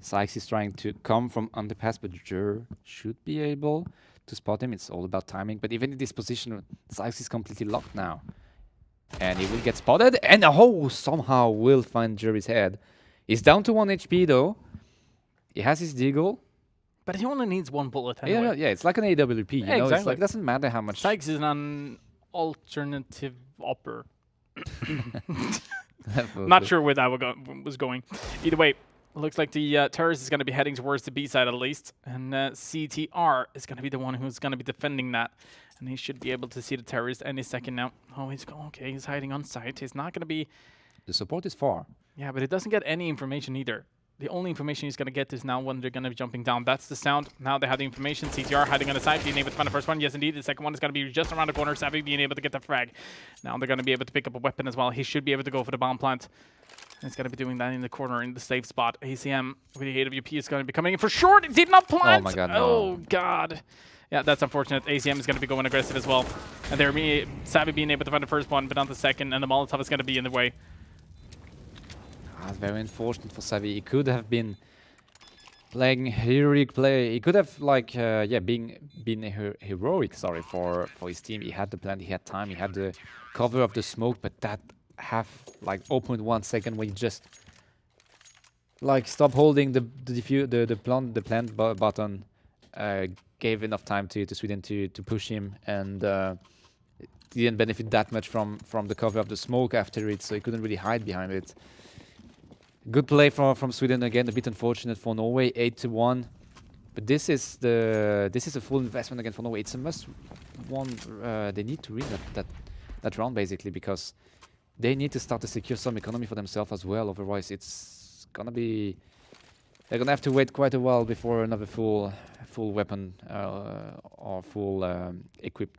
Sykes is trying to come from underpass, but Jur should be able to spot him. It's all about timing. But even in this position, Sykes is completely locked now. And he will get spotted, and somehow will find Jury's head. He's down to 1 HP though. He has his deagle. But he only needs 1 bullet anyway. Yeah, it's like an AWP, you know? Exactly. It's like, it doesn't matter how much... Sykes is an alternative upper. Not sure where that was going. Either way, looks like the terrorist is going to be heading towards the B side at least, and CTR is going to be the one who's going to be defending that, and he should be able to see the terrorist any second now. Oh, okay. He's hiding on site. He's not going to be. The support is far. Yeah, but it doesn't get any information either. The only information he's going to get is now when they're going to be jumping down. That's the sound. Now they have the information. CTR hiding on the side, being able to find the first one. Yes, indeed. The second one is going to be just around the corner. Savvy being able to get the frag. Now they're going to be able to pick up a weapon as well. He should be able to go for the bomb plant. He's going to be doing that in the corner in the safe spot. ACM with the AWP is going to be coming in for short. It did not plant. Oh my god, no. Oh god. Yeah, that's unfortunate. ACM is going to be going aggressive as well. And they're Savvy being able to find the first one, but not the second. And the Molotov is going to be in the way. That's very unfortunate for Savvy. He could have been playing heroic play. He could have been heroic. Sorry, for his team. He had the plan. He had time. He had the cover of the smoke. But that have like 0.1 second when you just like stop holding the plant button. Gave enough time to Sweden to push him, and didn't benefit that much from the cover of the smoke after it. So he couldn't really hide behind it. Good play from Sweden again. A bit unfortunate for Norway, 8-1. But this is a full investment again for Norway. It's a must-won. They need to win that round basically, because they need to start to secure some economy for themselves as well. Otherwise, it's gonna be they're gonna have to wait quite a while before another full weapon or full equipped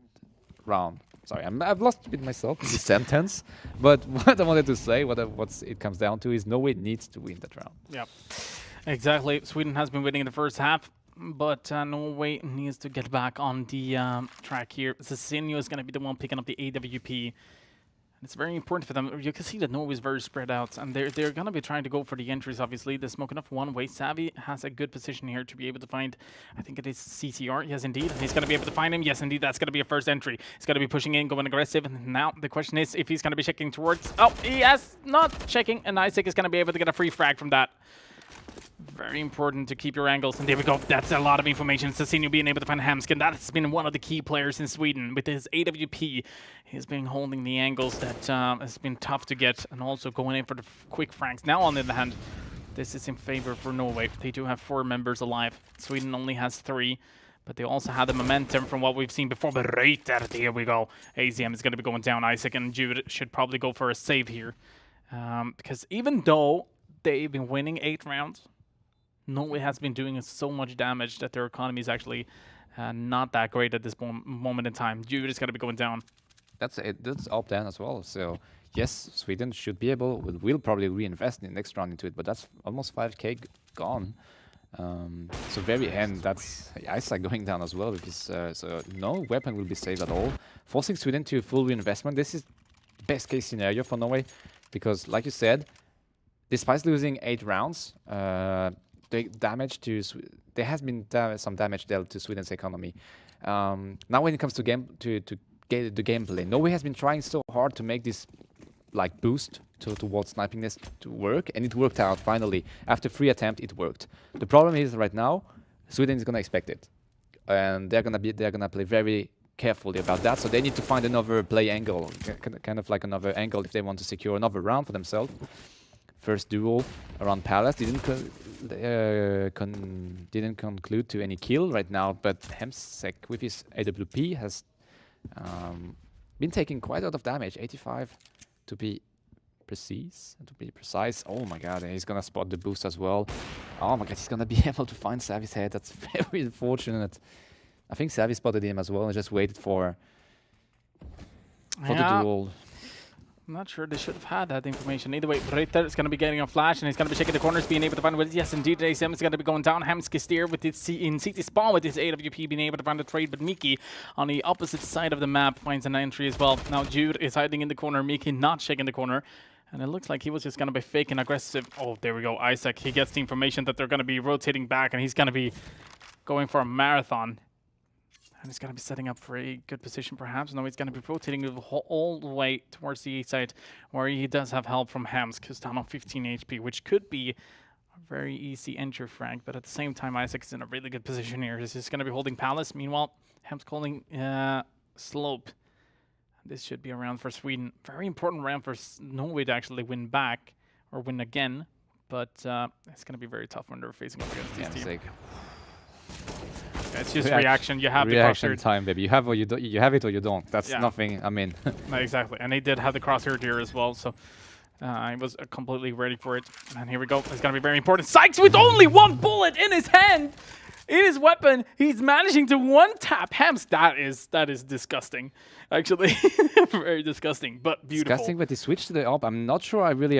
round. Sorry, I've lost a bit myself in this sentence, but what I wanted to say, what it comes down to is Norway needs to win that round. Yeah, exactly. Sweden has been winning in the first half, but Norway needs to get back on the track here. Cezinio is going to be the one picking up the AWP. It's very important for them. You can see that Norway is very spread out, and they're going to be trying to go for the entries, obviously. They're smoking off one way. Savvy has a good position here to be able to find, I think it is CTR. Yes, indeed. He's going to be able to find him. Yes, indeed. That's going to be a first entry. He's going to be pushing in, going aggressive. And now the question is if he's going to be checking towards... Oh, he has not checking, and Isaac is going to be able to get a free frag from that. Very important to keep your angles. And there we go. That's a lot of information. Cezinio being able to find Hamskin. That's been one of the key players in Sweden. With his AWP, he's been holding the angles that has been tough to get. And also going in for the quick frags. Now, on the other hand, this is in favor for Norway. They do have 4 members alive. Sweden only has 3. But they also have the momentum from what we've seen before. But right there we go. ACM is going to be going down. Isaac and Jude should probably go for a save here. Because even though they've been winning 8 rounds, Norway has been doing so much damage that their economy is actually not that great at this moment in time. Jude is going to be going down. That's it. That's up down as well. So yes, Sweden should be able. Will probably reinvest in the next round into it. But that's almost 5k gone. So very end. That's Isaac going down as well, because so no weapon will be saved at all, forcing Sweden to full reinvestment. This is the best case scenario for Norway, because like you said, despite losing 8 rounds. The damage to there has been some damage dealt to Sweden's economy. Now, when it comes to get the gameplay, Norway has been trying so hard to make this like boost towards snipingness to work, and it worked out finally. After 3 attempts, it worked. The problem is right now, Sweden is gonna expect it, and they're gonna play very carefully about that. So they need to find another play angle, kind of like another angle, if they want to secure another round for themselves. First duel around Palace didn't conclude to any kill right now, but Hemsek with his AWP has been taking quite a lot of damage, 85 to be precise. Oh my god, he's gonna spot the boost as well. Oh my god, he's gonna be able to find Savvy's head. That's very unfortunate. I think Savvy spotted him as well and just waited for the duel. I'm not sure they should have had that information. Either way, right there, it's going to be getting a flash, and he's going to be checking the corners, being able to find what. Yes, indeed, ACM is going to be going down. Hamsky steer with its in CT spawn with his AWP, being able to find the trade, but Miki on the opposite side of the map finds an entry as well. Now Jude is hiding in the corner, Miki not checking the corner, and it looks like he was just going to be fake and aggressive. Oh, there we go, Isaac. He gets the information that they're going to be rotating back, and he's going to be going for a marathon. And he's going to be setting up for a good position, perhaps. No, he's going to be rotating all the way towards the east side, where he does have help from Hems, who's down on 15 HP, which could be a very easy entry frag. But at the same time, Isaac's in a really good position here. He's just going to be holding Palace. Meanwhile, Hems calling Slope. This should be a round for Sweden. Very important round for Norway to actually win back or win again. But it's going to be very tough when they're facing up against this team. Yeah, it's just reaction. You have reaction the crosshair time, baby. You have or you don't. You have it or you don't. That's nothing. I mean, no, exactly. And they did have the crosshair here as well, so I was completely ready for it. And here we go. It's gonna be very important. Sykes with only one bullet in his hand, in his weapon. He's managing to one-tap Hems. That is disgusting, actually. Very disgusting, but beautiful. disgusting. But he switched to the op. I'm not sure. I really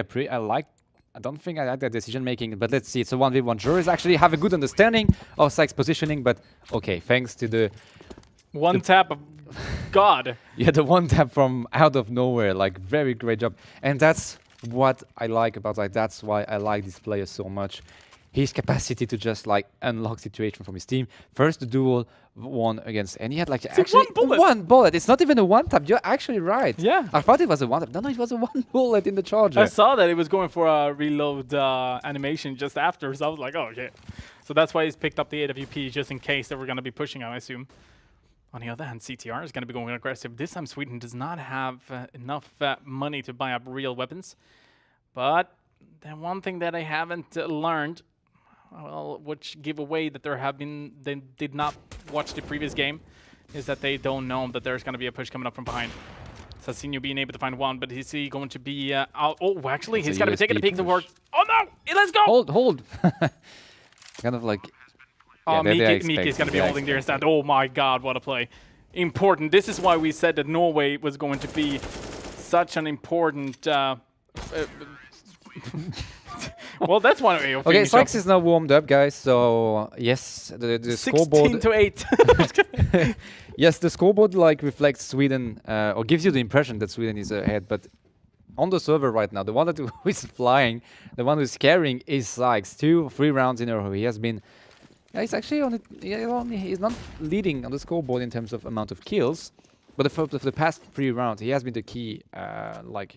I don't think I like that decision making, but let's see. It's a 1v1. Jurors actually have a good understanding of Sykes' positioning, but okay, thanks to the one tap of God. Yeah, the one tap from out of nowhere, like very great job. And that's what I like about that's why I like this player so much. His capacity to just like unlock situation from his team. First the duel won against, and he had like actually one bullet. It's not even a one tap. You're actually right. Yeah. I thought it was a one tap. No, it was a one bullet in the charger. I saw that it was going for a reload animation just after, so I was like, oh shit. So that's why he's picked up the AWP just in case they were going to be pushing, I assume. On the other hand, CTR is going to be going aggressive. This time Sweden does not have enough money to buy up real weapons. But the one thing that I haven't learned, well, which give away that they did not watch the previous game, is that they don't know that there's going to be a push coming up from behind. Sasinho being able to find one, but is he going to be out? Oh, actually, he's got to be taking a peek to work. Oh no! Let's go! Hold. Kind of like... Oh, Miki's going to be holding there instead. Oh my god, what a play. Important. This is why we said that Norway was going to be such an important... well, that's one way of okay, Sykes is now warmed up, guys. So yes, the scoreboard 16-8. Yes, the scoreboard like reflects Sweden or gives you the impression that Sweden is ahead. But on the server right now, the one who is flying, the one who's carrying is Sykes. 2-3 rounds in a row. He has been. He's actually on it. He's not leading on the scoreboard in terms of amount of kills, but for the past 3 rounds, he has been the key.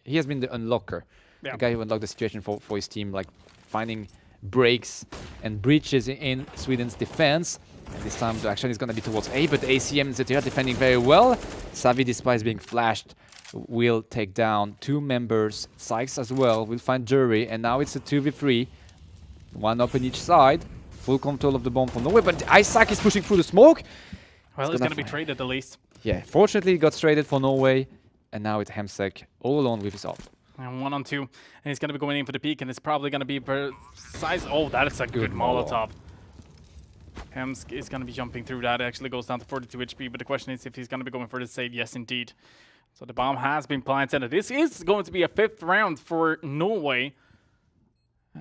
He has been the unlocker. The guy who unlocked the situation for his team, like finding breaks and breaches in Sweden's defense. And this time the action is going to be towards A, but ACM and ZTR defending very well. Savvy, despite being flashed, will take down 2 members. Sykes as well will find Jury, and now it's a 2v3. 1 up on each side. Full control of the bomb from Norway, but Isaac is pushing through the smoke. Well, he's going to be traded at least. Yeah, fortunately he got traded for Norway, and now it's Hemsek all alone with his op. And 1-on-2, and he's going to be going in for the peak, and it's probably going to be precise. Oh, that is a good Molotov. Hems is going to be jumping through that. It actually goes down to 42 HP, but the question is if he's going to be going for the save. Yes, indeed. So the bomb has been planted. This is going to be a 5th round for Norway.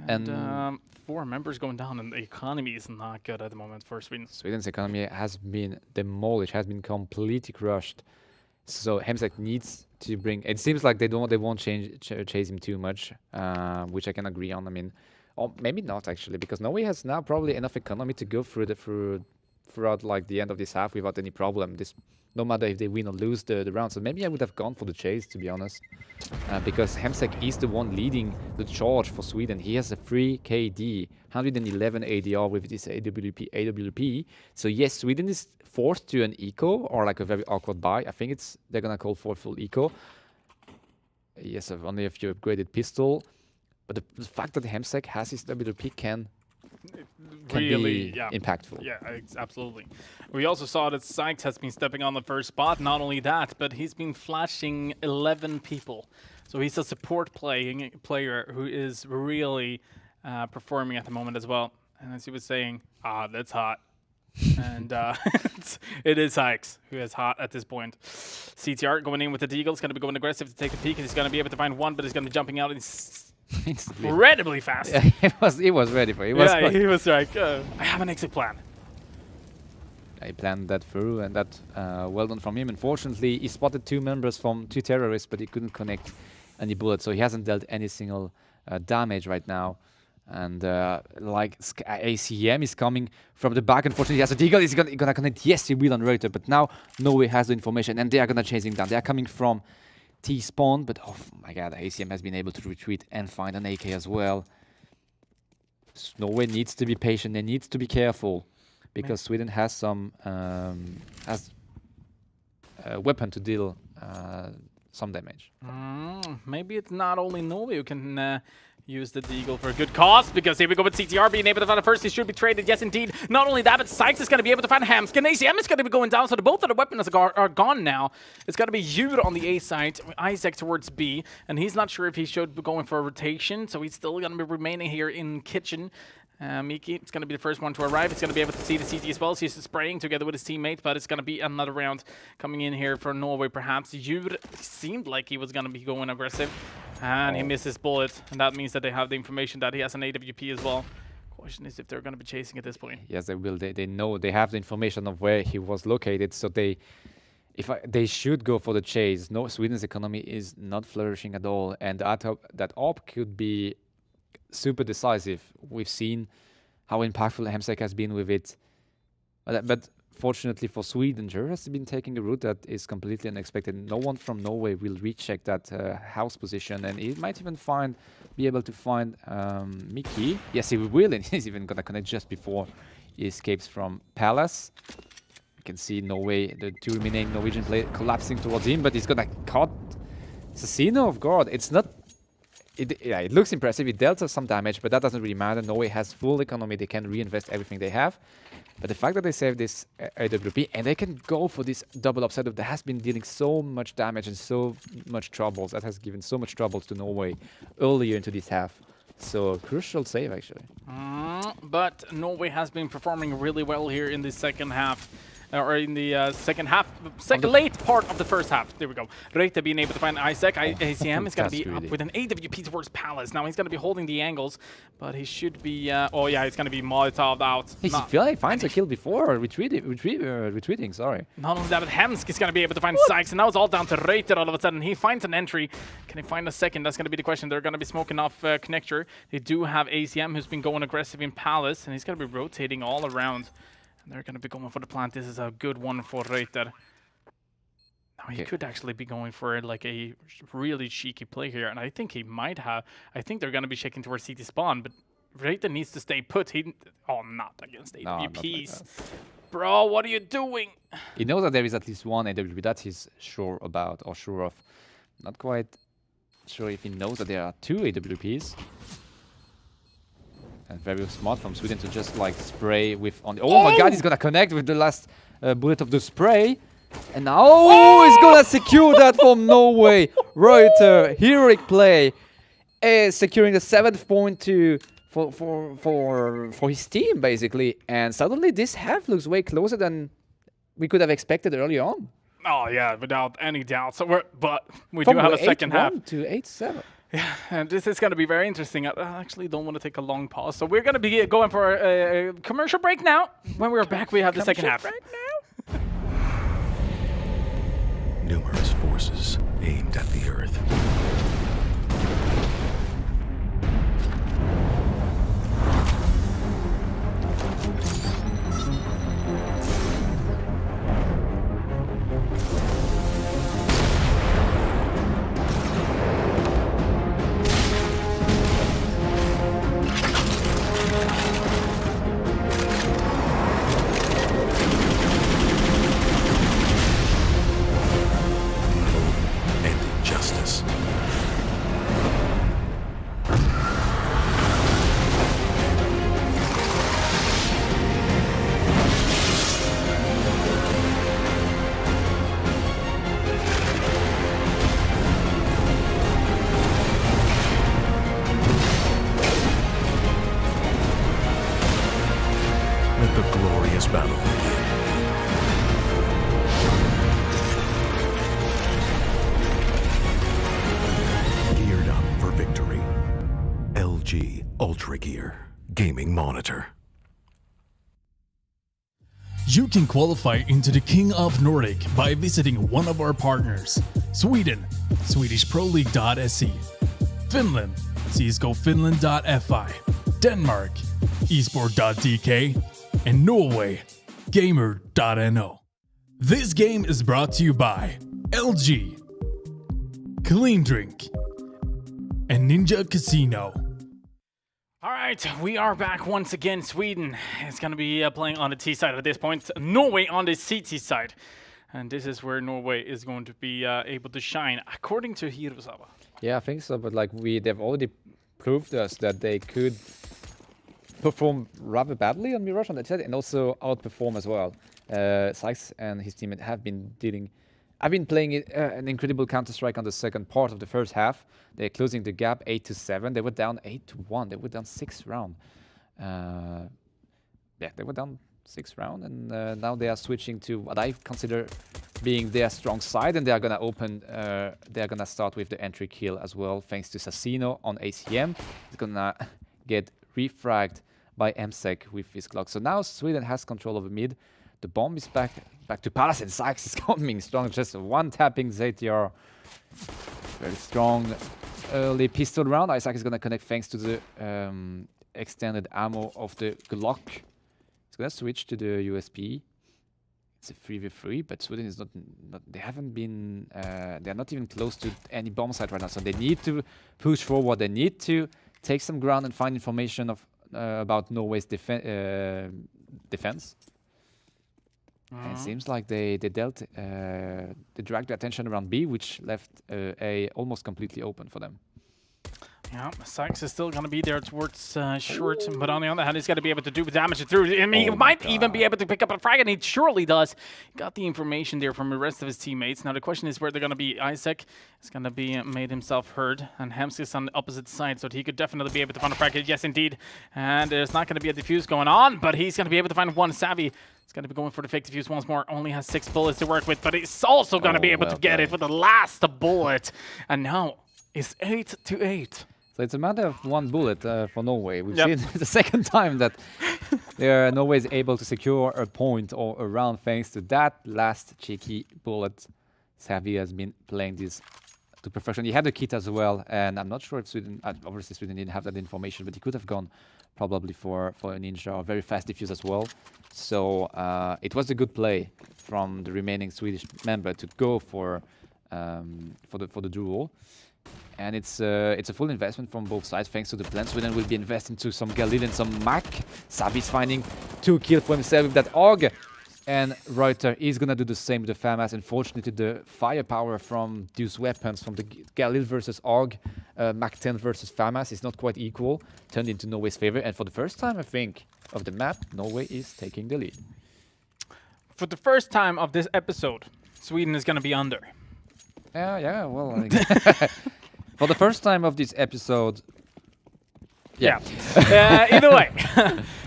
And 4 members going down, and the economy is not good at the moment for Sweden. Sweden's economy has been demolished, has been completely crushed. So Hemsek needs to bring. It seems like they won't chase him too much, which I can agree on. I mean, or maybe not actually, because Norway has now probably enough economy to go throughout like the end of this half without any problem. No matter if they win or lose the round. So maybe I would have gone for the chase, to be honest, because Hemsek is the one leading the charge for Sweden. He has a 3 KD, 111 ADR with this AWP. So yes, Sweden is forced to an eco or like a very awkward buy. I think they're gonna call for full eco. Yes, only if you upgraded pistol, but the fact that Hemsek has his WP can really be impactful. Yeah, absolutely. We also saw that Sykes has been stepping on the first spot. Not only that, but he's been flashing 11 people. So he's a support player who is really performing at the moment as well. And as he was saying, that's hot. And it is Sykes who is hot at this point. CTR going in with the Deagle. He's going to be going aggressive to take the peek. He's going to be able to find one, but he's going to be jumping out. Incredibly fast. Yeah, he was ready for it. He was like, I have an exit plan. He planned that through, and that well done from him. Unfortunately, he spotted 2 members from 2 terrorists, but he couldn't connect any bullets, so he hasn't dealt any single damage right now. And like ACM is coming from the back. Unfortunately, he has a Deagle. Is he gonna connect? Yes, he will on Reuter, but now Norway has the information, and they are gonna chase him down. They are coming from T-spawn, but oh my god, ACM has been able to retreat and find an AK as well. Norway needs to be patient. They need to be careful, because Sweden has some weapon to deal some damage. Maybe it's not only Norway who can use the Deagle for a good cause, because here we go with CTR being able to find the first. He should be traded, yes indeed. Not only that, but Sykes is going to be able to find Hams. ACM is going to be going down, so the both of the weapons are gone now. It's going to be Jur on the A side, Isaac towards B, and he's not sure if he should be going for a rotation, so he's still going to be remaining here in kitchen. Miki, it's going to be the first one to arrive. It's going to be able to see the CT as well. So he's spraying together with his teammate, but it's going to be another round coming in here for Norway, perhaps. Jur seemed like he was going to be going aggressive, and he missed his bullet, and that means that they have the information that he has an AWP as well. Question is if they're going to be chasing at this point. Yes, they will. They know, they have the information of where he was located, so they should go for the chase. No, Sweden's economy is not flourishing at all, and that AWP could be super decisive. We've seen how impactful Hemsek has been with it, but fortunately for Sweden, Jur has been taking a route that is completely unexpected. No one from Norway will recheck that house position, and he might even be able to find Miki. Yes, he will, and he's even gonna connect just before he escapes from Palace. You can see Norway, the two remaining Norwegian players collapsing towards him, but he's gonna cut Assassino of God. It's not. It looks impressive. It dealt us some damage, but that doesn't really matter. Norway has full economy. They can reinvest everything they have. But the fact that they save this AWP and they can go for this double up setup that has been dealing so much damage and so much troubles, that has given so much troubles to Norway earlier into this half. So crucial save, actually. But Norway has been performing really well here in the second half. Or in the second half, late part of the first half. There we go. Reite being able to find Isaac. ACM is going to be up with an AWP towards Palace. Now he's going to be holding the angles, but he should be... oh yeah, he's going to be Molotov'd out. He finds a kill before retreating, sorry. Not only that, but Hemsk is going to be able to find Sykes, and now it's all down to Reite all of a sudden. He finds an entry. Can he find a second? That's going to be the question. They're going to be smoking off Connector. They do have ACM, who's been going aggressive in Palace, and he's going to be rotating all around. And they're going to be going for the plant. This is a good one for Reiter. Now he could actually be going for like a really cheeky play here, and I think he might have. I think they're going to be shaking towards CT spawn, but Reiter needs to stay put. Not against AWPs. Bro, what are you doing? He knows that there is at least one AWP that he's sure about or sure of. Not quite sure if he knows that there are two AWPs. And very smart from Sweden to just like spray with on the... Oh my god, he's gonna connect with the last bullet of the spray. And now he's gonna secure that from Norway. Reuter, heroic play. Securing the 7th point for his team, basically. And suddenly this half looks way closer than we could have expected early on. Oh yeah, without any doubt. So we do have a second half. To 8-7. Yeah, and this is going to be very interesting. I actually don't want to take a long pause. So we're going to be going for a commercial break now. When we're back, we have the second half. Numerous forces aimed at the Earth. Let the glorious battle begin. Geared up for victory. LG Ultra Gear Gaming Monitor. You can qualify into the King of Nordic by visiting one of our partners. Sweden, SwedishProLeague.se. Finland, CSGOFinland.fi. Denmark, esport.dk. And Norway, gamer.no. This game is brought to you by LG, Clean Drink, and Ninja Casino. All right, we are back once again. Sweden is going to be playing on the T side at this point. Norway on the CT side. And this is where Norway is going to be able to shine, according to Hirosawa. Yeah, I think so. But like they've already proved to us that they could perform rather badly on Mirage on that side and also outperform as well. Sykes and his team have been dealing. I've been playing an incredible Counter-Strike on the second part of the first half. They're closing the gap 8-7. They were down 8-1. They were down 6 round. Yeah, they were down 6 round, and now they are switching to what I consider being their strong side, and they are gonna open. They are gonna start with the entry kill as well, thanks to Sassino on ACM. He's gonna get refragged by MSEC with his Glock. So now Sweden has control over mid. The bomb is back to Palace, and Sykes is coming strong. Just one tapping ZTR. Very strong early pistol round. Isaac is gonna connect thanks to the extended ammo of the Glock. It's gonna switch to the USP. It's a 3v3, but Sweden is not they haven't been, they're not even close to any bomb site right now. So they need to push forward. They need to take some ground and find information of about Norway's defense. And it seems like they dragged the attention around B, which left A almost completely open for them. Yeah, Sykes is still going to be there towards short, but on the other hand, he's got to be able to do damage through. I mean, he might even be able to pick up a frag, and he surely does. Got the information there from the rest of his teammates. Now the question is where they're going to be. Isaac is going to be made himself heard, and Hems is on the opposite side, so he could definitely be able to find a frag. Yes, indeed. And there's not going to be a defuse going on, but he's going to be able to find one. Savvy is going to be going for the fake defuse once more. Only has 6 bullets to work with, but he's also going to be able to get it for the last bullet. And now it's 8-8. So it's a matter of 1 bullet for Norway. We've seen the second time that Norway is able to secure a point or a round thanks to that last cheeky bullet. Savvy has been playing this to perfection. He had the kit as well, and I'm not sure if Sweden, obviously Sweden didn't have that information, but he could have gone probably for a ninja or very fast defuse as well. So it was a good play from the remaining Swedish member to go for the duel. And it's a full investment from both sides thanks to the plan. Sweden will be investing to some Galil and some Mac. Savi's finding 2 kills for himself with that AUG. And Reuter is gonna do the same with the FAMAS. Unfortunately, the firepower from these weapons, from the Galil versus AUG, Mac 10 versus FAMAS is not quite equal. Turned into Norway's favor. And for the first time, I think, of the map, Norway is taking the lead. For the first time of this episode, Sweden is gonna be under. Yeah, well, for the first time of this episode, either way,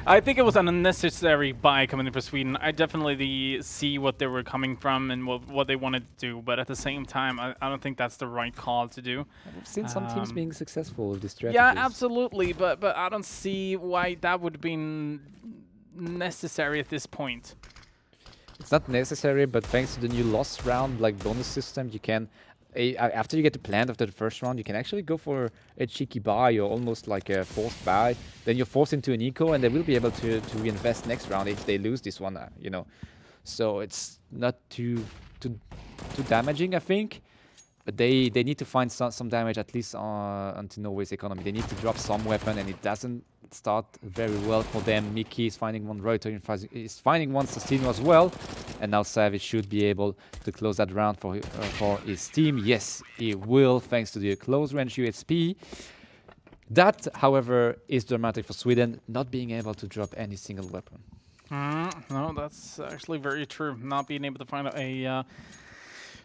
I think it was an unnecessary buy coming in for Sweden. I definitely see what they were coming from and what they wanted to do, but at the same time, I don't think that's the right call to do. We've seen some teams being successful with this strategy. Yeah, absolutely, but I don't see why that would have been necessary at this point. It's not necessary, but thanks to the new loss round, like bonus system, you can, after you get the plant after the first round, you can actually go for a cheeky buy or almost like a forced buy. Then you're forced into an eco, and they will be able to reinvest next round if they lose this one, you know. So it's not too damaging, I think. But they need to find some damage at least onto Norway's economy. They need to drop some weapon, and it doesn't start very well for them. Mickey is finding one Reuter, is finding one Sastino as well. And now Savage should be able to close that round for his team. Yes, he will, thanks to the close range USP. That, however, is dramatic for Sweden, not being able to drop any single weapon. No, that's actually very true. Not being able to find a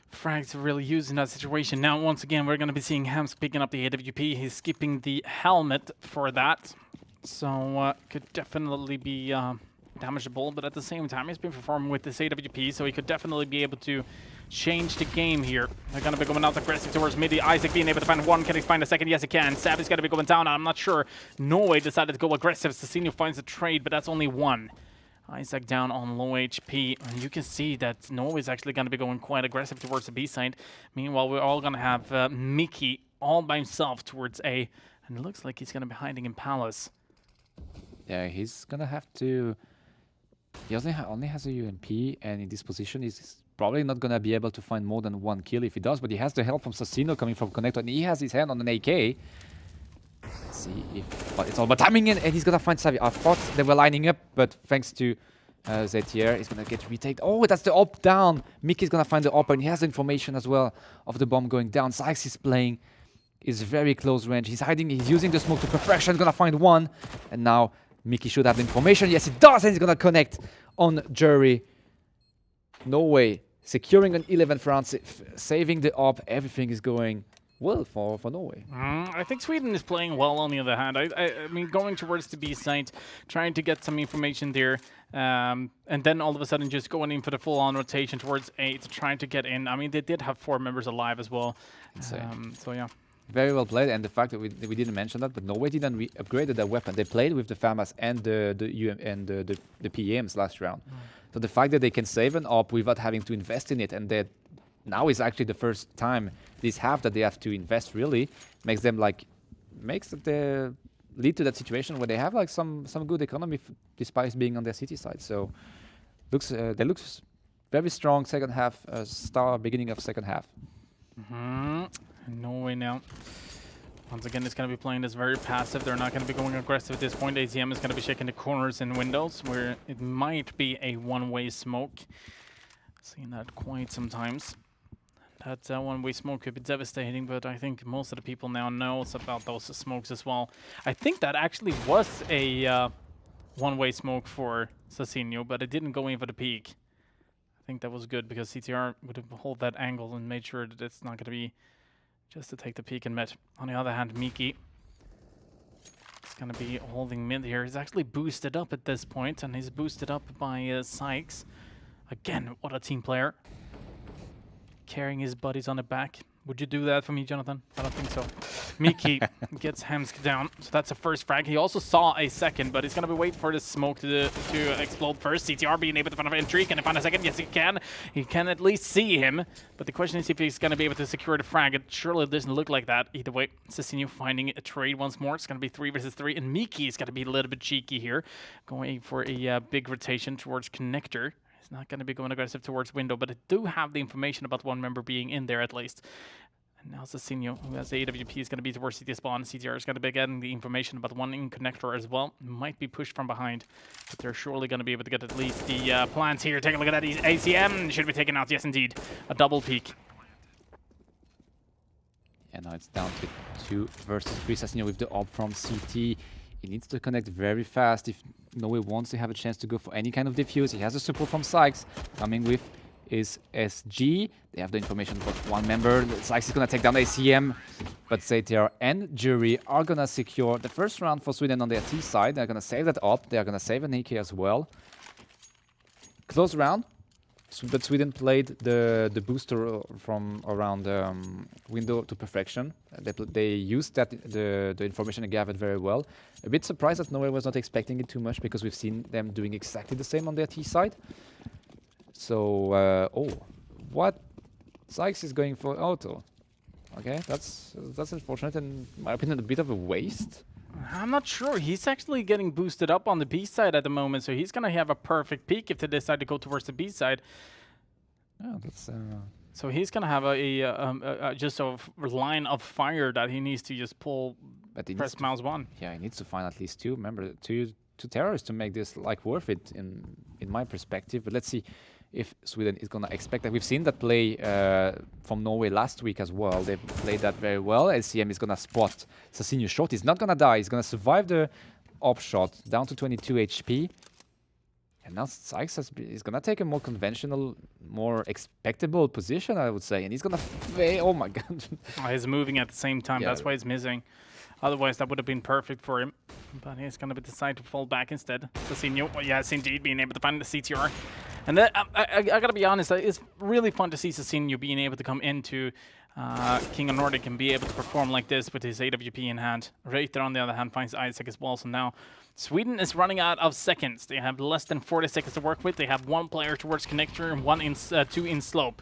frag to really use in that situation. Now, once again, we're going to be seeing Hems picking up the AWP. He's skipping the helmet for that. So, could definitely be damageable, but at the same time, he's been performing with this AWP, so he could definitely be able to change the game here. They're going to be going out aggressive towards mid. Isaac being able to find one. Can he find a second? Yes, he can. Savvy's got to be going down. I'm not sure. Norway decided to go aggressive. Sassino finds a trade, but that's only one. Isaac down on low HP, and you can see that Norway's actually going to be going quite aggressive towards the B side. Meanwhile, we're all going to have Mickey all by himself towards A, and it looks like he's going to be hiding in Palace. Yeah, he's going to have to... He only has a UMP, and in this position, he's probably not going to be able to find more than 1 kill if he does, but he has the help from Sassino coming from Connector, and he has his hand on an AK. Let's see if... But it's all about timing in, and he's going to find Savvy. I thought they were lining up, but thanks to ZTR is gonna get retaken. Oh, that's the op down. Mickey's gonna find the op, and he has information as well of the bomb going down. Sykes is playing, is very close range. He's hiding, he's using the smoke to perfection, gonna find one. And now Mickey should have the information. Yes, he does, and he's gonna connect on Jury. No way. Securing an 11th round, saving the op. Everything is going well for Norway. I think Sweden is playing well on the other hand. I mean, going towards the B site, trying to get some information there, and then all of a sudden just going in for the full-on rotation towards 8, trying to get in. I mean, they did have 4 members alive as well. So yeah. Very well played, and the fact that we didn't mention that, but Norway didn't upgraded their weapon. They played with the FAMAS and the PMs last round. So the fact that they can save an op without having to invest in it, and that now is actually the first time this half that they have to invest really, makes them like lead to that situation where they have like some good economy despite being on their city side. So they look very strong second half, beginning of second half. Norway now. Once again, it's going to be playing this very passive. They're not going to be going aggressive at this point. ACM is going to be shaking the corners and windows where it might be a one-way smoke. Seen that quite sometimes. That one-way smoke could be devastating, but I think most of the people now knows about those smokes as well. I think that actually was a one-way smoke for Sasinho, but it didn't go in for the peak. I think that was good because CTR would have hold that angle and made sure that it's not going to be just to take the peek and mid. On the other hand, Miki is going to be holding mid here. He's actually boosted up at this point, and he's boosted up by Sykes. Again, what a team player. Carrying his buddies on the back. Would you do that for me, Jonathan? I don't think so. Miki gets Hemsk down, so that's a first frag. He also saw a second, but he's going to be waiting for the smoke to explode first. CTR being able to find an entry. Can he find a second? Yes, he can. He can at least see him, but the question is if he's going to be able to secure the frag. It surely doesn't look like that. Either way, Sasinho finding a trade once more. It's going to be 3 versus 3, and Miki is going to be a little bit cheeky here, going for a big rotation towards Connector. Not going to be going aggressive towards window, but I do have the information about one member being in there at least. And now Sasinho, who has the AWP, is going to be towards CT spawn. CTR is going to be getting the information about one in connector as well. Might be pushed from behind, but they're surely going to be able to get at least the plants here. Take a look at that. ACM should be taken out. Yes, indeed. A double peek. And now it's down to 2 versus 3. Sasinho with the op from CT. He needs to connect very fast if Norway wants to have a chance to go for any kind of defuse. He has the support from Sykes. Coming with is SG. They have the information about one member. Sykes is going to take down ACM. But ZTR and Jury are going to secure the first round for Sweden on their T side. They're going to save that op. They're going to save an AK as well. Close round. But Sweden played the booster from around window to perfection. They used that the information they gathered very well. A bit surprised that Norway was not expecting it too much because we've seen them doing exactly the same on their T side. So what? Sykes is going for auto. Okay, that's unfortunate and in my opinion a bit of a waste. I'm not sure. He's actually getting boosted up on the B side at the moment, so he's gonna have a perfect peak if they decide to go towards the B side. Oh, that's. So he's gonna have just a line of fire that he needs to just pull. But he press mouse 1. Yeah, he needs to find at least 2. Remember, two terrorists to make this like worth it in my perspective. But let's see if Sweden is gonna expect that. We've seen that play from Norway last week as well. They played that very well. LCM is gonna spot Sasinho's shot. He's not gonna die. He's gonna survive the op shot down to 22 HP. And now Sykes is gonna take a more conventional, more expectable position, I would say. And he's gonna oh my god. He's moving at the same time. Yeah. That's why he's missing. Otherwise, that would have been perfect for him. But he's going to decide to fall back instead. Sasinho, yes, indeed, being able to find the CTR. And that, I got to be honest, it's really fun to see Sasinho being able to come into King of Nordic and be able to perform like this with his AWP in hand. Reuter, on the other hand, finds Isaac as well. So now Sweden is running out of seconds. They have less than 40 seconds to work with. They have 1 player towards connector and 2 in slope.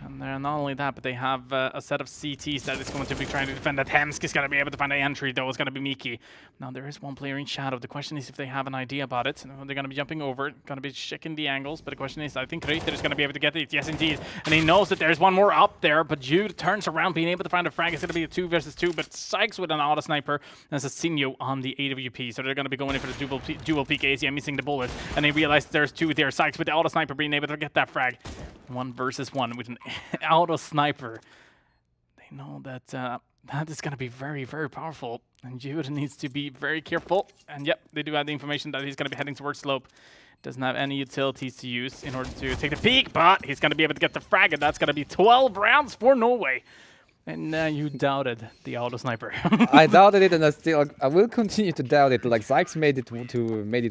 And not only that, but they have a set of CTs that is going to be trying to defend that. Hemsk is going to be able to find an entry, though. It's going to be Miki. Now, there is one player in shadow. The question is if they have an idea about it. They're going to be jumping over, going to be checking the angles. But the question is, I think Reuter is going to be able to get it. Yes, indeed. And he knows that there's one more up there, but Jude turns around, being able to find a frag. It's going to be a 2 versus 2, but Sykes with an auto sniper. There's a Sinyo on the AWP, so they're going to be going in for the dual peek. ACM missing the bullet, and they realize there's 2 there. Sykes with the auto sniper being able to get that frag. 1 versus 1 with an auto sniper. They know that that is going to be very, very powerful, and Jude needs to be very careful. And yep, they do have the information that he's going to be heading towards slope. Doesn't have any utilities to use in order to take the peek, but he's going to be able to get the frag, and that's going to be 12 rounds for Norway. And you doubted the auto sniper. I doubted it, and I will continue to doubt it. Like Sykes made it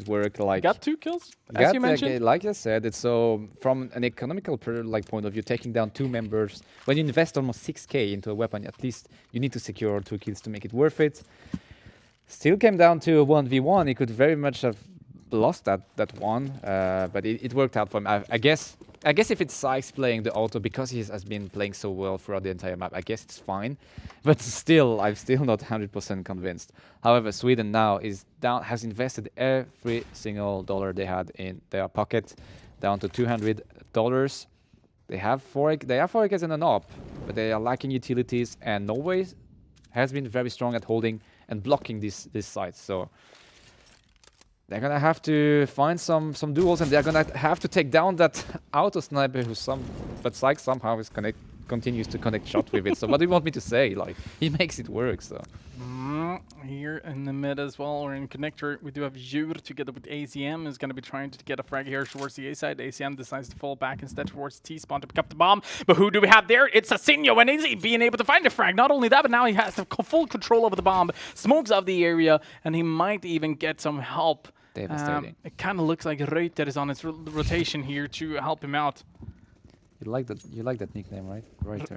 work. Like got 2 kills, as you mentioned. Like I said, it's so from an economical point of view, taking down 2 members. When you invest almost 6k into a weapon, at least you need to secure 2 kills to make it worth it. Still came down to a 1v1. He could very much have lost that one, but it worked out for him. I guess if it's Sykes playing the auto, because he has been playing so well throughout the entire map, I guess it's fine. But still, I'm still not 100% convinced. However, Sweden now has invested every single dollar they had in their pocket down to $200. They have 4Ks and an op, but they are lacking utilities, and Norway has been very strong at holding and blocking this site. So they're gonna have to find some duels, and they're gonna have to take down that auto sniper but Sykes somehow continues to connect shot with it. So what do you want me to say? Like, he makes it work. So here in the mid as well, or in connector, we do have Jur together with ACM is going to be trying to get a frag here towards the A side. ACM decides to fall back instead towards T-spawn to pick up the bomb. But who do we have there? It's Asinio, and is he being able to find a frag? Not only that, but now he has the full control over the bomb, smokes out the area, and he might even get some help. Devastating. It kind of looks like Reuter is on its rotation here to help him out. You like that nickname, right? Reuter.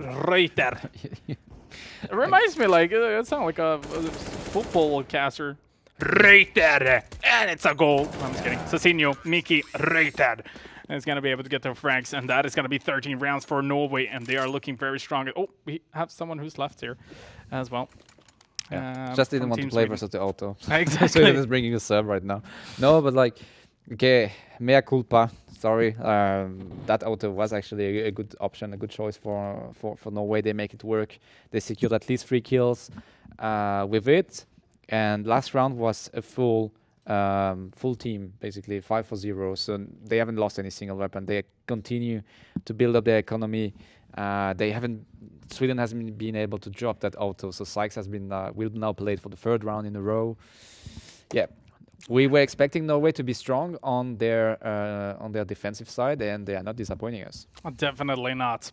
It reminds me, like, it sounds like a football caster. Reuter! And it's a goal. I'm just kidding. Sasinho, Miki, Reuter. And it's going to be able to get their frags, and that is going to be 13 rounds for Norway, and they are looking very strong. Oh, we have someone who's left here as well. Yeah. Just didn't want to play versus the auto. Exactly. So it is bringing a sub right now. No, but like, okay, mea culpa. Sorry, that auto was actually a good option, a good choice for Norway. They make it work. They secured at least 3 kills with it, and last round was a full team, basically 5-0. So they haven't lost any single weapon. They continue to build up their economy. Sweden hasn't been able to drop that auto, so Sykes has been will now play it for the 3rd round in a row. Yeah. We were expecting Norway to be strong on their defensive side, and they are not disappointing us. Definitely not.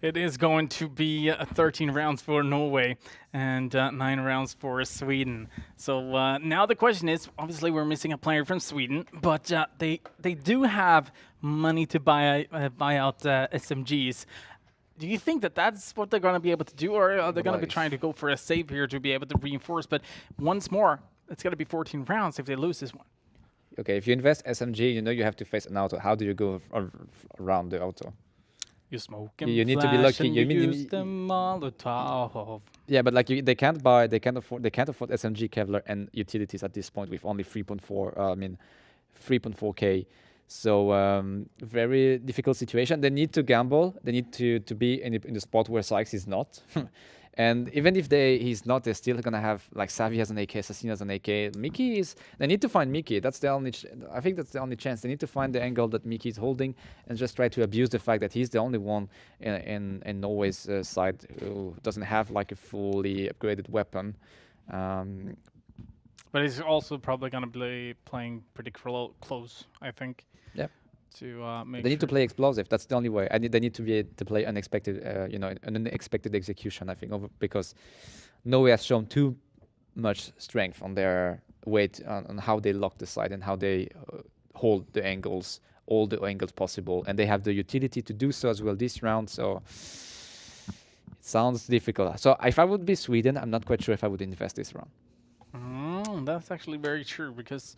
It is going to be 13 rounds for Norway and 9 rounds for Sweden. So now the question is, obviously we're missing a player from Sweden, but they do have money to buy out SMGs. Do you think that that's what they're going to be able to do, or are they going to be trying to go for a save here to be able to reinforce? But once more, it's going to be 14 rounds if they lose this one. Okay, if you invest SMG, you know you have to face an auto. How do you go around the auto? You smoke and you need to be lucky. You use the Molotov. Yeah, but like they can't afford SMG Kevlar and utilities at this point with only 3.4k. So very difficult situation. They need to gamble. They need to be in the spot where Sykes is not. And even if he's not, they're still gonna have, like, Savi has an AK, Assassin has an AK. Miki is. They need to find Miki. That's the only. I think that's the only chance. They need to find the angle that Miki is holding and just try to abuse the fact that he's the only one in Norway's side who doesn't have like a fully upgraded weapon. But he's also probably gonna be playing pretty close, I think. Yeah. To make they need to play explosive. That's the only way. They need to be able to play unexpected, an unexpected execution. I think because Norway has shown too much strength on their weight on how they lock the side and how they hold the angles, all the angles possible, and they have the utility to do so as well this round. So it sounds difficult. So if I would be Sweden, I'm not quite sure if I would invest this round. That's actually very true, because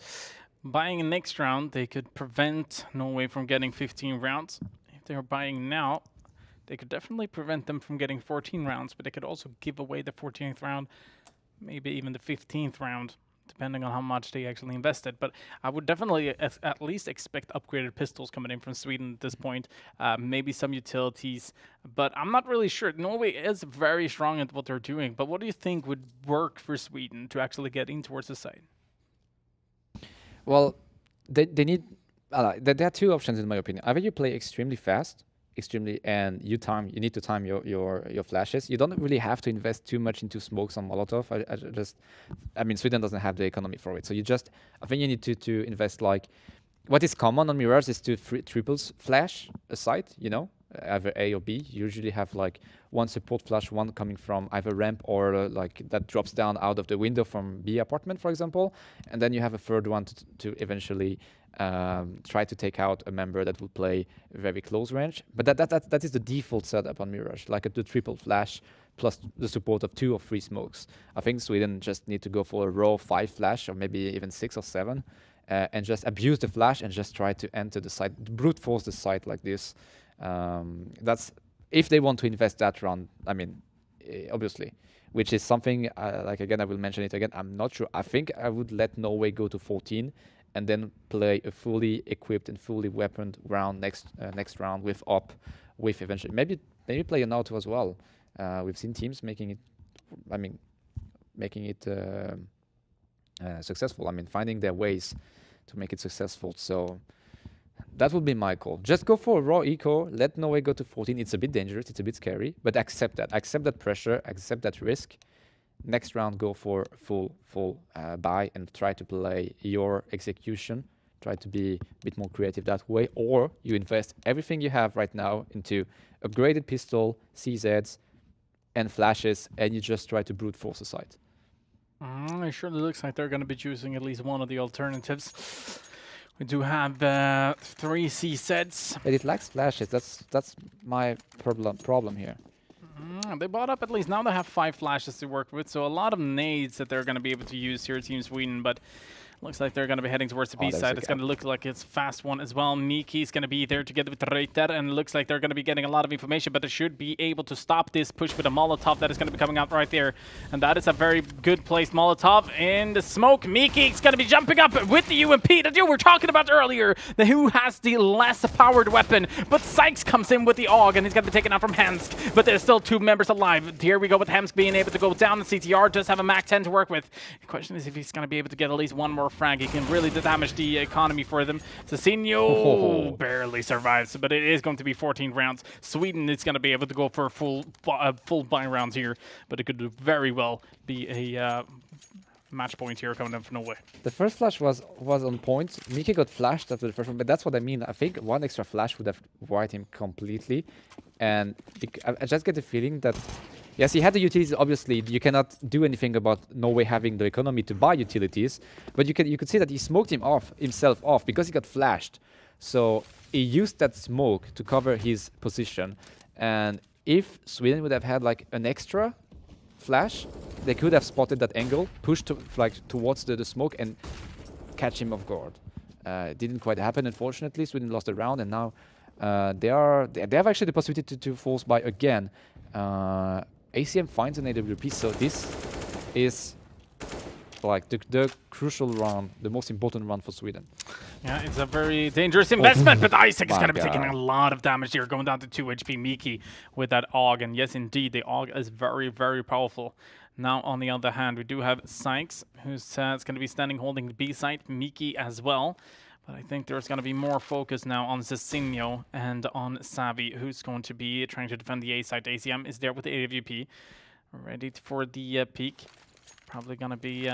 buying next round, they could prevent Norway from getting 15 rounds. If they're buying now, they could definitely prevent them from getting 14 rounds, but they could also give away the 14th round, maybe even the 15th round, depending on how much they actually invested. But I would definitely at least expect upgraded pistols coming in from Sweden at this point, maybe some utilities, but I'm not really sure. Norway is very strong at what they're doing, but what do you think would work for Sweden to actually get in towards the site? Well, they need. There are two options in my opinion. Either you play extremely fast, and you need to time your flashes. You don't really have to invest too much into smokes on Molotov. I mean, Sweden doesn't have the economy for it. So I think you need to invest like, what is common on Mirage is to triples flash a site, you know, either A or B. You usually have like one support flash, one coming from either ramp or like that drops down out of the window from B apartment, for example. And then you have a third one to eventually try to take out a member that will play very close range. But that is the default setup on Mirage, like the triple flash plus the support of 2 or 3 smokes. I think Sweden just need to go for a raw 5 flash or maybe even 6 or 7 and just abuse the flash and just try to enter the site, brute force the site like this. That's if they want to invest that round, I mean, obviously, which is something, like again, I will mention it again, I'm not sure. I think I would let Norway go to 14 and then play a fully equipped and fully weaponed round next round with eventually maybe play an auto as well. We've seen teams making it successful. I mean, finding their ways to make it successful. So that would be my call. Just go for a raw eco. Let Norway go to 14. It's a bit dangerous. It's a bit scary, but accept that. Accept that pressure. Accept that risk. Next round, go for full buy and try to play your execution. Try to be a bit more creative that way, or you invest everything you have right now into upgraded pistol, CZs, and flashes, and you just try to brute force the site. It surely looks like they're going to be choosing at least one of the alternatives. We do have 3 CZs. But it lacks flashes. That's my problem here. They bought up at least. Now they have 5 flashes to work with, so a lot of nades that they're going to be able to use here, Team Sweden, but looks like they're going to be heading towards the B side. It's going to look like it's fast one as well. Miki's going to be there together with Reiter, and it looks like they're going to be getting a lot of information, but they should be able to stop this push with a Molotov that is going to be coming out right there. And that is a very good placed Molotov in the smoke. Miki's going to be jumping up with the UMP that you were talking about earlier, who has the less powered weapon. But Sykes comes in with the AUG, and he's going to be taken out from Hemsk. But there's still 2 members alive. Here we go with Hemsk being able to go down. The CTR does have a Mac 10 to work with. The question is if he's going to be able to get at least one more frag. He can really damage the economy for them. Cecinio barely survives, but it is going to be 14 rounds. Sweden is going to be able to go for full buy rounds here, but it could very well be a match point here coming in from Norway. The first flash was on point. Miki got flashed after the first one, but that's what I mean. I think one extra flash would have wiped him completely, and I just get the feeling that yes, he had the utilities. Obviously, you cannot do anything about Norway having the economy to buy utilities, but you could see that he smoked himself off because he got flashed. So he used that smoke to cover his position, and if Sweden would have had like an extra flash, they could have spotted that angle, pushed towards the smoke, and catch him off guard. It didn't quite happen, unfortunately. Sweden lost the round, and now they have actually the possibility to force buy again. ACM finds an AWP, so this is like the crucial run, the most important run for Sweden. Yeah, it's a very dangerous investment, but Isaac is going to be taking a lot of damage here, going down to 2 HP. Miki with that AUG, and yes, indeed, the AUG is very, very powerful. Now, on the other hand, we do have Sykes, who's going to be standing holding the B site, Miki as well. But I think there's going to be more focus now on Cecinio and on Savi, who's going to be trying to defend the A site. ACM is there with the AWP, ready for the peak. Probably going to be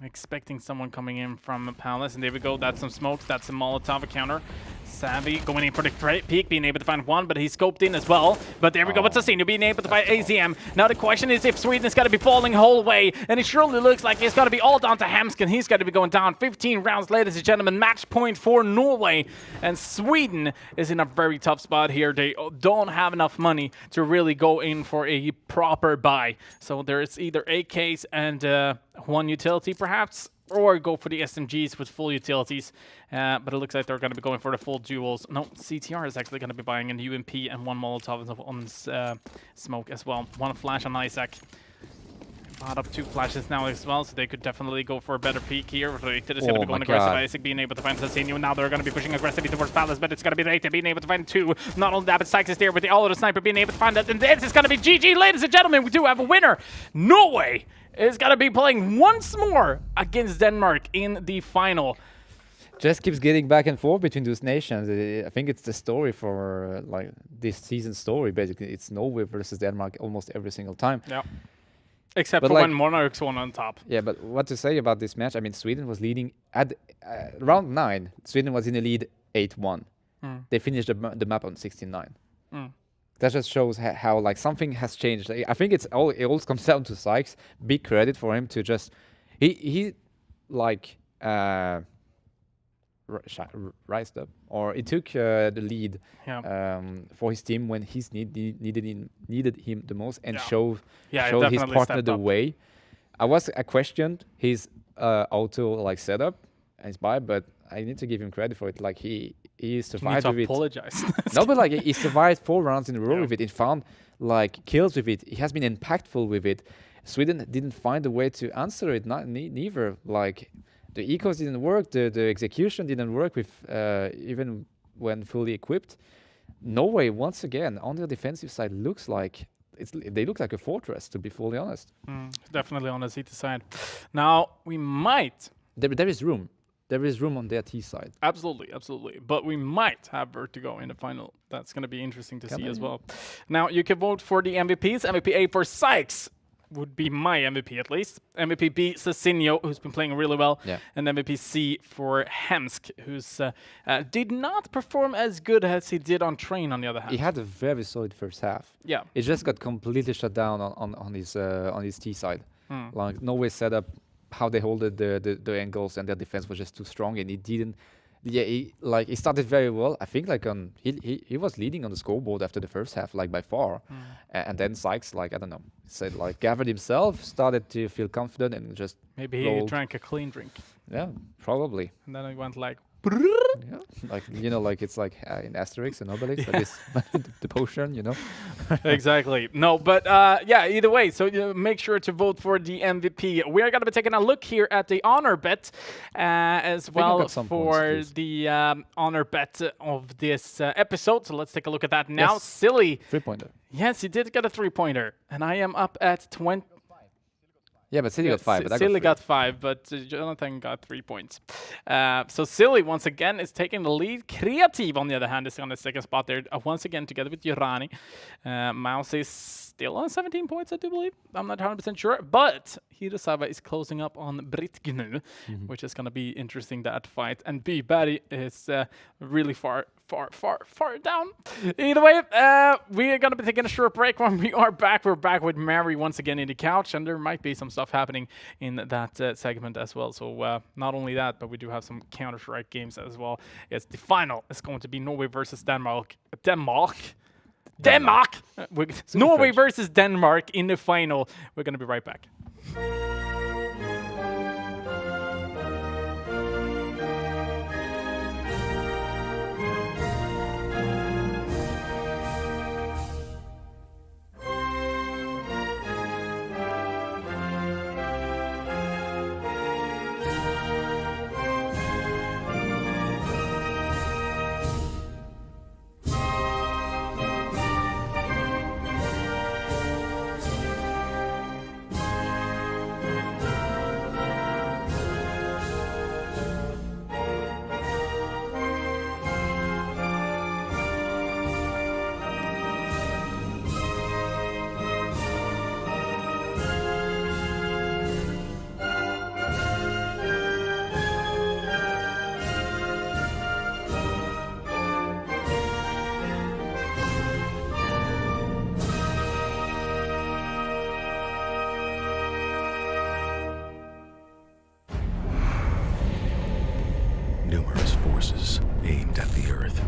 expecting someone coming in from Palace. And there we go. That's some smokes. That's a Molotov counter. Savi going in for the peak, being able to find one, but he's scoped in as well. But there we go with Cecinio being able to fight ACM. Now the question is if Sweden is going to be falling whole way, and it surely looks like it's going to be all down to Hemsk, and he's going to be going down 15 rounds, ladies and gentlemen. Match point for Norway, and Sweden is in a very tough spot here. They don't have enough money to really go in for a proper buy. So there is either AKs and one utility perhaps, or go for the SMGs with full utilities. But it looks like they're going to be going for the full duels. No, CTR is actually going to be buying an UMP and one Molotov on smoke as well. One flash on Isaac. Bought up 2 flashes now as well, so they could definitely go for a better peek here. Rated is going to be going aggressive. Isaac being able to find Sassinio. Now they're going to be pushing aggressively towards Palace, but it's going to be Rated being able to find 2. Not only that, but Sykes is there with the all of the sniper being able to find that. And this is going to be GG, ladies and gentlemen. We do have a winner. Norway is going to be playing once more against Denmark in the final. Just keeps getting back and forth between those nations. I think it's the story for like this season's story. Basically, it's Norway versus Denmark almost every single time. Yeah. Except But for like- when Monarchs won on top. Yeah, but what to say about this match? I mean, Sweden was leading at round 9. Sweden was in the lead 8-1. They finished the map on 16-9. That just shows how like something has changed. I think it all comes down to Sykes. Big credit for him to just he like rised up, or he took the lead for his team when he's needed him the most, and showed his partner the way. I questioned his auto like setup and his buy, but I need to give him credit for it. Like he survived with it. Apologize. No, but like he survived 4 rounds in a row with it. He found like kills with it. He has been impactful with it. Sweden didn't find a way to answer it. Neither. Like the ecos didn't work. The execution didn't work with even when fully equipped. Norway once again on the defensive side looks like they look like a fortress, to be fully honest. Definitely on the CT side. Now we might. There is room. There is room on their T side. Absolutely, absolutely. But we might have Vertigo in the final. That's going to be interesting to see as well. Now, you can vote for the MVPs. MVP A for Sykes would be my MVP at least. MVP B, Sassinio, who's been playing really well. Yeah. And MVP C for Hemsk, who's did not perform as good as he did on Train, on the other hand. He had a very solid first half. Yeah. It just got completely shut down on his T side. Like Norway set up how they holded the angles, and their defense was just too strong, and he didn't. Yeah, he started very well. I think like he was leading on the scoreboard after the first half, like by far, and then Sykes, like I don't know, said like gathered himself, started to feel confident, and just Maybe he rolled. drank a clean drink. Yeah, probably. And then he went like, Yeah, like like it's like in Asterix and Obelix, like this, the potion, exactly. No, but yeah, either way, so make sure to vote for the MVP. We are going to be taking a look here at the honor bet as well got some for points, the honor bet of this episode. So let's take a look at that now. Yes. Silly. 3-pointer. Yes, he did get a 3-pointer. And I am up at 20. Yeah, but Silly got 5. But I Silly got got 5, but Jonathan got 3 points. So Silly, once again, is taking the lead. Creative, on the other hand, is on the second spot there, once again, together with Yorani. Mouse is still on 17 points, I do believe. I'm not 100% sure. But Hirosava is closing up on Britgnu, which is going to be interesting, that fight. And B. Barry is really far down. Either way, we are going to be taking a short break. When we are back, we're back with Mary once again in the couch, and there might be some stuff happening in that segment as well. So not only that, but we do have some Counter-Strike games as well. It's the final. It's going to be Norway versus Denmark. Norway versus Denmark in the final. We're going to be right back. Numerous forces aimed at the Earth.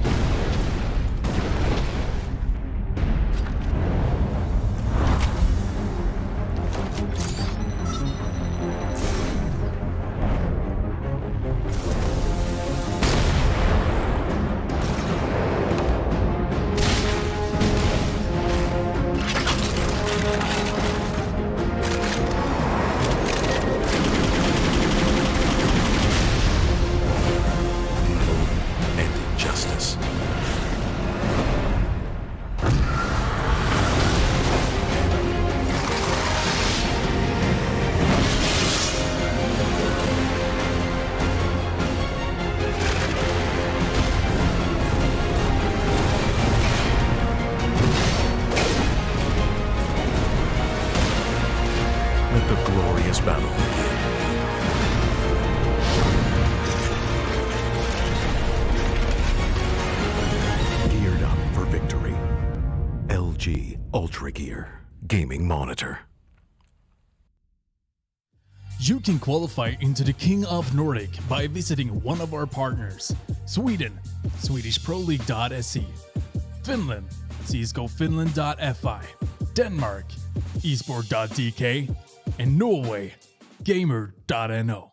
LG Ultra Gear Gaming Monitor. You can qualify into the King of Nordic by visiting one of our partners. Sweden, SwedishProLeague.se. Finland, CSGOFinland.fi. Denmark, esport.dk. And Norway, Gamer.no.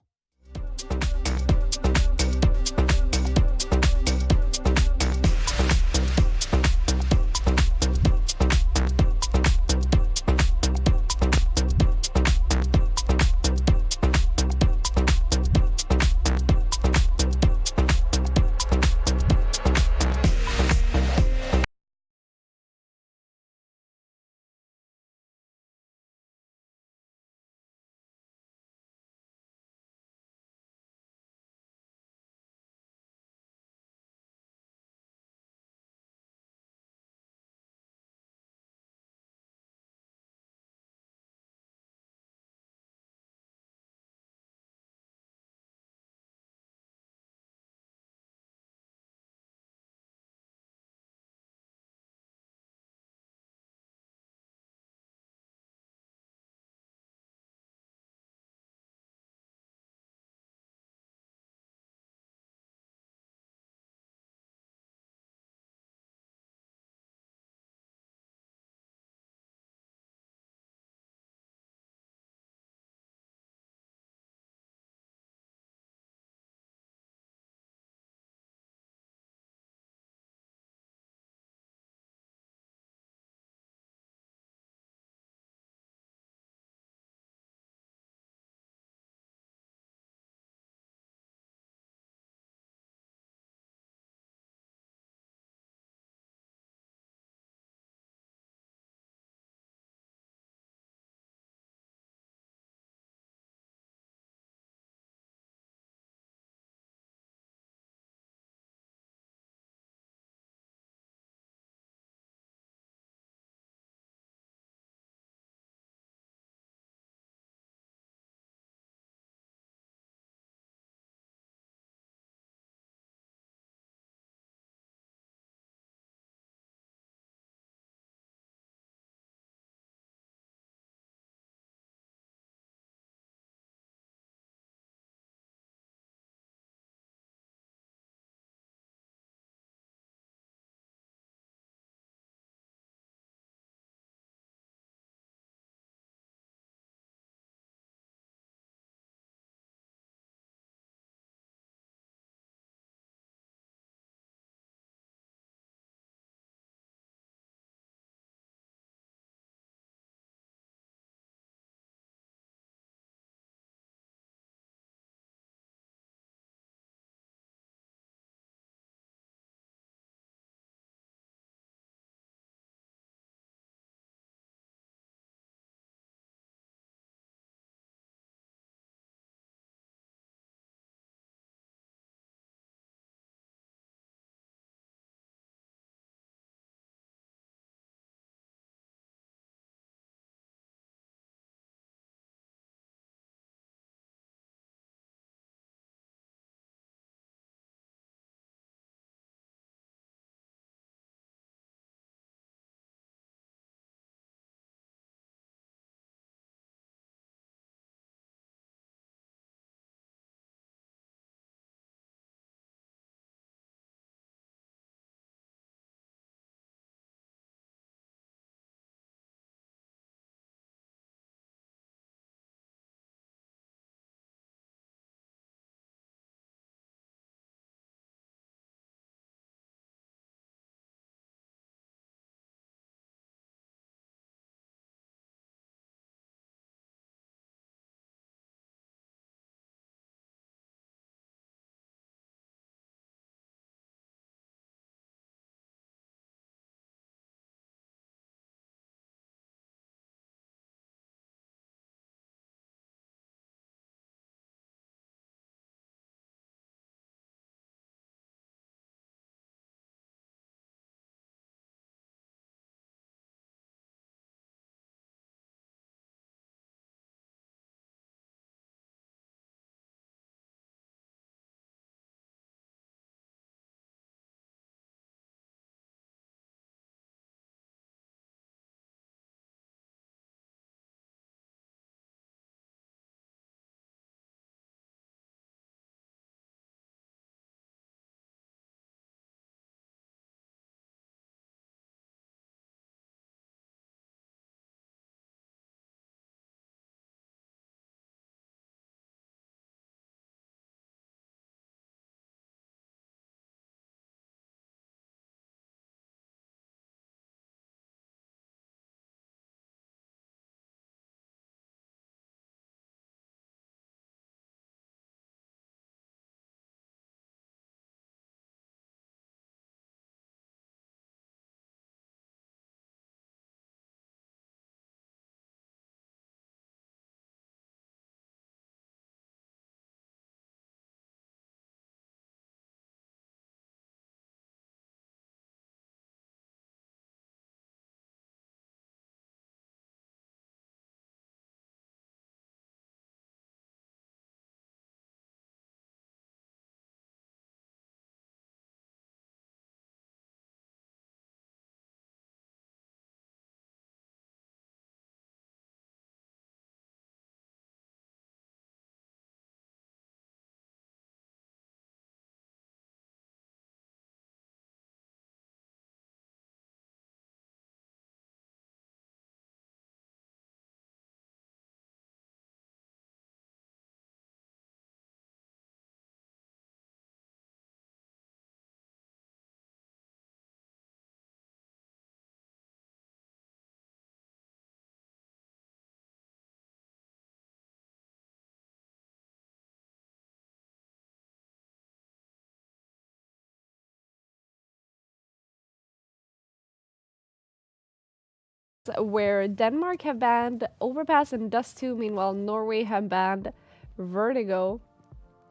where Denmark have banned Overpass and Dust 2. Meanwhile, Norway have banned Vertigo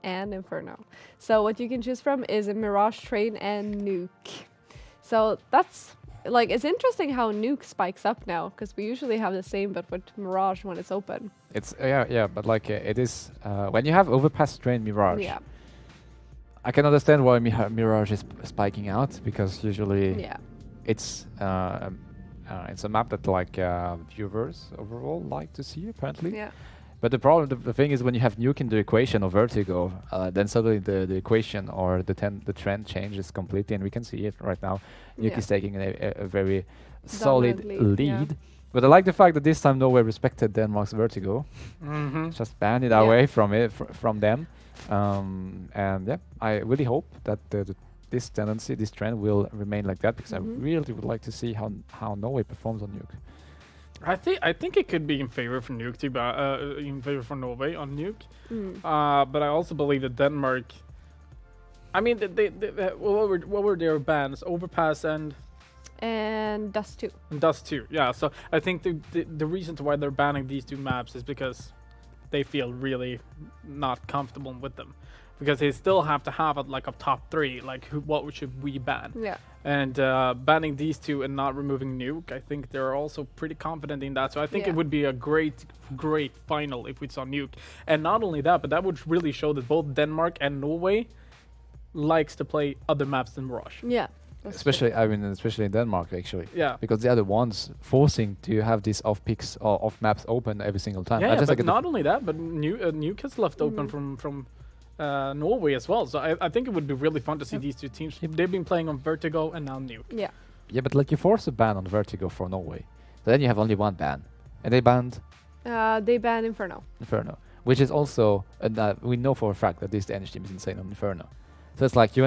and Inferno. So what you can choose from is a Mirage Train and Nuke. So that's like, it's interesting how Nuke spikes up now, because we usually have the same but with Mirage when it's open. It's yeah, but like it is when you have Overpass, Train, Mirage. Yeah. I can understand why Mirage is spiking out, because usually Yeah. it's a map that like viewers overall like to see, apparently. Yeah. But the problem, the thing is, when you have Nuke in the equation of Vertigo, then suddenly the equation or the trend changes completely, and we can see it right now. Nuke Yeah. is taking a very solid Dominant lead, yeah. lead. But I like the fact that this time Norway respected Denmark's Vertigo, just banned it Yeah. away from it from them. And yeah, I really hope that this tendency, this trend will remain like that, because I really would like to see how Norway performs on Nuke. I think it could be in favor for Nuke, in favor for Norway on Nuke. But I also believe that Denmark. I mean, what were their bans? Overpass and Dust 2. Dust 2. Yeah. So I think the reason why they're banning these two maps is because they feel really not comfortable with them, because they still have to have like a top 3. Like, what should we ban? Yeah. And banning these two and not removing Nuke, I think they're also pretty confident in that. So I think it would be a great final if we saw Nuke. And not only that, but that would really show that both Denmark and Norway likes to play other maps than Mirage. Yeah. Especially in Denmark, actually. Yeah. Because they are the ones forcing to have these off picks or off maps open every single time. Yeah, just but like not only that, but Nuke has left open from Norway as well. So I think it would be really fun to see these two teams. They've been playing on Vertigo and now Nuke. Yeah. Yeah, but like you force a ban on Vertigo for Norway, so then you have only one ban, and they banned They banned Inferno. Inferno, which is also we know for a fact that this Danish team is insane on Inferno. So it's like you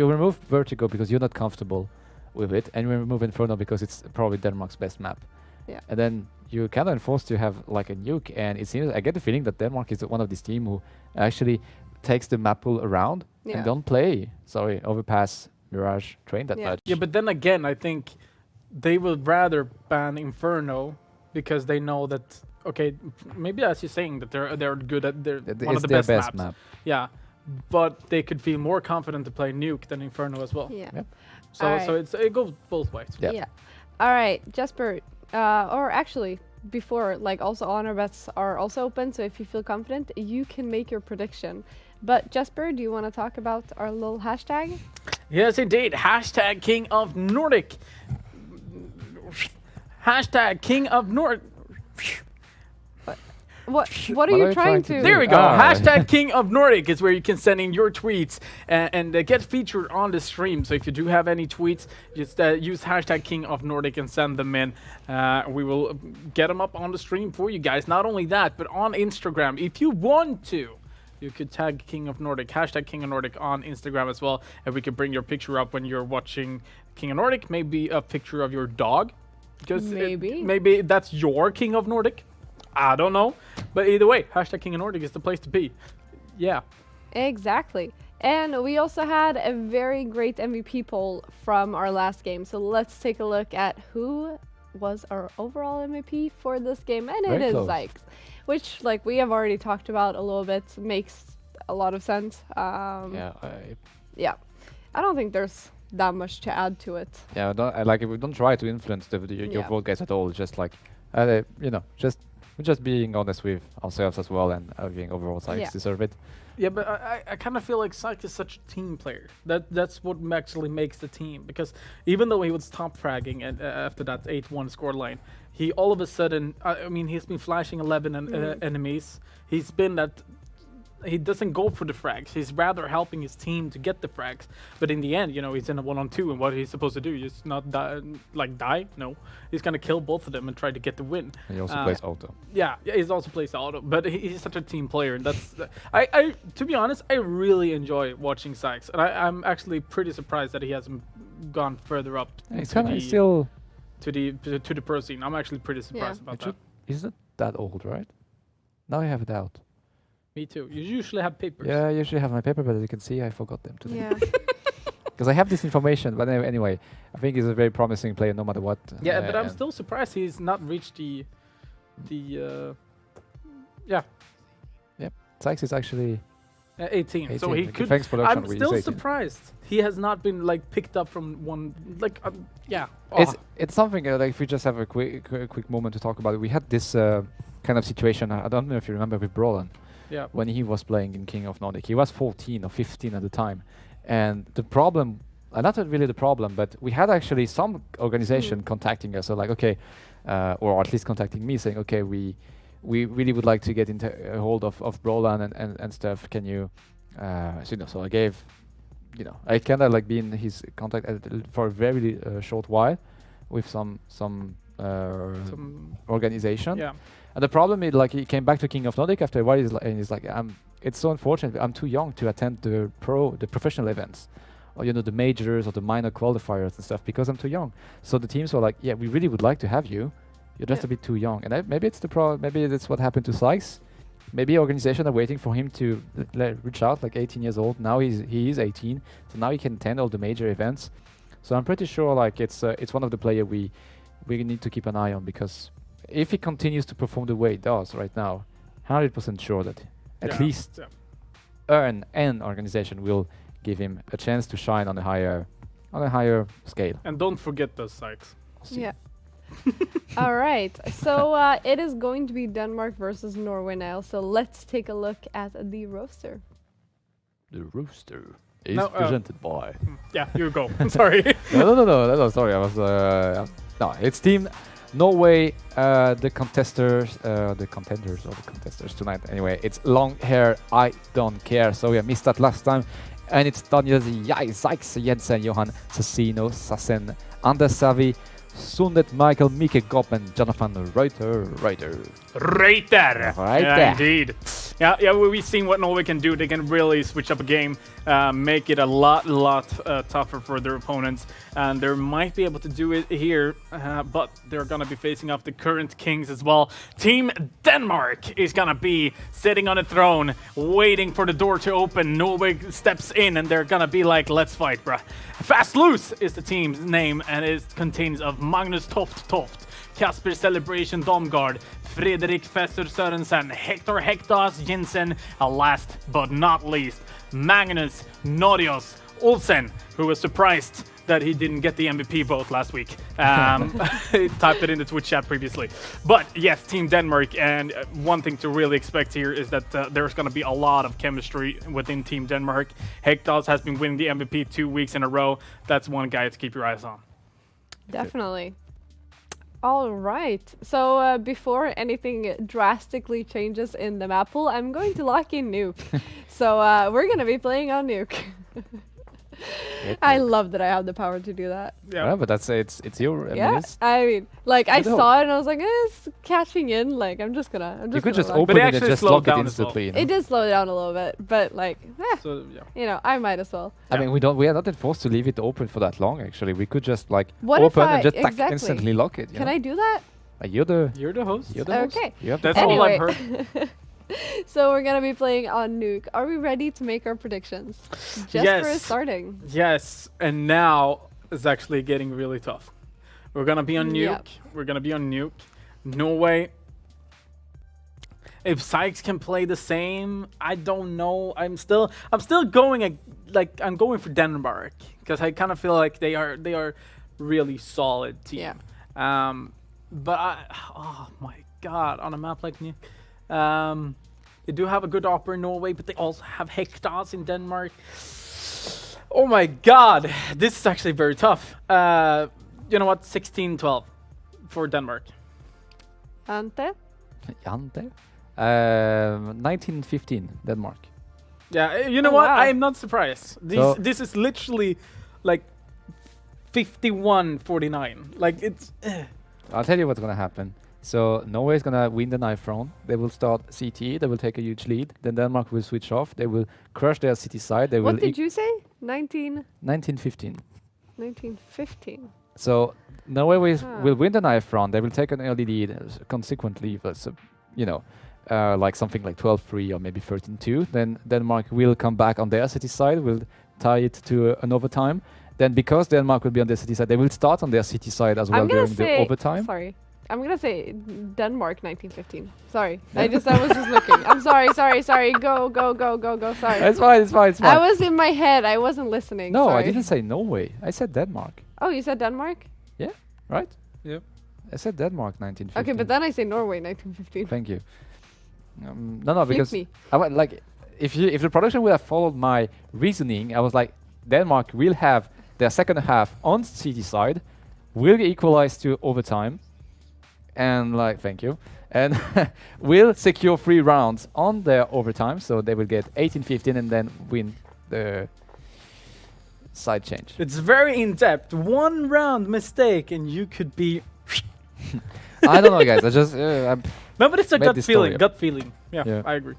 remove Vertigo because you're not comfortable with it, and you remove Inferno because it's probably Denmark's best map. Yeah. And then you kind of enforced to have like a Nuke, and it seems I get the feeling that Denmark is one of these team who actually takes the map pool around and don't play Overpass, Mirage, Train that much. Yeah, but then again, I think they would rather ban Inferno because they know that, okay, maybe as you're saying, that they're good at one of the best maps. Map. Yeah, but they could feel more confident to play Nuke than Inferno as well. Yeah. Yep. So Alright. it goes both ways. Yep. Yeah. All right, Jesper. Or actually, before, like, also honor bets are also open. So if you feel confident, you can make your prediction. But Jesper, do you want to talk about our little hashtag? Yes, indeed. Hashtag King of Nordic. Hashtag King of Nordic. What are you trying to? There we go. Ah. Hashtag King of Nordic is where you can send in your tweets and get featured on the stream. So if you do have any tweets, just use hashtag King of Nordic and send them in. We will get them up on the stream for you guys. Not only that, but on Instagram, if you want to, you could tag King of Nordic, hashtag King of Nordic on Instagram as well. And we can bring your picture up when you're watching King of Nordic. Maybe a picture of your dog. Because maybe that's your King of Nordic. I don't know. But either way, hashtag King of Nordic is the place to be. Yeah. Exactly. And we also had a very great MVP poll from our last game. So let's take a look at who was our overall MVP for this game. And Very it is close. Zykes, which, like, we have already talked about a little bit. Makes a lot of sense. Yeah. I don't think there's that much to add to it. Yeah, we don't try to influence your vote guys at all. Just like, we're just being honest with ourselves as well, and being overall Sykes deserve it. Yeah, but I kind of feel like Syke is such a team player. That's what actually makes the team. Because even though he was top fragging after that 8-1 scoreline, he all of a sudden, I mean, he's been flashing 11 enemies. He's been that. He doesn't go for the frags. He's rather helping his team to get the frags. But in the end, he's in a 1-on-2, and what he's supposed to do is not die. No, he's gonna kill both of them and try to get the win. And he also plays auto. Yeah, he also plays auto. But he's such a team player, and that's. I to be honest, I really enjoy watching Sykes, and I'm actually pretty surprised that he hasn't gone further up. He's kind of still to the pro scene. I'm actually pretty surprised about that. He's not that old, right? Now I have it out. Me too. You usually have papers. Yeah, I usually have my paper, but as you can see, I forgot them today. Yeah. because I have this information. But anyway, I think he's a very promising player, no matter what. Yeah, but I'm and still surprised he's not reached the yeah, Sykes is actually 18. So 18, he okay, could. thanks production, I'm he's still 18. surprised he has not been like picked up from one. Like, yeah. It's something like if we just have a quick moment to talk about it. We had this kind of situation. I don't know if you remember with Brolan. Yeah. When he was playing in King of Nordic. He was 14 or 15 at the time. And the problem, not really the problem, but we had actually some organization contacting us. So like, okay, or at least contacting me saying, okay, we really would like to get into a hold of Brolan and stuff. Can you, so I gave, I kind of like been his contact for a very short while with some organization. Yeah. And the problem is, like, he came back to King of Nordic after a while, and he's like, it's so unfortunate. I'm too young to attend the professional events, or the majors or the minor qualifiers and stuff, because I'm too young. So the teams were like, yeah, we really would like to have you. You're just a bit too young. And maybe it's maybe that's what happened to Sykes. Maybe organization are waiting for him to reach out, like 18 years old. Now he is 18, so now he can attend all the major events. So I'm pretty sure like it's one of the players we need to keep an eye on, because if he continues to perform the way he does right now, 100% sure that at least an organization will give him a chance to shine on a higher scale. And don't forget those Sykes. Yeah. All right. So it is going to be Denmark versus Norway now. So let's take a look at the roster. The roster is presented by. Yeah, you go. Sorry. No. Sorry, I was. No, it's team Norway. The contenders tonight. Anyway, it's long hair. I don't care. So we missed that last time, and it's Daniel Sykes, Jensen, Johan Sassino, Sassen, Anders Savi, Sundet, Michael, Mike Goppen, Jonathan Reuter. Right there. There. Indeed. Yeah, we've seen what Norway can do. They can really switch up a game, make it a lot tougher for their opponents, and they might be able to do it here, but they're gonna be facing off the current kings as well. Team Denmark is gonna be sitting on a throne, waiting for the door to open. Norway steps in, and they're gonna be like, let's fight, bruh. Fast Loose is the team's name, and it contains of Magnus Toft, Kasper Celebration Domgard, Fredrik Fesser Sørensen, Hector Hektas Jensen, and last but not least, Magnus Norios Olsen, who was surprised that he didn't get the MVP vote last week. He typed it in the Twitch chat previously. But yes, Team Denmark, and one thing to really expect here is that there's going to be a lot of chemistry within Team Denmark. Hektas has been winning the MVP 2 weeks in a row. That's one guy to keep your eyes on. Definitely. All right. So before anything drastically changes in the map pool, I'm going to lock in Nuke. So we're going to be playing on Nuke. I love that I have the power to do that. Yeah, but that's it's your. I mean, like I saw it and I was like, it's catching in. Like I'm just gonna. You could just open it and just lock it instantly. It did slow down a little bit, but like, so, I might as well. I mean, we are not enforced to leave it open for that long. Actually, we could just like open and just instantly lock it. Can I do that? You're the host. You're the host. Okay. That's all I've heard. So we're gonna be playing on Nuke. Are we ready to make our predictions? Jesper is starting. Yes, and now it's actually getting really tough. We're gonna be on Nuke. Yep. We're gonna be on Nuke. Norway. If Sykes can play the same, I don't know. I'm still going I'm going for Denmark, because I kind of feel like they are really solid team. Yeah. But oh my god, on a map like Nuke. They do have a good opera in Norway, but they also have Hektas in Denmark. Oh my god, this is actually very tough. You know what? 16-12 for Denmark. Ante? 1915, Denmark. Yeah, you know what? Wow. I am not surprised. This is literally like 51-49. Like it's. I'll tell you what's gonna happen. So Norway is gonna win the knife round. They will start CT. They will take a huge lead. Then Denmark will switch off. They will crush their city side. They will. What did you say? 1915. 1915. So Norway will win the knife round. They will take an early lead. Consequently, like something like 12-3 or maybe 13-2. Then Denmark will come back on their city side. Will tie it to an overtime. Then because Denmark will be on their city side, they will start on their city side as well I'm gonna during say the overtime. sorry. I'm gonna say Denmark 1915. Sorry, I was just looking. I'm sorry. Go. Sorry. It's fine. It's fine. It's fine. I was in my head. I wasn't listening. No, sorry. I didn't say Norway. I said Denmark. Oh, you said Denmark? Right? Yep. I said Denmark 1915. Okay, but then I say Norway 1915. Thank you. No, Flip because me. I went like if the production would have followed my reasoning, I was like Denmark will have their second half on city side, will equalize to overtime, and like thank you, and will secure 3 rounds on their overtime, so they will get 18-15 and then win the side change. It's very in depth. 1 round mistake, and you could be. I don't know, guys. I just No, but it's a made gut this feeling. story up. Gut feeling. Yeah, Yeah. I agree.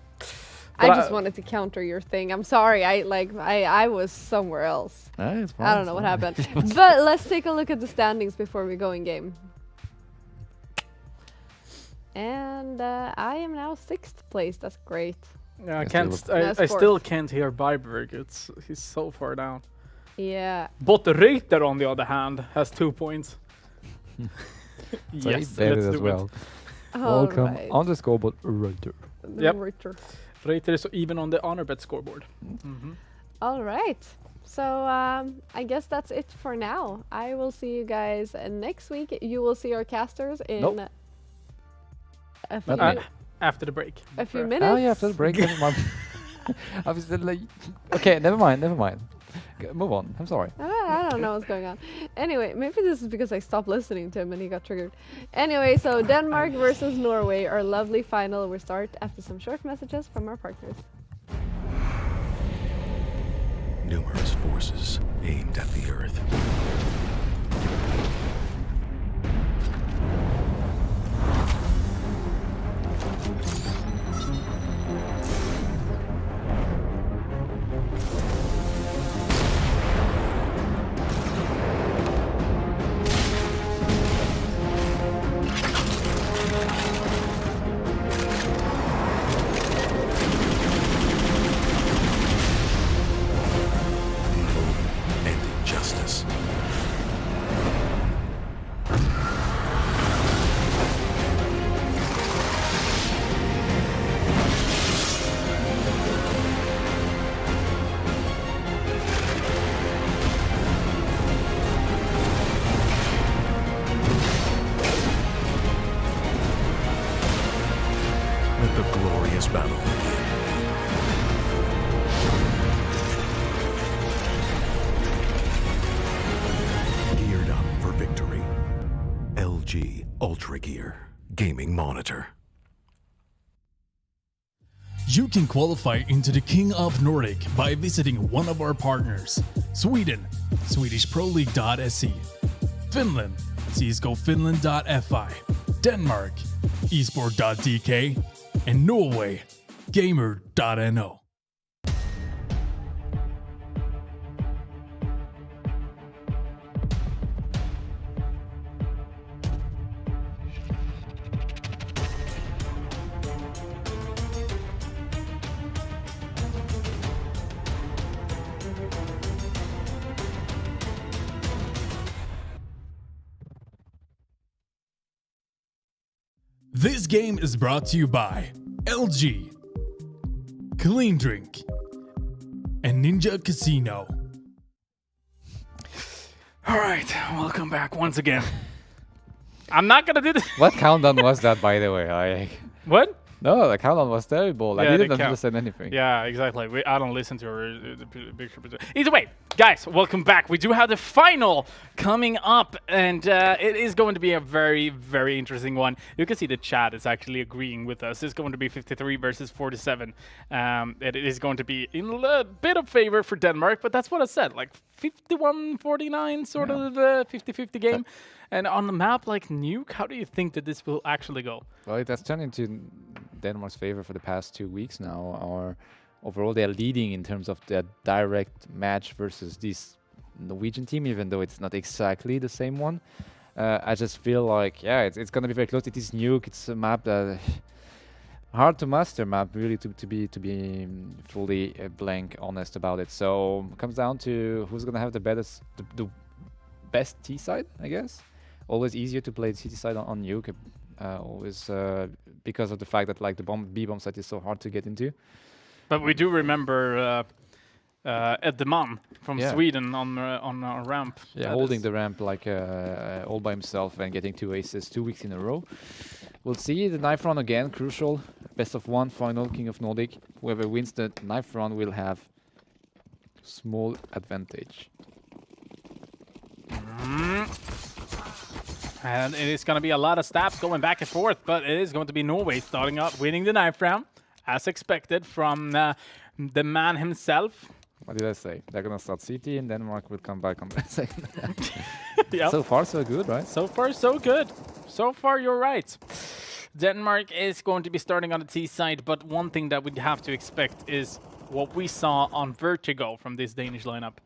I But just wanted to counter your thing. I'm sorry. I was somewhere else. it's fine, I don't it's know what fine. happened. But let's take a look at the standings before we go in game. And I am now 6th place. That's great. Yeah, I Yes, can't. you St- I, That's I still fourth. can't hear Byberg. He's so far down. Yeah. But the Reiter, on the other hand, has 2 points. So he Yes, did it let's as do well. it. Welcome Alright. on the scoreboard, Reiter. Yep. Reiter. Reiter is even on the honor bet scoreboard. Mm-hmm. All right. So I guess that's it for now. I will see you guys next week. You will see our casters in Nope. a few, Not me. After the break. a few Fair. minutes. Oh yeah, after the break. Never mind. I was still like, okay, never mind. Move on. I'm sorry. I don't know what's going on. Anyway, maybe this is because I stopped listening to him and he got triggered. Anyway, so Denmark versus Norway, our lovely final will start after some short messages from our partners. Numerous forces aimed at the Earth. And injustice. Let the glorious battle begin. Geared up for victory. LG Ultra Gear Gaming Monitor. You can qualify into the King of Nordic by visiting one of our partners: Sweden, SwedishProLeague.se; Finland, CSGOFinland.fi; Denmark, Esport.dk; and Norway, Gamer.no. This game is brought to you by LG, Clean Drink, and Ninja Casino. All right, welcome back once again. I'm not gonna do this. What countdown was that, by the way? What? No, the countdown was terrible. I Yeah, didn't they count. understand anything. Yeah, exactly. I don't listen to her. Big Either way, guys, welcome back. We do have the final coming up, and it is going to be a very, very interesting one. You can see the chat is actually agreeing with us. It's going to be 53 versus 47. It is going to be in a bit of favor for Denmark, but that's what I said, like 51-49, sort of the 50-50 game. And on the map like Nuke, how do you think that this will actually go? Well, it has turned into Denmark's favor for the past 2 weeks now. Or overall, they're leading in terms of their direct match versus this Norwegian team, even though it's not exactly the same one. I just feel like, yeah, it's going to be very close. It is Nuke. It's a map that hard to master map, really, to be fully blank honest about it. So it comes down to who's gonna have the best T side, I guess. Always easier to play CT side on Nuke, always because of the fact that like the B bomb site is so hard to get into. But we do remember Ed the Man from Yeah. Sweden on a ramp. Yeah, That holding is- the ramp like all by himself and getting 2 aces 2 weeks in a row. We'll see the knife round again, crucial. Best of one, final, King of Nordic. Whoever wins the knife round will have small advantage. And it is going to be a lot of stabs going back and forth, but it is going to be Norway starting up, winning the knife round, as expected from the man himself. What did I say? They're gonna start CT and Denmark will come back on the second. Yep. So far, so good, right? So far, so good. So far, you're right. Denmark is going to be starting on the T side, but one thing that we'd have to expect is what we saw on Vertigo from this Danish lineup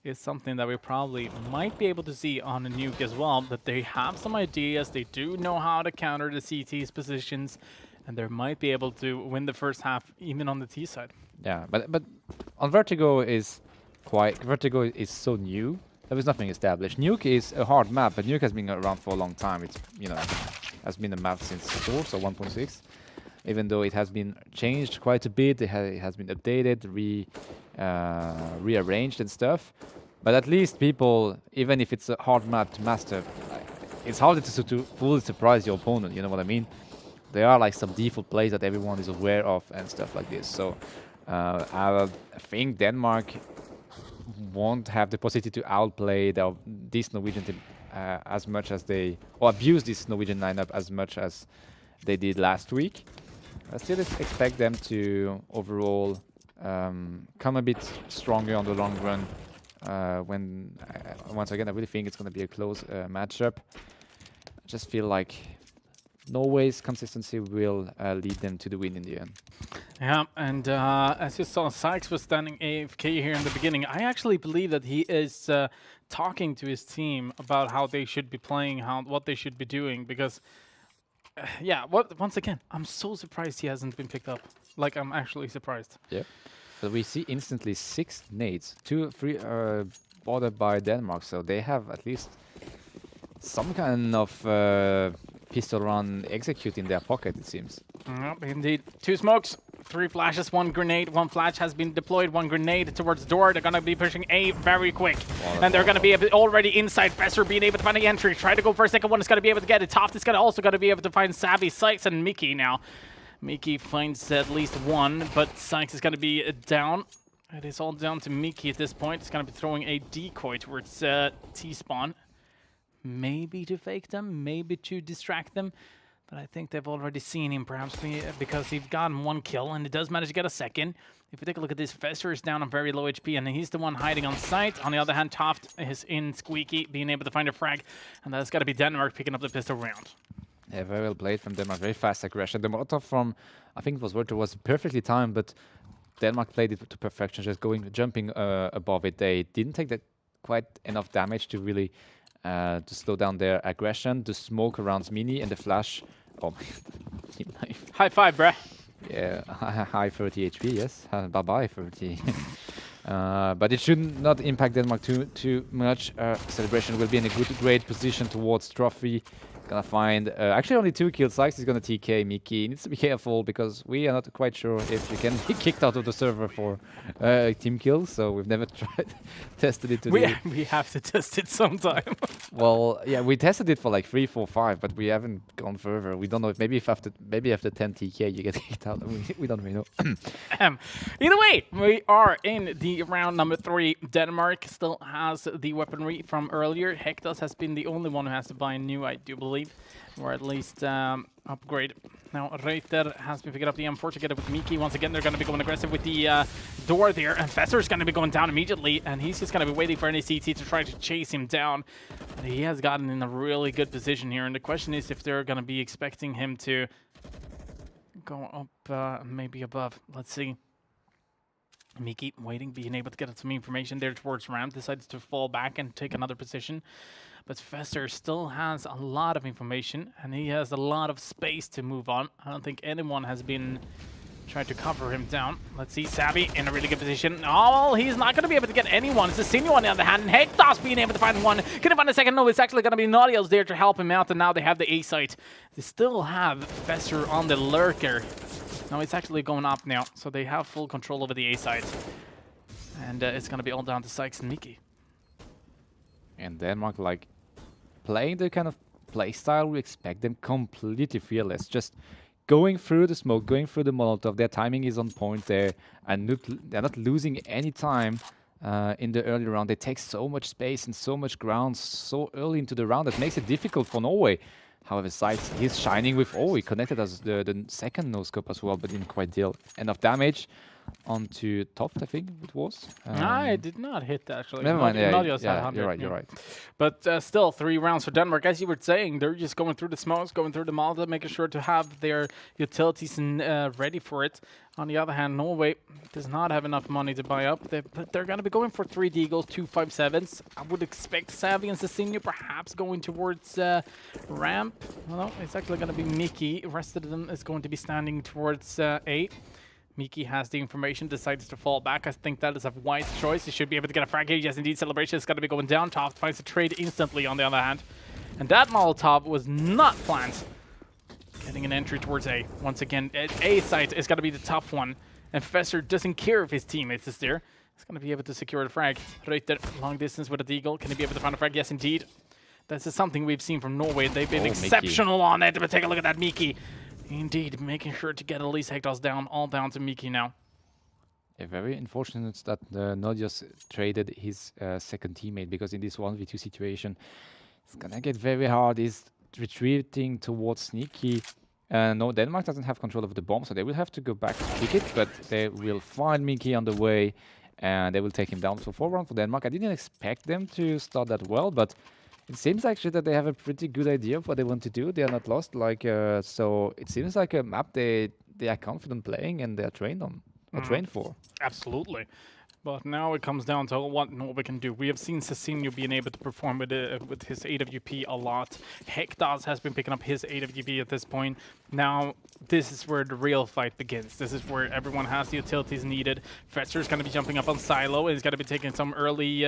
is something that we probably might be able to see on a Nuke as well, that they have some ideas, they do know how to counter the CT's positions, and they might be able to win the first half even on the T side. Yeah, but on Vertigo is so new. There was nothing established. Nuke is a hard map, but Nuke has been around for a long time. It's has been a map since 4, so 1.6. Even though it has been changed quite a bit, it has been updated, rearranged and stuff. But at least people, even if it's a hard map to master, it's harder to fully surprise your opponent. You know what I mean? There are like some default plays that everyone is aware of and stuff like this. So I think Denmark won't have the possibility to outplay this Norwegian team as much as or abuse this Norwegian lineup as much as they did last week. I still expect them to overall come a bit stronger on the long run. Once again, I really think it's going to be a close matchup. I just feel like Norway's consistency will lead them to the win in the end. Yeah, and as you saw, Sykes was standing AFK here in the beginning. I actually believe that he is talking to his team about how they should be playing, what they should be doing, because, once again, I'm so surprised he hasn't been picked up. Like, I'm actually surprised. Yeah. But we see instantly 6 nades, 2, 3 are bothered by Denmark, so they have at least some kind of pistol run execute in their pocket, it seems. Yep, indeed. 2 smokes, 3 flashes, 1 grenade. 1 flash has been deployed, 1 grenade towards door. They're going to be pushing A very quick. And they're going to be already inside. Besser being able to find the entry. Try to go for a second one. Is going to be able to get it. Toft is also going to be able to find Savvy, Sykes, and Mickey now. Mickey finds at least 1, but Sykes is going to be down. It is all down to Mickey at this point. It's going to be throwing a decoy towards T-spawn. Maybe to fake them, maybe to distract them. But I think they've already seen him, perhaps because he's gotten 1 kill, and he does manage to get a second. If you take a look at this, Fester is down on very low HP, and he's the one hiding on site. On the other hand, Toft is in Squeaky, being able to find a frag, and that's got to be Denmark picking up the pistol round. Yeah, very well played from Denmark. Very fast aggression. The Molotov from, I think it was Werther, was perfectly timed, but Denmark played it to perfection, just jumping above it. They didn't take that quite enough damage to really to slow down their aggression. The smoke around Mini and the flash. Oh my god. Team knife. High five, bruh. Yeah, high 30 HP, yes. Bye-bye 30. But it should not impact Denmark too much. Celebration will be in a great position towards trophy. Gonna find actually only 2 kills. Sykes is gonna TK Mickey. Needs to be careful because we are not quite sure if you can be kicked out of the server for team kills. So we've never tested it. We have to test it sometime. Well, yeah, we tested it for like 3, 4, 5, but we haven't gone further. We don't know if maybe after 10 TK you get kicked out. We don't really know. Either way, we are in the round number 3. Denmark still has the weaponry from earlier. Hector has been the only one who has to buy a new, I do believe. Or at least upgrade. Now Reuter has been picking up the M4 together with Miki. Once again, they're going to be going aggressive with the door there. And Fesser's going to be going down immediately. And he's just going to be waiting for any CT to try to chase him down. But he has gotten in a really good position here. And the question is if they're going to be expecting him to go up maybe above. Let's see. Miki waiting, being able to get some information there towards ramp. Decides to fall back and take another position. but Fester still has a lot of information, and he has a lot of space to move on. I don't think anyone has been trying to cover him down. Let's see, Savvy in a really good position. Oh, he's not going to be able to get anyone. It's a senior on the other hand, and Hectos being able to find one. Can he find a second? No, it's actually going to be Nautilus there to help him out, and now they have the A-site. They still have Fester on the lurker. No, it's actually going up now, so they have full control over the A-site. And it's going to be all down to Sykes and Mickey. And Denmark, like, playing the kind of play style we expect them, completely fearless. Just going through the smoke, going through the Molotov. Their timing is on point there, and they're not losing any time in the early round. They take so much space and so much ground so early into the round that makes it difficult for Norway. However, Sykes, he's shining with, he connected as the second no-scope as well, but didn't quite deal enough damage onto Toft, I think it was. I did not hit actually. Never mind, Nautilus had yeah, 100, you're right. But still, 3 rounds for Denmark. As you were saying, they're just going through the smokes, going through the Molotov, making sure to have their utilities ready for it. On the other hand, Norway does not have enough money to buy up. They're going to be going for 3 Deagles, 2 5.7s. I would expect Savvy and Cecilio perhaps going towards ramp. Well, it's actually going to be Mickey. The rest of them is going to be standing towards A. Mickey has the information, decides to fall back. I think that is a wise choice. He should be able to get a frag here. Yes, indeed, Celebration is going to be going down. Toft finds a trade instantly on the other hand. And that Molotov was not planned. Getting an entry towards A. Once again, A site is going to be the tough one. And Fester doesn't care if his teammates is there. He's going to be able to secure the frag. Right there, long distance with a Deagle. Can he be able to find a frag? Yes, indeed. This is something we've seen from Norway. They've been exceptional on it. But take a look at that Mickey. Indeed, making sure to get at least Hector's down, all down to Mickey now. Yeah, very unfortunate that Nodios traded his second teammate, because in this 1v2 situation, it's gonna get very hard. He's retreating towards Sneaky. No, Denmark doesn't have control of the bomb, so they will have to go back to pick it, but they will find Mickey on the way, and they will take him down. So 4-1 for Denmark. I didn't expect them to start that well, but it seems actually that they have a pretty good idea of what they want to do. They are not lost. So it seems like a map they are confident playing and they are trained on, or trained for. Absolutely. But now it comes down to what Norway can do. We have seen Cecilio being able to perform with his AWP a lot. Hectas has been picking up his AWP at this point. Now, this is where the real fight begins. This is where everyone has the utilities needed. Fetzer's going to be jumping up on Silo. He's going to be taking some early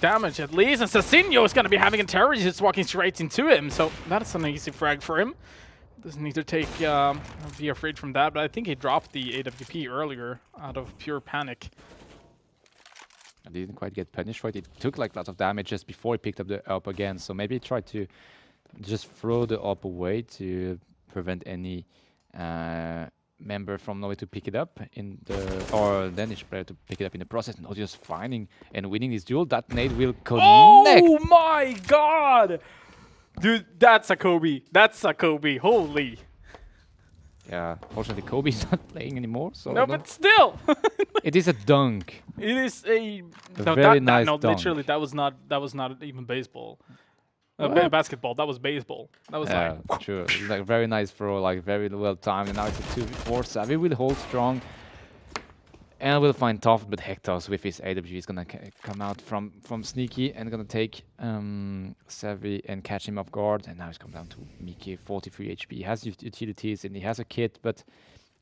damage at least, and Cecilio is going to be having a terrorist just walking straight into him, so that's an easy frag for him. Doesn't need to be afraid from that, but I think he dropped the AWP earlier out of pure panic. I didn't quite get punished for it. It took like lots of damage just before he picked up the AWP again, so maybe he tried to just throw the AWP away to prevent any member from Norway to pick it up in the, or Danish player to pick it up in the process. Not just finding and winning this duel. That nade will connect. Oh my god! Dude, that's a Kobe. That's a Kobe. Holy. Yeah, fortunately Kobe's not playing anymore. So no, but still. It is a dunk. It is a very nice no, dunk. literally that was not even baseball. Basketball. That was baseball. That was like true. Like very nice throw, like very well timed. And now it's a 2v4. Savvy will hold strong, and we'll find Toft. But Hector's with his AWP is gonna come out from Sneaky and gonna take Savvy and catch him off guard. And now he's come down to Mickey, 43 HP. He has utilities and he has a kit, but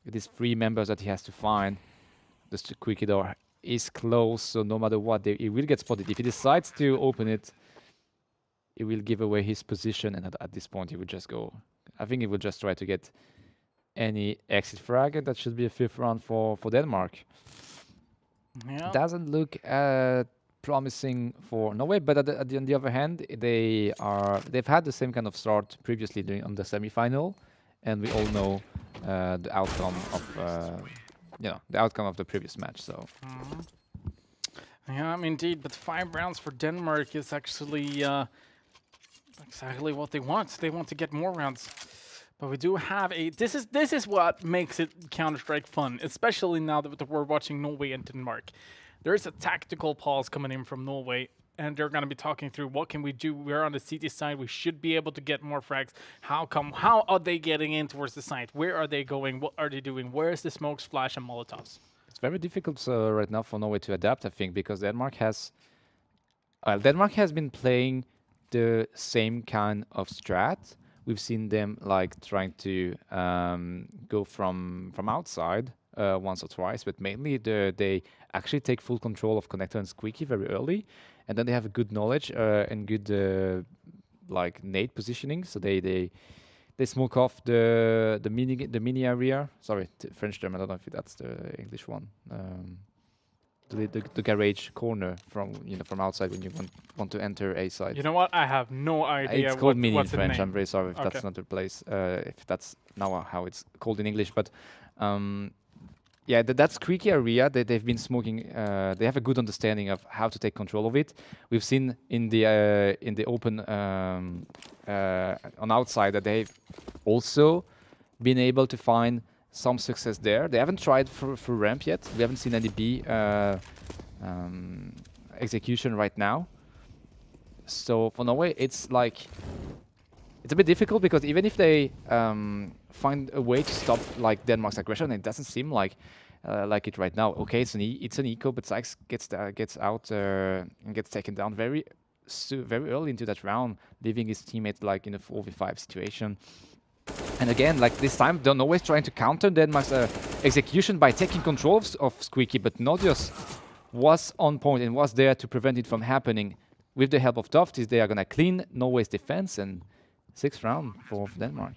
it is 3 members that he has to find. The quickie door is close, so no matter what, he will get spotted. If he decides to open it, it will give away his position, and at this point he would just go. I think he would just try to get any exit frag, and that should be a 5th round for Denmark. Yeah. Doesn't look promising for Norway, but on the other hand, they've had the same kind of start previously on the semi-final, and we all know the outcome of the previous match. So. Yeah, indeed, but 5 rounds for Denmark is actually exactly what they want. They want to get more rounds. But we do have this is what makes it Counter-Strike fun, especially now that we're watching Norway and Denmark. There is a tactical pause coming in from Norway, and they're going to be talking through what can we do. We're on the CT side. We should be able to get more frags. How are they getting in towards the site? Where are they going? What are they doing? Where is the smokes, flash, and Molotovs? It's very difficult right now for Norway to adapt, I think, because Denmark has Denmark has been playing the same kind of strat. We've seen them like trying to go from outside once or twice, but mainly they actually take full control of Connector and Squeaky very early, and then they have a good knowledge and good like nade positioning. So they smoke off the mini area. Sorry, French German. I don't know if that's the English one. The garage corner from from outside when you want to enter A side. You know what? I have no idea. It's called mini in what's the French. name. I'm very sorry if Okay. that's not the place. If that's now how it's called in English, but yeah, that's squeaky area that they've been smoking. They have a good understanding of how to take control of it. We've seen in the open on outside that they've also been able to find some success there. They haven't tried for ramp yet. We haven't seen any B execution right now. So for Norway, it's like it's a bit difficult because even if they find a way to stop like Denmark's aggression, it doesn't seem like it right now. Okay, it's an eco, but Sykes gets out and gets taken down very early into that round, leaving his teammate like in a 4v5 situation. And again, like this time, they're always trying to counter Denmark's execution by taking control of Squeaky, but Nodius was on point and was there to prevent it from happening. With the help of Tofties, they are gonna clean Norway's defense, and 6th round for Denmark.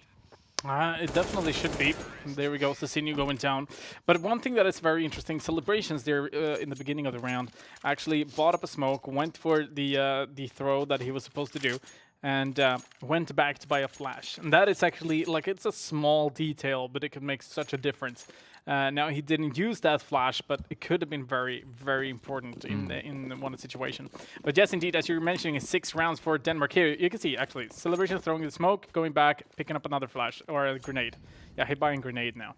It definitely should be. There we go, Cecilio going down. But one thing that is very interesting, Celebrations there in the beginning of the round actually bought up a smoke, went for the throw that he was supposed to do, and went back to buy a flash. And that is actually, like, it's a small detail, but it can make such a difference. Now, he didn't use that flash, but it could have been very, very important in one situation. But yes, indeed, as you're mentioning, it's 6 rounds for Denmark. Here, you can see, actually, Celebration throwing the smoke, going back, picking up another flash, or a grenade. Yeah, he's buying grenade now.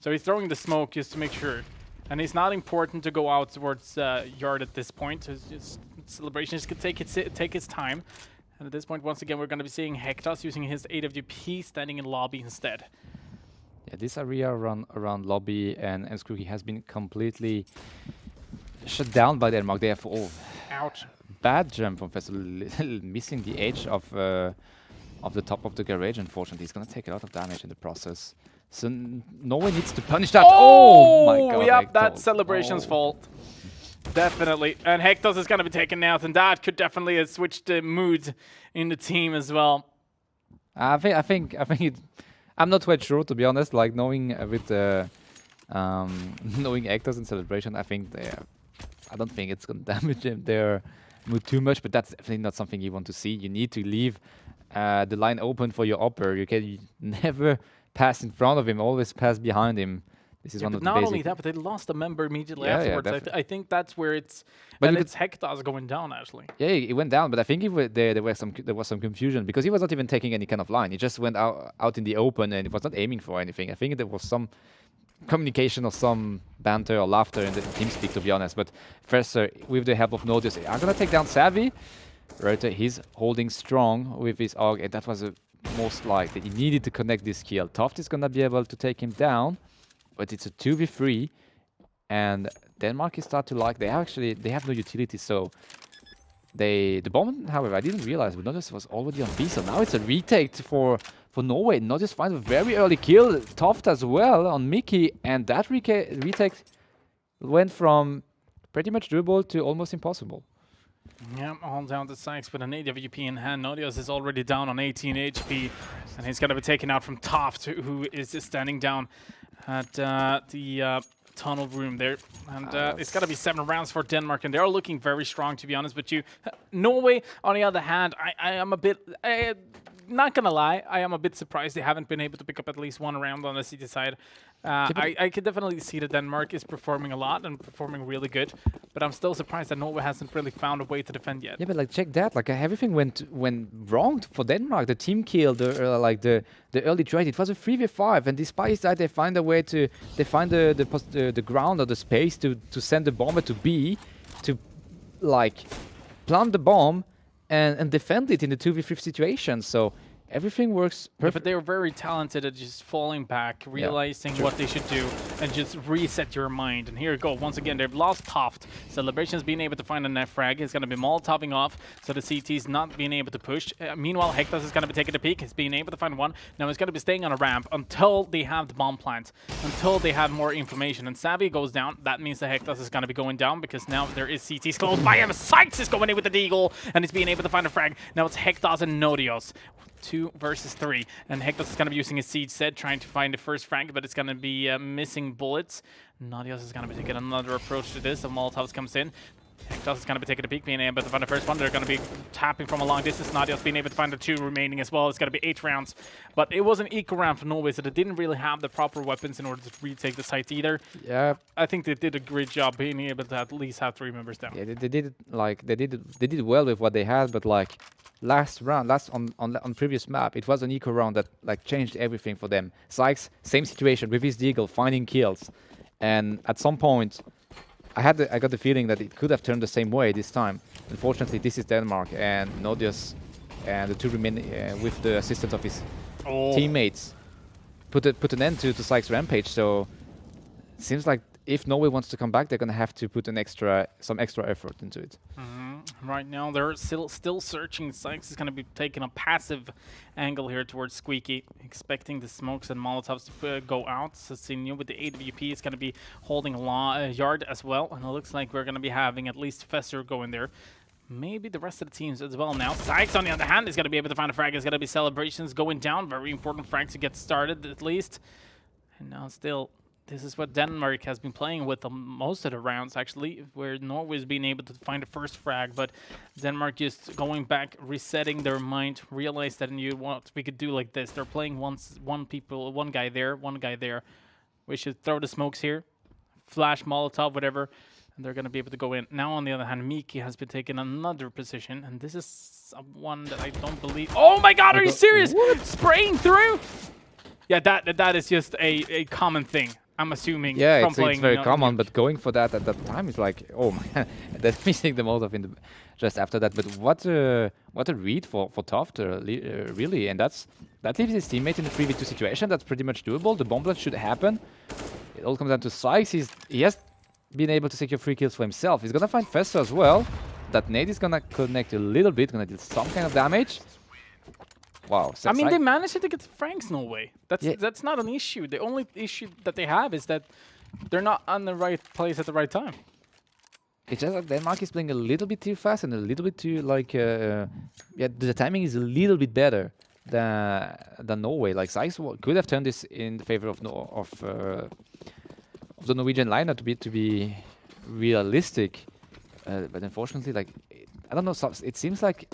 So he's throwing the smoke just to make sure. And it's not important to go out towards yard at this point. It's just Celebration just could take its time. And at this point, once again, we're going to be seeing Hectas using his AWP, standing in lobby instead. Yeah, this area around lobby and Squeaky has been completely shut down by Denmark. They have Ouch. bad jump from Festival, missing the edge of the top of the garage. Unfortunately, he's gonna take a lot of damage in the process. So Norway needs to punish that. Oh my god! Yep, that's Hector. Celebration's fault. Definitely. And Hectos is going to be taken out, and that could definitely switch the mood in the team as well. I think it. I'm not quite sure, to be honest. Like knowing with knowing Hector's in Celebration, I don't think it's gonna damage their mood too much. But that's definitely not something you want to see. You need to leave the line open for your upper. You can never pass in front of him. Always pass behind him. This is one of the not basic. only that, but they lost a member immediately Yeah, afterwards. I think that's where it's. But and you it's Hector's going down actually. Yeah, it went down, but I think there was some confusion because he was not even taking any kind of line. He just went out in the open and he was not aiming for anything. I think there was some communication or some banter or laughter in the TeamSpeak, to be honest. But first, with the help of Nodius, I'm gonna take down Savvy. Right, he's holding strong with his AUG, and that was most likely. He needed to connect this kill. Toft is gonna be able to take him down, but it's a 2v3. And Denmark is start to like they have no utility, so the bomb, however, I didn't realize, but Nodius was already on B, so now it's a retake for Norway. Nodius finds a very early kill, Toft as well on Mickey, and that retake went from pretty much doable to almost impossible. Yeah, all down to Sykes with an AWP in hand. Nodius is already down on 18 HP, and he's going to be taken out from Toft, who is standing down at the tunnel room there. And it's got to be 7 rounds for Denmark, and they're looking very strong, to be honest with you. Norway, on the other hand, I am a bit... not gonna lie, I am a bit surprised they haven't been able to pick up at least 1 round on the CT side. I could definitely see that Denmark is performing a lot and performing really good, but I'm still surprised that Norway hasn't really found a way to defend yet. Yeah, but like check that, like everything went wrong for Denmark. The team kill, the early trade, it was a 3v5, and despite that, they find a way to find the ground or the space to send the bomber to B to like plant the bomb and defend it in the 2v3 situation. So everything works Yeah, but perfect. they're very talented at just falling back, realizing what they should do, and just reset your mind. And here you go. Once again, they've lost Toft. Celebration's being able to find a net frag. He's going to be Molotoving off, so the CT's not being able to push. Meanwhile, Hectos is going to be taking a peek. He's being able to find one. Now he's going to be staying on a ramp until they have the bomb plant, until they have more information. And Savvy goes down. That means the Hectos is going to be going down because now there is CTs close by him. Sykes is going in with the Deagle, and he's being able to find a frag. Now it's Hectos and Nodios. 2 versus 3, and Hectos is going to be using his siege set, trying to find the first frag, but it's going to be missing bullets. Nadios is going to be taking another approach to this. The Molotovs comes in. Hectos is going to be taking a peek, being able to find the first one. They're going to be tapping from a long distance. Nadios being able to find the 2 remaining as well. It's going to be 8 rounds, but it was an eco round for Norway, so they didn't really have the proper weapons in order to retake the site either. Yeah, I think they did a great job being able to at least have 3 members down. yeah, they did it like they did well with what they had, but like last on previous map, it was an eco round that like changed everything for them. Sykes, same situation with his Deagle, finding kills, and at some point, I got the feeling that it could have turned the same way this time. Unfortunately, this is Denmark, and Nodius and the 2 remaining with the assistance of his teammates put an end to Sykes' rampage. So seems like if Norway wants to come back, they're gonna have to put some extra effort into it. Right now, they're still searching. Sykes is going to be taking a passive angle here towards Squeaky, expecting the smokes and Molotovs to go out. Sasinho with the AWP is going to be holding a yard as well, and it looks like we're going to be having at least Fester going there. Maybe the rest of the teams as well now. Sykes, on the other hand, is going to be able to find a frag. It's going to be Celebrations going down. Very important frag to get started, at least. And now still... This is what Denmark has been playing with most of the rounds, actually, where Norway's been able to find the first frag, but Denmark just going back, resetting their mind, realized that what we could do like this. They're playing one guy there. We should throw the smokes here, flash Molotov, whatever, and they're going to be able to go in. Now, on the other hand, Miki has been taking another position, and this is one that I don't believe. Oh my God, are you serious? What? Spraying through? Yeah, that is just a common thing. I'm assuming. Yeah, from it's playing, very common, but going for that at that time is like, oh man, they're missing the Molotov in the just after that. But what a read for Toft, really, and that leaves his teammate in a 3v2 situation. That's pretty much doable. The bomb blast should happen. It all comes down to Sykes. He has been able to secure 3 kills for himself. He's gonna find Fester as well. That nade is gonna connect a little bit, gonna deal some kind of damage. Wow. I mean, they managed to get Franks Norway. That's not an issue. The only issue that they have is that they're not on the right place at the right time. It's just that Denmark is playing a little bit too fast and a little bit too like yeah, the timing is a little bit better than Norway. Like Sykes could have turned this in the favor of the Norwegian lineup to be realistic, but unfortunately, like I don't know, it seems like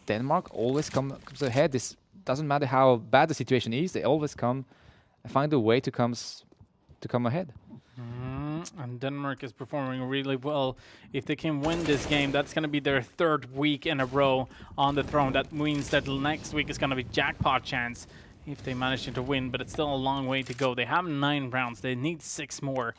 Denmark always comes ahead. This doesn't matter how bad the situation is; they always find a way to come ahead. And Denmark is performing really well. If they can win this game, that's going to be their 3rd week in a row on the throne. That means that next week is going to be jackpot chance if they manage to win, but it's still a long way to go. They have 9 rounds. They need 6 more.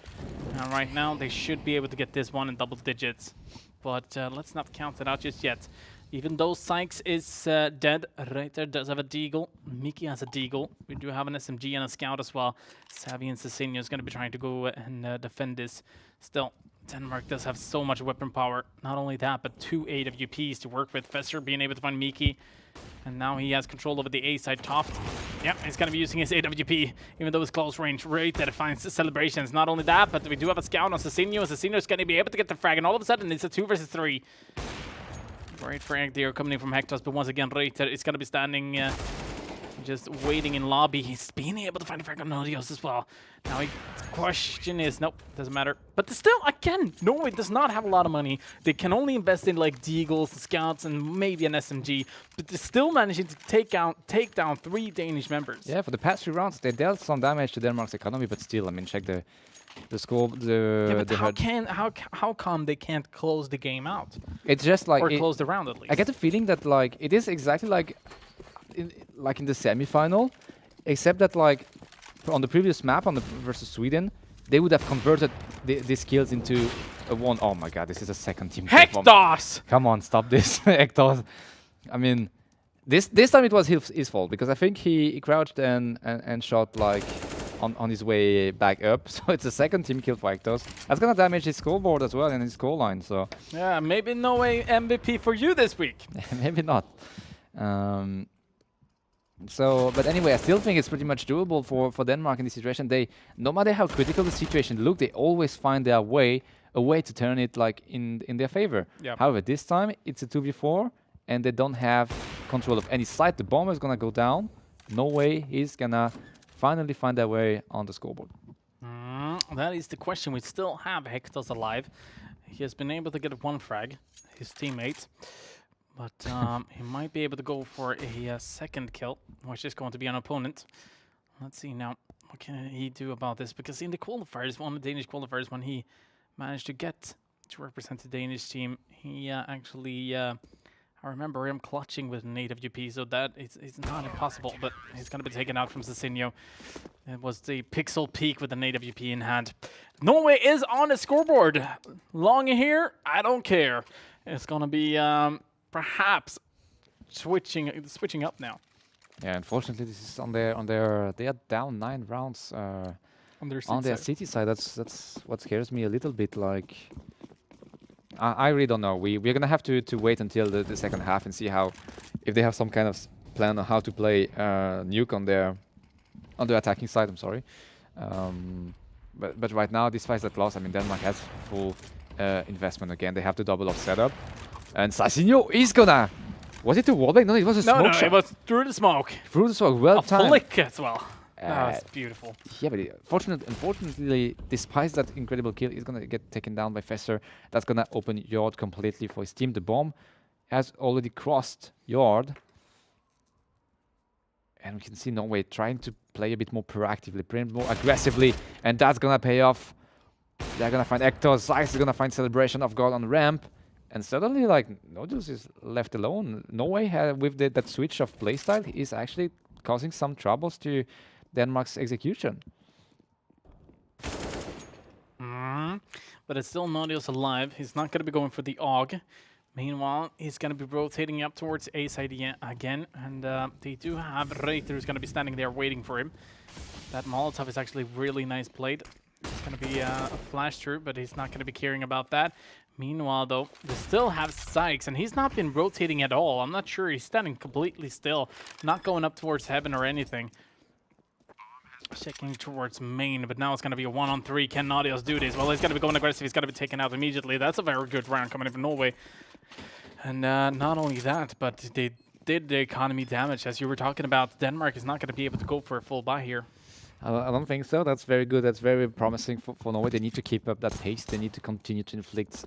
And right now, they should be able to get this one in double digits. But let's not count it out just yet. Even though Sykes is dead, Reiter does have a Deagle. Miki has a Deagle. We do have an SMG and a Scout as well. Savvy and Cezinio is going to be trying to go and defend this. Still, Denmark does have so much weapon power. Not only that, but 2 AWPs to work with. Fester being able to find Miki. And now he has control over the A side. Toft. Yeah, he's going to be using his AWP, even though it's close range. Reiter finds the Celebrations. Not only that, but we do have a Scout on Cezinio. Cezinio is going to be able to get the frag. And all of a sudden, it's a 2 versus 3. Great frag there coming in from Hectos, but once again, Reiter is going to be standing just waiting in lobby. He's being able to find a frag on Nodios as well. Now, the question is, nope, doesn't matter. But still, again, Norway does not have a lot of money. They can only invest in like Deagles, Scouts, and maybe an SMG, but they're still managing to take down 3 Danish members. Yeah, for the past 3 rounds, they dealt some damage to Denmark's economy, but still, I mean, check the score. Yeah, but how come they can't close the game out? It's just like or close the round at least. I get the feeling that like it is exactly like in the semi-final, except that like on the previous map versus Sweden, they would have converted these kills into a 1. Oh my God, this is a second team. Hectos! Come on, stop this, Hectos. I mean, This time it was his fault because I think he crouched and shot like on his way back up. So it's the second team kill for Ektos. That's gonna damage his scoreboard as well and his score line. So Yeah, maybe no way MVP for you this week. maybe not. So, but anyway, I still think it's pretty much doable for Denmark in this situation. They, no matter how critical the situation look, they always find their way, a way to turn it like in their favor. Yep. However, this time it's a 2v4 and they don't have control of any side. The bomber is gonna go down. No way he's gonna finally find their way on the scoreboard. That is the question. We still have Hectos alive. He has been able to get one frag, his teammate. But he might be able to go for a second kill, which is going to be an opponent. Let's see now, what can he do about this? Because in the qualifiers, one of the Danish qualifiers, when he managed to get to represent the Danish team, he actually, I remember him clutching with an AWP, so that it's not impossible, but he's going to be taken out from Cecinio. It was the pixel peak with an AWP in hand. Norway is on the scoreboard. Long here, I don't care. It's going to be... perhaps switching up now. Yeah, unfortunately, this is on their. They are down 9 rounds On their CT side. That's what scares me a little bit. Like, I really don't know. We're gonna have to wait until the second half and see how, if they have some kind of plan on how to play Nuke on their attacking side. I'm sorry, but right now this fight at loss. I mean, Denmark has full investment again. They have to double off setup. And Cecinio is gonna... Was it a wallbang? No, it was a smoke shot. It was through the smoke. Through the smoke, well a timed. flick as well. That's beautiful. Yeah, but unfortunately, despite that incredible kill, he's gonna get taken down by Fesser. That's gonna open Yard completely for his team. The bomb has already crossed Yard. And we can see Norway trying to play a bit more proactively, play more aggressively, and that's gonna pay off. They're gonna find Ektos, Zeiss is gonna find Celebration of God on ramp. And suddenly, like, Nodus is left alone. Norway, with that switch of playstyle, is actually causing some troubles to Denmark's execution. But it's still Nodus alive. He's not going to be going for the AUG. Meanwhile, he's going to be rotating up towards A side again. And they do have Reiter who's going to be standing there waiting for him. That Molotov is actually really nice played. It's going to be a flash through, but he's not going to be caring about that. Meanwhile, though, they still have Sykes, and he's not been rotating at all. I'm not sure. He's standing completely still, not going up towards heaven or anything. Checking towards main, but now it's going to be a 1-on-3. Can Nadios do this? Well, he's going to be going aggressive. He's going to be taken out immediately. That's a very good round coming in from Norway. And not only that, but they did the economy damage. As you were talking about, Denmark is not going to be able to go for a full buy here. I don't think so. That's very good. That's very promising for Norway. They need to keep up that pace. They need to continue to inflict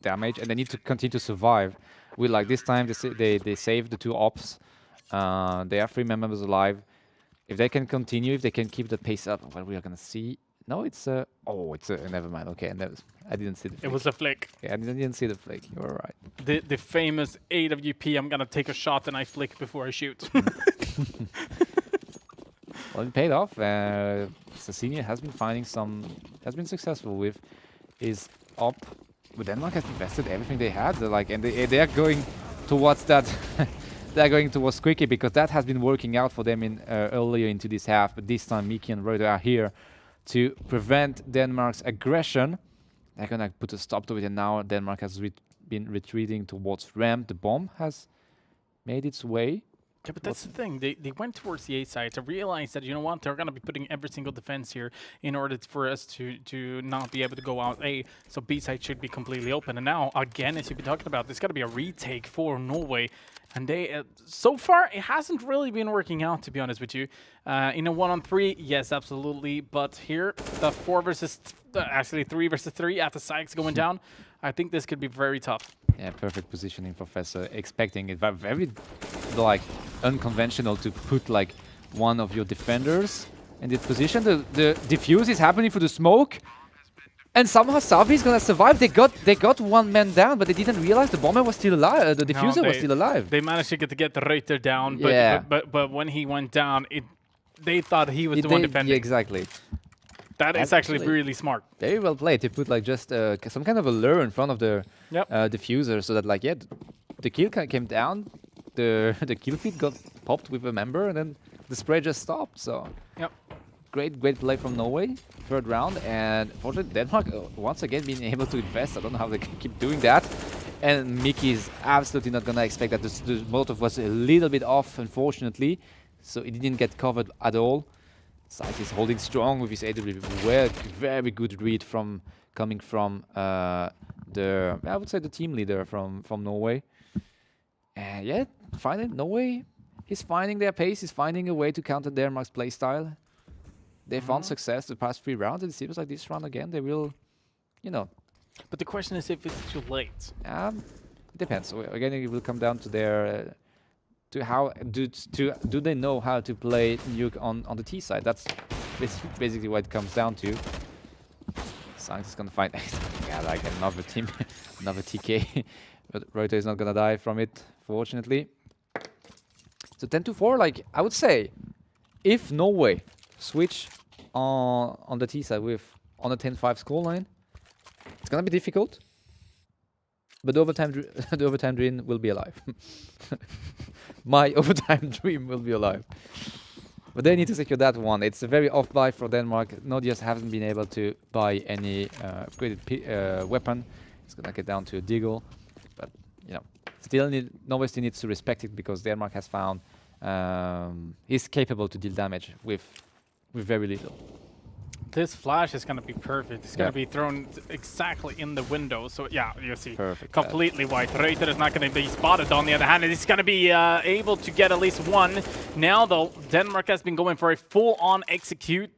damage, and they need to continue to survive. Like this time, they saved the 2 ops. They have 3 members alive. If they can continue, if they can keep the pace up, well, we are gonna see. No, it's never mind. Okay, I didn't see the flick. It was a flick. Yeah, I didn't see the flick. You were right. The famous AWP. I'm gonna take a shot and I flick before I shoot. Well, it paid off. Cecinio has been successful with his op. But Denmark has invested everything they had. And they are going towards that. They are going towards Squeaky because that has been working out for them in earlier into this half. But this time, Miki and Reuter are here to prevent Denmark's aggression. They're gonna put a stop to it, and now Denmark has been retreating towards ramp. The bomb has made its way. Yeah, but that's the thing. They went towards the A side to realize that, you know what, they're going to be putting every single defense here in order for us to not be able to go out A. So B side should be completely open. And now, again, as you've been talking about, there's got to be a retake for Norway. And they, so far, it hasn't really been working out, to be honest with you. In a 1-on-3, yes, absolutely. But here, the 3 versus 3 after Sykes going down, I think this could be very tough. Yeah, perfect positioning, Professor. Expecting it, very like unconventional to put like one of your defenders in this position. The defuse is happening through the smoke, and somehow Savi is gonna survive. They got 1 man down, but they didn't realize the bomber was still alive. The diffuser was still alive. They managed to get the Reuter down, but, yeah. but when he went down, they thought he was the one defending. Yeah, exactly. That is actually really smart. Very well played to put like just some kind of a lure in front of the diffuser, so that like the kill came down. the the kill feed got popped with a member, and then the spray just stopped. So Yep. great play from Norway, third round, and fortunately Denmark once again being able to invest. I don't know how they can keep doing that. And Mickey is absolutely not gonna expect that. The Molotov was a little bit off, unfortunately, so it didn't get covered at all. Sykes is holding strong with his AW. Very good read from coming from I would say the team leader from Norway. And yeah, finally Norway is finding their pace, is finding a way to counter Denmark's playstyle. They found success the past 3 rounds, and it seems like this round again they will, you know. But the question is if it's too late. It depends. So again, it will come down to their to how do they know how to play Nuke on the T side. That's basically what it comes down to. Sykes is gonna find yeah, like another team, another TK, but Reuter is not gonna die from it, fortunately. So 10-4, like I would say, if Norway switch on the T side with on a 10-5 scoreline, it's gonna be difficult. But the overtime dream will be alive. My overtime dream will be alive. But they need to secure that one. It's a very off buy for Denmark. Nordic hasn't been able to buy any upgraded weapon. It's gonna get down to a Deagle. But you know, Norway still needs to respect it because Denmark has found he's capable to deal damage with very little. This flash is going to be perfect. It's going to be thrown exactly in the window. So yeah, you see, Perfect. completely white. Reuter is not going to be spotted. On the other hand, he's going to be able to get at least one. Now though, Denmark has been going for a full-on execute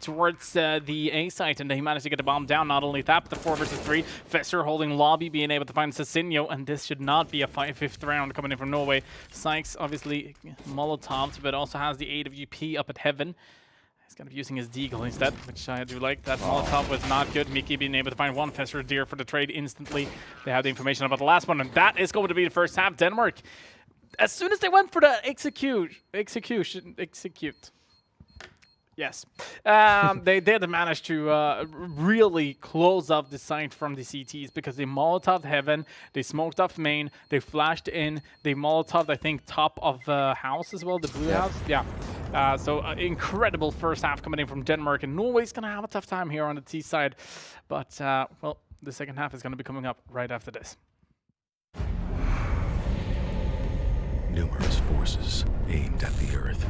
towards the A site, and he managed to get a bomb down. Not only that, but the 4 versus 3. Fesser holding lobby, being able to find Cezinio, and this should not be a 5th round coming in from Norway. Sykes obviously Molotovs, but also has the AWP up at heaven. He's going to be using his Deagle instead, which I do like. That Molotov was not good. Mickey being able to find one Fesser Deer for the trade instantly. They have the information about the last one, and that is going to be the first half. Denmark, as soon as they went for the execute. Yes. They did manage to really close up the site from the CTs because they Molotov heaven, they smoked off main, they flashed in, they Molotov, I think, top of house as well, the blue house. Yeah. So incredible first half coming in from Denmark, and Norway's going to have a tough time here on the T side. But, well, the second half is going to be coming up right after this. Numerous forces aimed at the Earth.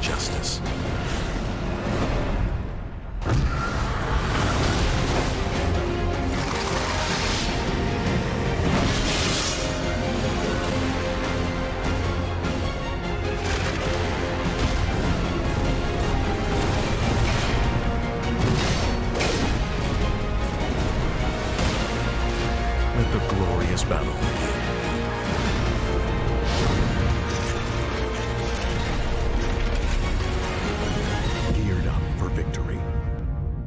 Justice. Let the glorious battle begin. Geared up for victory.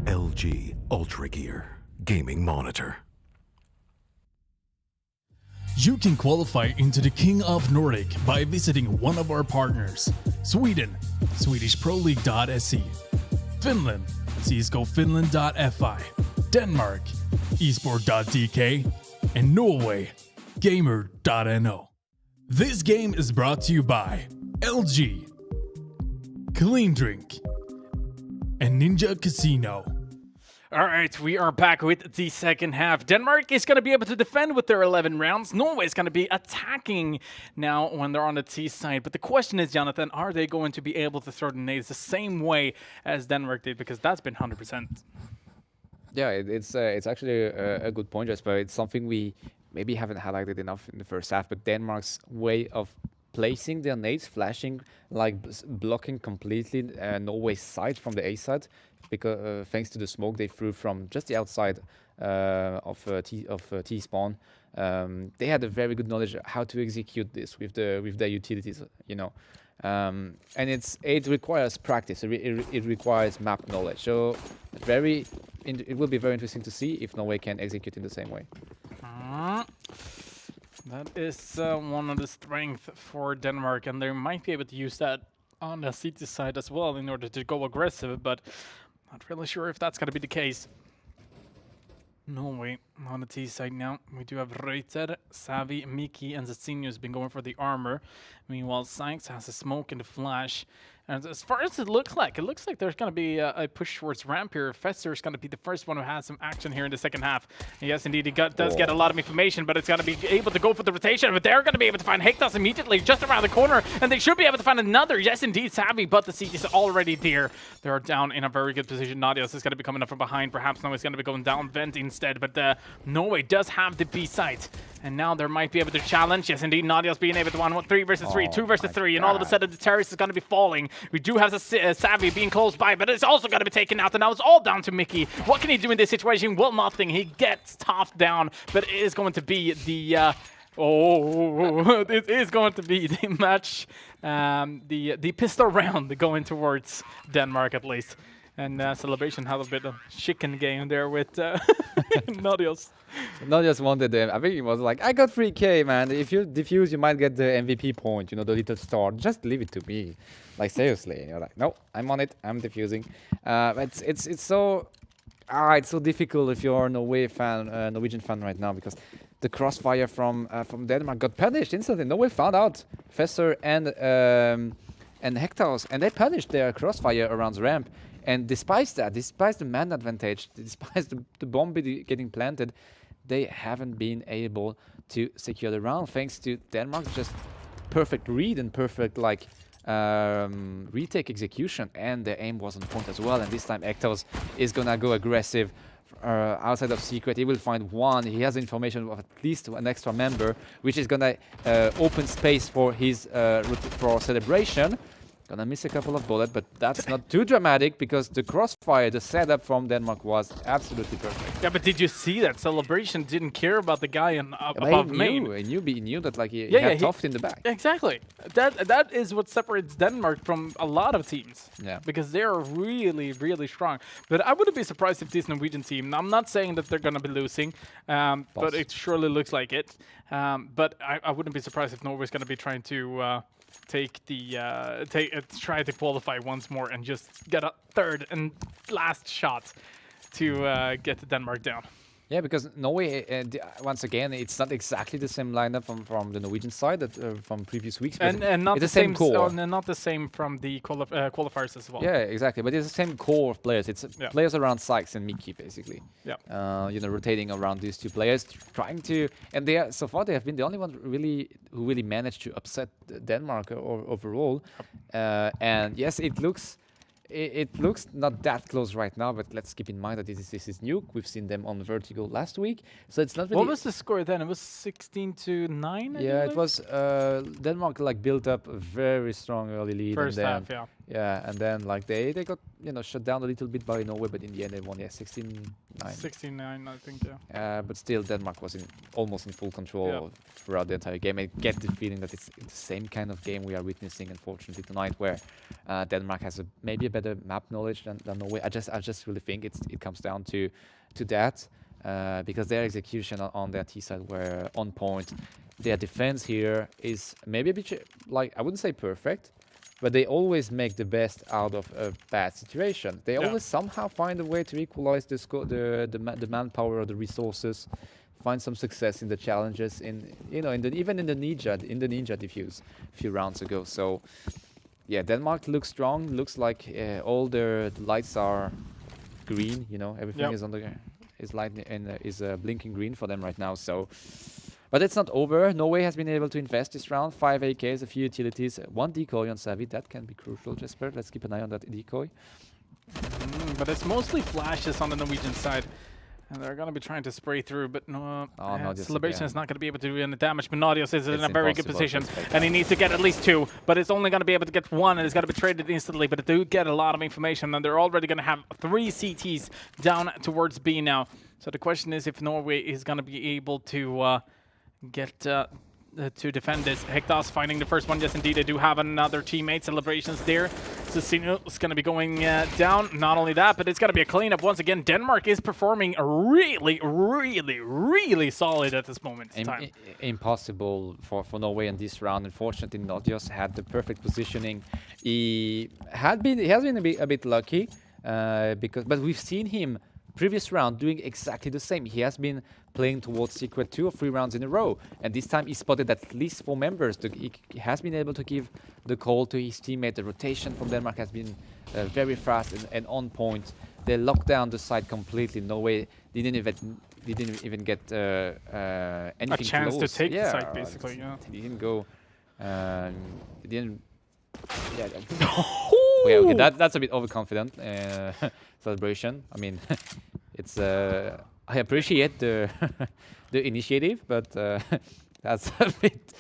LG Ultra Gear Gaming Monitor. You can qualify into the King of Nordic by visiting one of our partners. Sweden, SwedishProLeague.se. Finland, CSGOFinland.fi. Denmark, esport.dk. And Norway, Gamer.no. This game is brought to you by LG, Clean Drink, and Ninja Casino. All right, we are back with the second half. Denmark is going to be able to defend with their 11 rounds. Norway is going to be attacking now when they're on the T side. But the question is, Jonathan, are they going to be able to throw the nades the same way as Denmark did? Because that's been 100%. Yeah, it's actually a good point, Jesper. It's something we maybe haven't highlighted enough in the first half, but Denmark's way of placing their nades, flashing, like blocking completely Norway's side from the A side, because thanks to the smoke they threw from just the outside T spawn. They had a very good knowledge of how to execute this with their utilities, you know. And it requires practice. It requires map knowledge. So it will be very interesting to see if Norway can execute in the same way. That is one of the strengths for Denmark, and they might be able to use that on the city side as well in order to go aggressive, but not really sure if that's going to be the case. Norway on the T side now. We do have Reuter, Savi, Miki, and Zetsinho's been going for the armor. Meanwhile, Sykes has a smoke and a flash. And as far as it looks like there's going to be a push towards ramp here. Fesser is going to be the first one who has some action here in the second half. And yes, indeed, he does get a lot of information, but it's going to be able to go for the rotation. But they're going to be able to find Hektas immediately just around the corner, and they should be able to find another. Yes, indeed, Savvy, but the siege is already there. They're down in a very good position. Nadios is going to be coming up from behind. Perhaps Norway's going to be going down vent instead, but Norway does have the B site. And now they might be able to challenge. Yes, indeed, Nadios being able to 3 versus 3, 2 versus 3, and all of a sudden the terrorist is going to be falling. We do have Savvy being close by, but it's also going to be taken out, and now it's all down to Mickey. What can he do in this situation? Well, nothing. He gets toughed down, but it is going to be the it is going to be the match, the pistol round going towards Denmark at least. And Celebration had a bit of chicken game there with Nadios. Nadios wanted them. I think he was like, I got 3k, man. If you defuse, you might get the MVP point, you know, the little star. Just leave it to me. Like, seriously. And you're like, no, I'm on it. I'm defusing. It's so difficult if you're a Norwegian fan right now, because the crossfire from Denmark got punished instantly. Norway found out Fesser and Hektaus, and they punished their crossfire around the ramp. And despite the man advantage, despite the bomb getting planted, they haven't been able to secure the round, thanks to Denmark's just perfect read and perfect retake execution, and their aim was on point as well. And this time Ektos is gonna go aggressive outside of secret. He will find one. He has information of at least an extra member, which is gonna open space for his for celebration. Gonna miss a couple of bullets, but that's not too dramatic because the crossfire, the setup from Denmark was absolutely perfect. Yeah, but did you see that Celebration didn't care about the guy above main? He knew that like he had Toft in the back. Exactly. That is what separates Denmark from a lot of teams. Yeah. Because they're really, really strong. But I wouldn't be surprised if this Norwegian team, I'm not saying that they're gonna be losing, but it surely looks like it. But I wouldn't be surprised if Norway's gonna be trying to try to qualify once more and just get a third and last shot to get Denmark down. Yeah, because Norway, once again, it's not exactly the same lineup from the Norwegian side that from previous weeks. And not the same core. Not the same from the qualifiers as well. Yeah, exactly. But it's the same core of players. It's players around Sykes and Mickey, basically. Yeah. You know, rotating around these two players, trying to, and so far they have been the only one who really managed to upset Denmark overall. And yes, it looks not that close right now, but let's keep in mind that this is Nuke. We've seen them on Vertigo last week, so it's not really... What was the score then? It was 16-9, Yeah, it was Denmark built up a very strong early lead. First and then, half, yeah. Yeah, and then they got shut down a little bit by Norway, but in the end they won 16-9. 16-9, I think, yeah. But still, Denmark was almost in full control throughout the entire game. I get the feeling that it's the same kind of game we are witnessing, unfortunately, tonight, where Denmark has maybe a better map knowledge than Norway. I just really think it comes down to that, because their execution on their T side were on point. Their defense here is maybe a bit I wouldn't say perfect, but they always make the best out of a bad situation. They always somehow find a way to equalize the manpower or the resources, find some success in the challenges even in the ninja defuse a few rounds ago. So yeah, Denmark looks strong. Looks like all the lights are green. Everything is on the is blinking green for them right now. So. But it's not over. Norway has been able to invest this round. 5 AKs, a few utilities, 1 decoy on Savvy. That can be crucial, Jesper. Let's keep an eye on that decoy. But it's mostly flashes on the Norwegian side. And they're going to be trying to spray through, but no, just Celebration again. is not going to be able to do any damage. But Naudius is in It's a very good impossible to position, expect and he that. needs to get at least 2, but it's only going to be able to get 1, and it's going to be traded instantly. But they do get a lot of information, and they're already going to have 3 CTs down towards B now. So the question is if Norway is going to be able to get to defend this. Hektas finding the first one. Yes, indeed, they do have another teammate. Celebrations there. Cecino is going to be going down. Not only that, but it's going to be a cleanup once again. Denmark is performing really, really, really solid at this moment in time. Impossible for Norway in this round. Unfortunately, Nordic had the perfect positioning. He has been a bit lucky but we've seen him previous round doing exactly the same. He has been playing towards Secret 2 or 3 rounds in a row, and this time he spotted at least 4 members. He has been able to give the call to his teammate. The rotation from Denmark has been very fast and on point. They locked down the site completely. Norway didn't even get anything A chance close. to take the site, basically. Yeah. He didn't go. He didn't. Yeah. Okay, okay, that's a bit overconfident celebration. I mean, it's I appreciate the the initiative, but that's a bit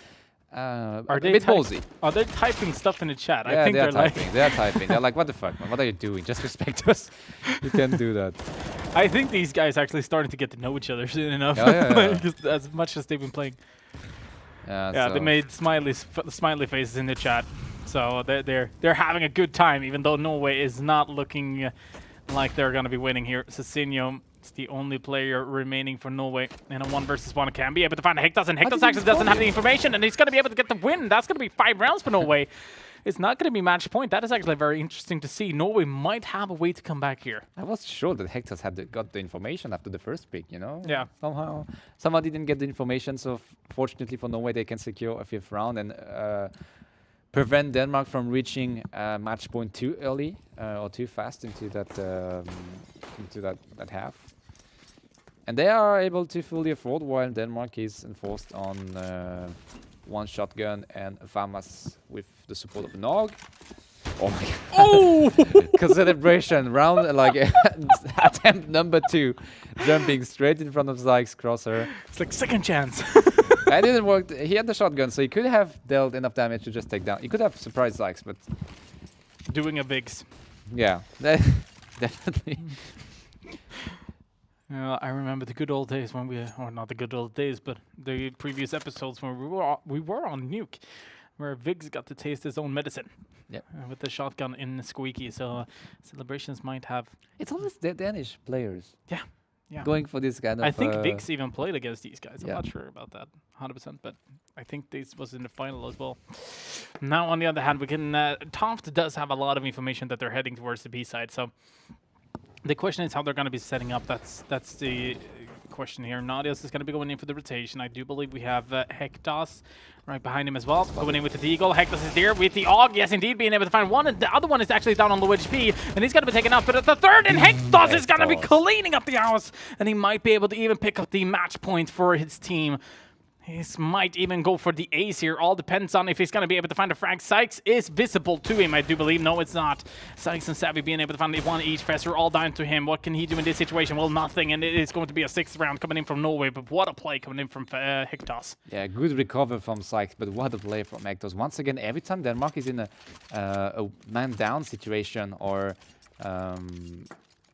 ballsy. Are they typing stuff in the chat? Yeah, I think they're like typing. They're typing. They're like, what the fuck, man? What are you doing? Just respect us. You can't do that. I think these guys actually starting to get to know each other soon enough. Yeah. Just as much as they've been playing. Yeah, Yeah, they so- made smiley faces in the chat, so they're having a good time, even though Norway is not looking like they're gonna be winning here. Cecino is the only player remaining for Norway in a 1 versus 1. Can be able to find Hektas, and Hektas actually doesn't have the information, and he's gonna be able to get the win. That's gonna be 5 rounds for Norway. It's not gonna be match point. That is actually very interesting to see. Norway might have a way to come back here. I was sure that Hector's got the information after the first pick, you know? Yeah. Somehow didn't get the information, so fortunately for Norway, they can secure a 5th round and prevent Denmark from reaching match point too early or too fast into that half. And they are able to fully afford, while Denmark is enforced on 1 shotgun and FAMAS with the support of Nog. Oh my god. Oh! Celebration round, like attempt number 2, jumping straight in front of Zyke's crosser. It's like second chance. That didn't work. He had the shotgun, so he could have dealt enough damage to just take down. He could have surprised Zykes, but Doing a Viggs. yeah, definitely. I remember the good old days when or not the good old days, but the previous episodes when we were on Nuke, where Viggs got to taste his own medicine. Yep. With the shotgun in Squeaky, so Celebrations might have. It's always the Danish players Yeah. going for this kind of. I think Viggs even played against these guys. I'm yeah. not sure about that 100%, but I think this was in the final as well. Now, on the other hand, we can. Toft does have a lot of information that they're heading towards the B side, so the question is how they're going to be setting up. That's the question here. Naudius is going to be going in for the rotation. I do believe we have Hektas right behind him as well. Going in with the Deagle. Hektas is there with the AUG. Yes, indeed, being able to find one. And the other one is actually down on low HP. And he's going to be taken out. But the third, and Hektas is going to be cleaning up the house. And he might be able to even pick up the match point for his team. He might even go for the ace here. All depends on if he's going to be able to find a frag. Sykes is visible to him, I do believe. No, it's not. Sykes and Savvy being able to find the 1 each. Fesser all down to him. What can he do in this situation? Well, nothing. And it is going to be a 6th round coming in from Norway. But what a play coming in from Hektas. Yeah, good recover from Sykes, but what a play from Hector. Once again, every time Denmark is in a man-down situation or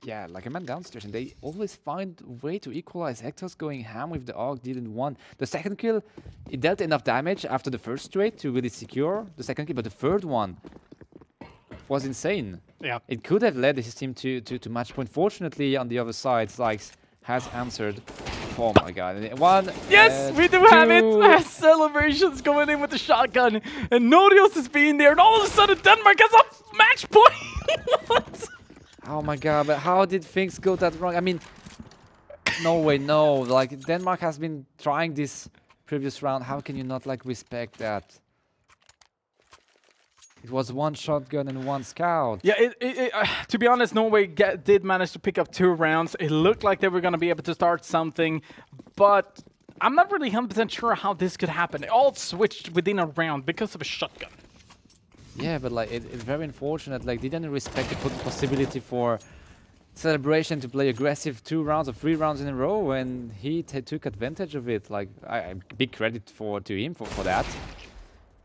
yeah, like a man-down situation, they always find a way to equalize. Hector's going ham with the AUG, didn't won. The second kill, it dealt enough damage after the first trade to really secure the second kill, but the third one was insane. Yeah. It could have led his team to match point. Fortunately, on the other side, Sykes has answered. Oh my god. And 1. Yes, we do have it! Celebrations going in with the shotgun. And Norios is being there. And all of a sudden, Denmark has a match point! What? Oh my god, but how did things go that wrong? I mean, Norway, no. Like, Denmark has been trying this previous round. How can you not, like, respect that? It was 1 shotgun and 1 scout. Yeah, to be honest, Norway did manage to pick up 2 rounds. It looked like they were going to be able to start something, but I'm not really 100% sure how this could happen. It all switched within a round because of a shotgun. Yeah, but like it's very unfortunate. Like, they didn't respect the possibility for celebration to play aggressive 2 rounds or 3 rounds in a row, and he took advantage of it. Like, big credit to him for that.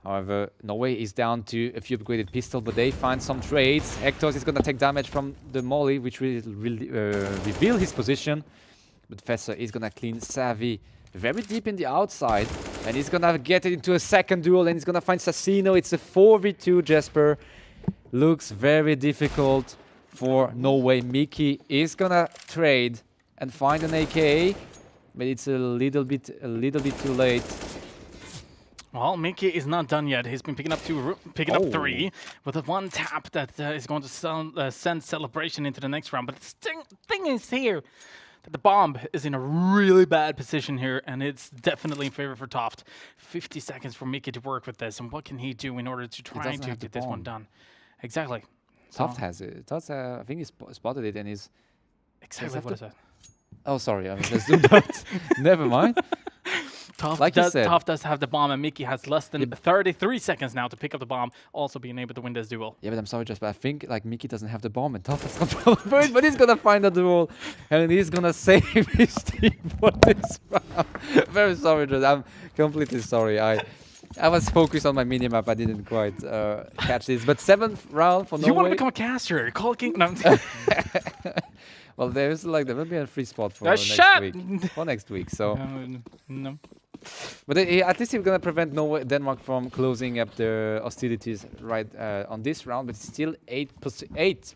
However, Norway is down to a few upgraded pistol, but they find some trades. Hector is gonna take damage from the molly, which will reveal his position. But Fessor is gonna clean Savvy very deep in the outside, and he's gonna get it into a second duel, and he's gonna find Sassino. It's a 4v2, Jesper. Looks very difficult for Norway. Mickey is gonna trade and find an AK, but it's a little bit too late. Well, Mickey is not done yet. He's been picking up up 3 with a 1 tap that is going to send Celebration into the next round. But the thing is here that the bomb is in a really bad position here, and it's definitely in favor for Toft. 50 seconds for Mickey to work with this, and what can he do in order to try to get this one done? Exactly. Toft has it. Toft, I think he spotted it and is... Exactly what I said. Oh, sorry. I mean, let's do that. Never mind. Toft like Toft does have the bomb, and Mickey has less than 33 seconds now to pick up the bomb, also being able to win this duel. Yeah, but I'm sorry, but I think like Mickey doesn't have the bomb, and Toft has control over it, but he's gonna find the duel, and he's gonna save his team for this round. Very sorry, Just. I'm completely sorry. I was focused on my minimap. I didn't quite catch this. But 7th round for Norway. You want to become a caster? Call King. No. Well, there will be a free spot for next week. So. No. But at least he's gonna prevent Denmark from closing up their hostilities right on this round. But still 8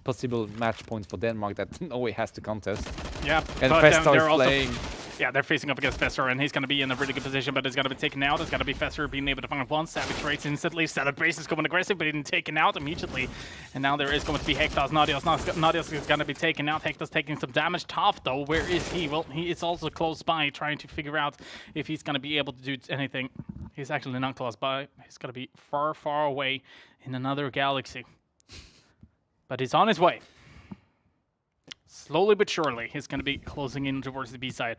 possible match points for Denmark that Norway has to contest. Yeah, and but Fessor they're is playing. Yeah, they're facing up against Fessor, and he's going to be in a really good position, but it's going to be taken out. It's going to be Fessor being able to find one. Savage rates instantly. Celebration is going aggressive, but he's taken out immediately. And now there is going to be Hector's. Nadios is going to be taken out. Hector's taking some damage. Toft, though, where is he? Well, he is also close by, trying to figure out if he's going to be able to do anything. He's actually not close by. He's going to be far, far away in another galaxy. But he's on his way. Slowly but surely, he's going to be closing in towards the B side.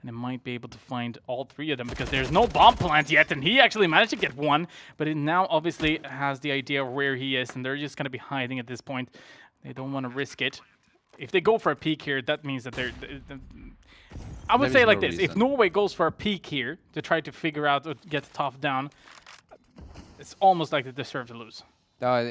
And it might be able to find all 3 of them because there's no bomb plant yet, and he actually managed to get one, but it now obviously has the idea of where he is, and they're just going to be hiding at this point. They don't want to risk it. If they go for a peek here, that means that they're I would say like this: if Norway goes for a peek here to try to figure out or get the top down, it's almost like they deserve to lose. No,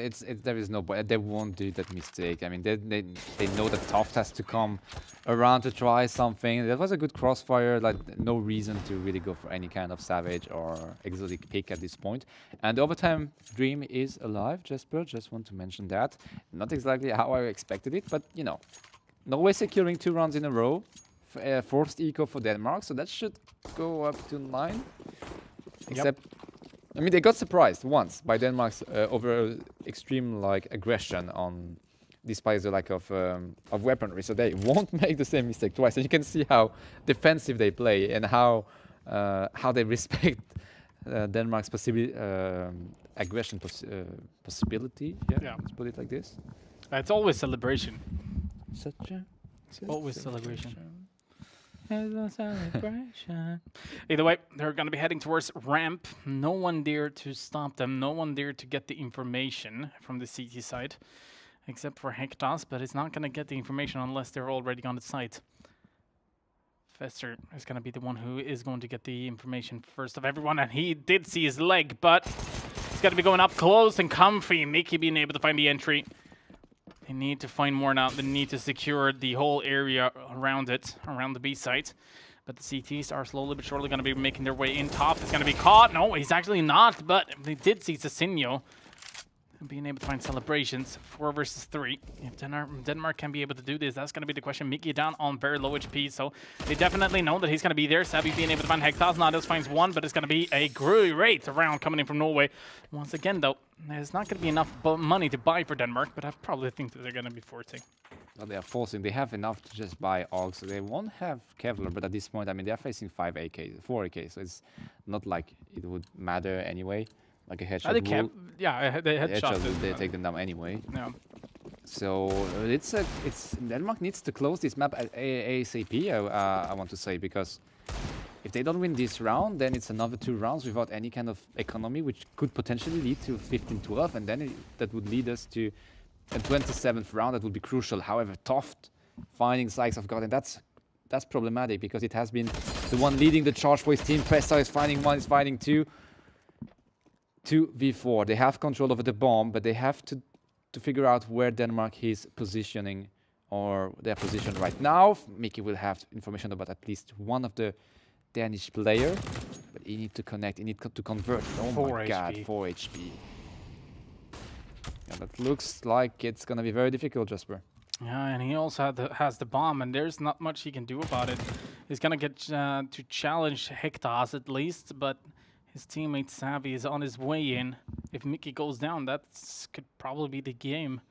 there is no point. They won't do that mistake. I mean, they know that Toft has to come around to try something. That was a good crossfire. Like, no reason to really go for any kind of savage or exotic pick at this point. And the overtime dream is alive, Jesper. Just want to mention that. Not exactly how I expected it, but you know, Norway securing 2 rounds in a row. Forced eco for Denmark, so that should go up to 9. Except. I mean, they got surprised once by Denmark's over extreme aggression despite the lack of weaponry. So they won't make the same mistake twice. And you can see how defensive they play and how they respect Denmark's aggression possibility. Yeah, let's put it like this. It's always celebration. Always celebration. Celebration. Either way, they're going to be heading towards ramp. No one there to stop them. No one there to get the information from the CT side, except for Hectas, but it's not going to get the information unless they're already on the site. Fester is going to be the one who is going to get the information first of everyone, and he did see his leg, but he's going to be going up close and comfy. Mickey being able to find the entry. They need to find more now. They need to secure the whole area around it, around the B site. But the CTs are slowly but surely going to be making their way in top. It's going to be caught. No, he's actually not, but they did see Sassino. Being able to find celebrations, 4 versus 3. If Denmark can be able to do this, that's going to be the question. Mickey down on very low HP, so they definitely know that he's going to be there. Savvy being able to find Hectas. Nadios finds 1, but it's going to be a great round coming in from Norway. Once again, though, there's not going to be enough money to buy for Denmark, but I probably think that they're going to be forcing. Well, they are forcing. They have enough to just buy AUG, so they won't have Kevlar, but at this point, I mean, they're facing 4 AK, so it's not like it would matter anyway. Like a headshot rule. Yeah, they headshot. They take them down anyway. Yeah. So it's Denmark needs to close this map at ASAP. I want to say, because if they don't win this round, then it's another 2 rounds without any kind of economy, which could potentially lead to 15-12, and then that would lead us to a 27th round. That would be crucial. However, Toft finding Sykes of God, and that's problematic because it has been the one leading the charge for his team. Presta is finding one, is finding two. 2v4. They have control over the bomb, but they have to figure out where Denmark is positioning or their position right now. Mickey will have information about at least one of the Danish player, but he need to connect, he need to convert. Oh my god, 4 HP. Yeah, that looks like it's gonna be very difficult, Jasper. Yeah, and he also has the bomb, and there's not much he can do about it. He's gonna get to challenge Hectas at least, but his teammate Savvy is on his way in. If Mickey goes down, that could probably be the game.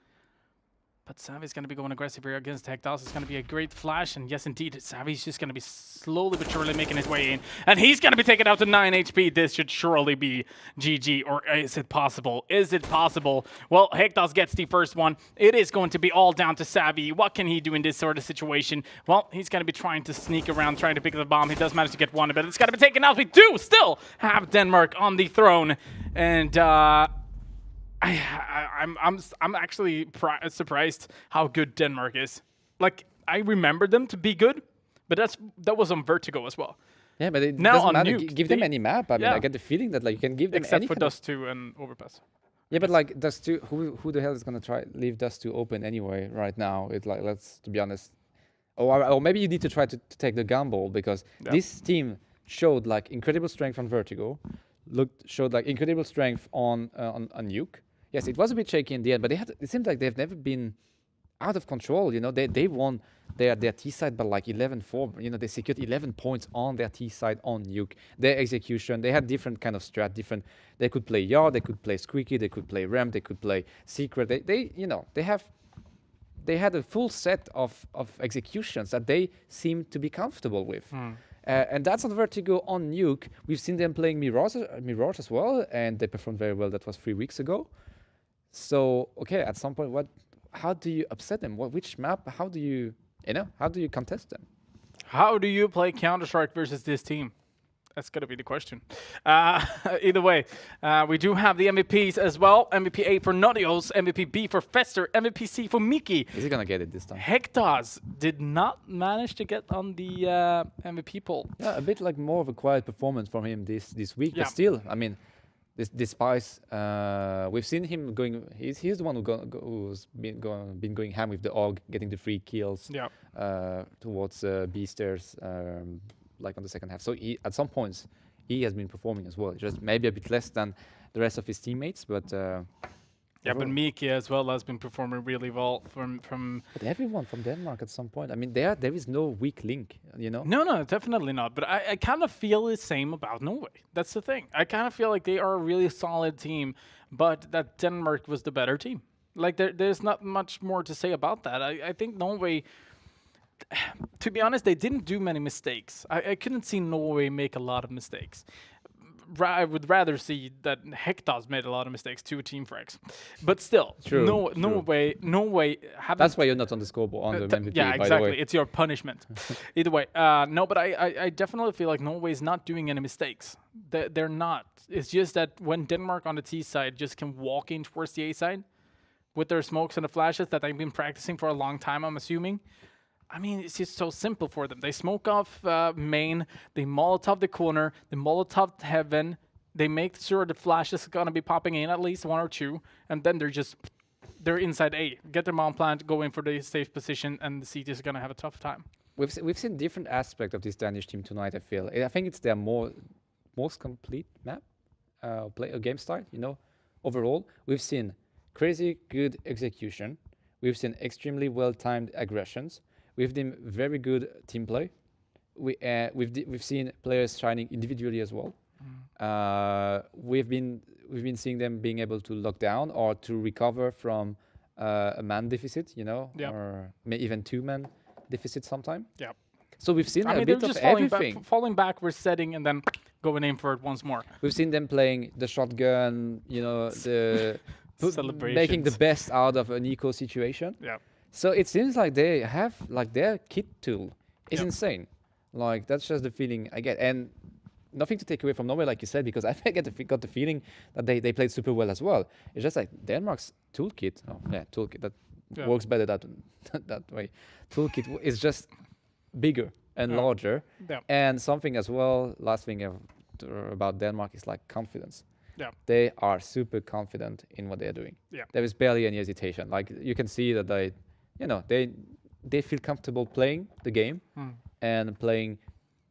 But Savvy's going to be going aggressive here against Hectas. It's going to be a great flash. And yes, indeed, Savvy's just going to be slowly but surely making his way in. And he's going to be taken out to 9 HP. This should surely be GG. Or is it possible? Is it possible? Well, Hectas gets the first one. It is going to be all down to Savvy. What can he do in this sort of situation? Well, he's going to be trying to sneak around, trying to pick up the bomb. He does manage to get one, but it's got to be taken out. We do still have Denmark on the throne. And I'm actually surprised how good Denmark is. Like, I remember them to be good, but that was on Vertigo as well. Yeah, but it now doesn't on matter. Nuke, Give them any map. I mean, I get the feeling that like you can give them except any for kind of- Dust 2 and Overpass. Yeah, but like Dust 2, who the hell is gonna try leave Dust 2 open anyway right now? It's like, let's to be honest. Or maybe you need to try to take the gamble because this team showed like incredible strength on Vertigo, showed like incredible strength on Nuke. Yes, it was a bit shaky in the end, but it seems like they've never been out of control. You know, they won their T side by like 11-4. You know, they secured 11 points on their T side on Nuke. Their execution, they had different kind of strat. They could play Yard, they could play Squeaky, they could play Ramp, they could play Secret. They had a full set of executions that they seem to be comfortable with. And that's on Vertigo on Nuke. We've seen them playing Mirage as well, and they performed very well. That was 3 weeks ago. So, okay, at some point, how do you upset them? Which map? How do you contest them? How do you play Counter-Strike versus this team? That's going to be the question. Either way, we do have the MVPs as well. MVP A for Nodios, MVP B for Fester, MVP C for Mickey. Is he going to get it this time? Hectas did not manage to get on the MVP poll. Yeah, a bit like more of a quiet performance from him this week. Yeah. But still, I mean, despite we've seen him going. He's the one who's been going ham with the AUG, getting the 3 kills towards B stairs, like on the second half. So at some points he has been performing as well. Just maybe a bit less than the rest of his teammates, but. But Miki as well has been performing really well from. But everyone from Denmark at some point. I mean, there is no weak link, you know. No, definitely not. But I kind of feel the same about Norway. That's the thing. I kind of feel like they are a really solid team, but that Denmark was the better team. Like there's not much more to say about that. I think Norway. To be honest, they didn't do many mistakes. I couldn't see Norway make a lot of mistakes. I would rather see that Hectas made a lot of mistakes to Team Frags, but still, Norway. That's why you're not on the scoreboard on the MVP. Yeah, by exactly. the way. It's your punishment. Either way, no, but I definitely feel like Norway is not doing any mistakes. They're not. It's just that when Denmark on the T side just can walk in towards the A side with their smokes and the flashes that they've been practicing for a long time, I'm assuming. I mean, it's just so simple for them. They smoke off main, they Molotov the corner, they Molotov heaven, they make sure the flash is going to be popping in at least 1 or 2, and then they're inside A. Get their bomb plant, go in for the safe position, and the CT is going to have a tough time. We've seen different aspects of this Danish team tonight, I feel. I think it's their most complete map, game style, you know. Overall, we've seen crazy good execution. We've seen extremely well-timed aggressions. We've seen very good team play. We've seen players shining individually as well. We've been seeing them being able to lock down or to recover from a man deficit, you know, or even 2-man deficit sometime. Yeah. So we've seen a bit of falling everything. Falling back, we're setting, and then going in for it once more. We've seen them playing the shotgun, you know, making the best out of an eco situation. Yeah. So it seems like they have like their kit tool is insane. Like that's just the feeling I get, and nothing to take away from Norway, like you said, because I got the feeling that they played super well as well. It's just like Denmark's toolkit. Toolkit. works better that that way. Toolkit is just bigger and larger. Yeah. And something as well, last thing about Denmark is like confidence. Yeah. They are super confident in what they're doing. Yeah. There is barely any hesitation. Like you can see that they feel comfortable playing the game and playing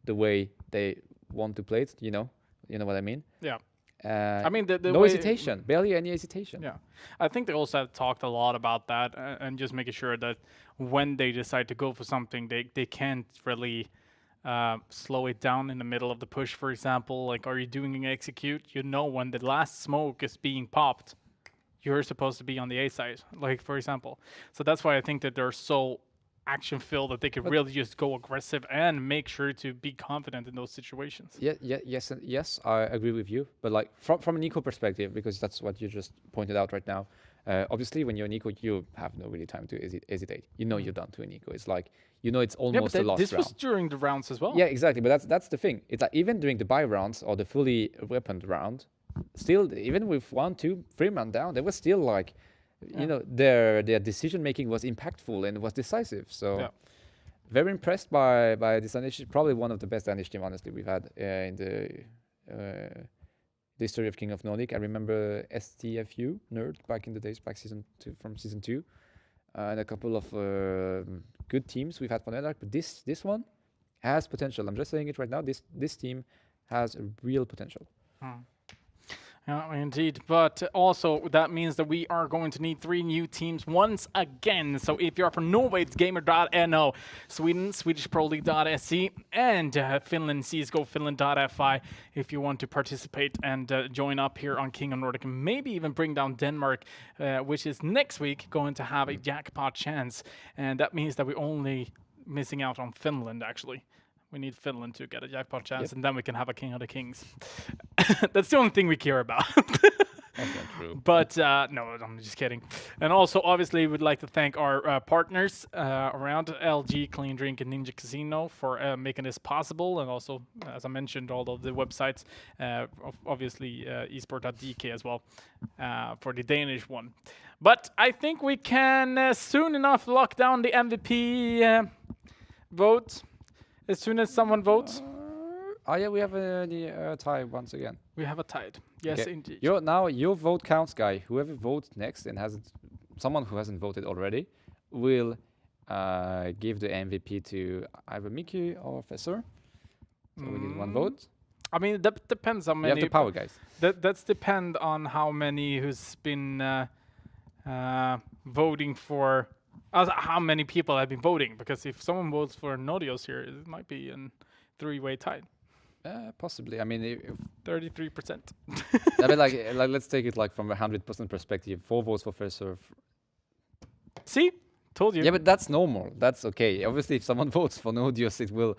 the way they want to play it. You know what I mean? Yeah. I mean, the no way hesitation, barely any hesitation. Yeah, I think they also have talked a lot about that and just making sure that when they decide to go for something, they can't really slow it down in the middle of the push, for example. Like, are you doing an execute? You know, when the last smoke is being popped, you're supposed to be on the A side, like, for example. So that's why I think that they're so action-filled that they could really just go aggressive and make sure to be confident in those situations. Yes, I agree with you. But like from an eco perspective, because that's what you just pointed out right now. Obviously, when you're an eco, you have no really time to hesitate. You know you're done to an eco. It's like it's almost the last this round. was during the rounds as well. Yeah, exactly. But that's the thing. It's like even during the buy rounds or the fully weaponed round, still even with 1, 2, 3 man down, they were still like. Their decision making was impactful and was decisive. So very impressed by this Danish. Probably one of the best Danish team, honestly, we've had in the history of King of Nordic. I remember STFU Nerd back in the days, back from season 2, and a couple of good teams we've had for Nordic. But this one has potential. I'm just saying it right now. This team has a real potential. Yeah, indeed. But also, that means that we are going to need 3 new teams once again. So if you're from Norway, it's gamer.no, Sweden, SwedishProLeague.se, and Finland, CSGO, Finland.fi, if you want to participate and join up here on King of Nordic, and maybe even bring down Denmark, which is next week going to have a jackpot chance. And that means that we're only missing out on Finland, actually. We need Finland to get a jackpot chance, and then we can have a King of the Kings. That's the only thing we care about. That's not true. But no, I'm just kidding. And also, obviously, we'd like to thank our partners around LG, Clean Drink, and Ninja Casino for making this possible. And also, as I mentioned, all of the websites, obviously, esport.dk as well for the Danish one. But I think we can soon enough lock down the MVP vote. As soon as someone votes. We have the tie once again. We have a tied. Yes, indeed. Your vote counts, guy. Whoever votes next and someone who hasn't voted already will give the MVP to either Mickey or Fessor. So we need 1 vote. I mean, that depends how many. You have the power, guys. That's depend on how many who's been voting for. How many people have been voting? Because if someone votes for Nodios here, it might be a 3-way tie. Possibly. I mean, 33%. I mean, like let's take it like from a 100% perspective. 4 votes for first serve. See, told you. Yeah, but that's normal. That's okay. Obviously, if someone votes for Nodios, it will.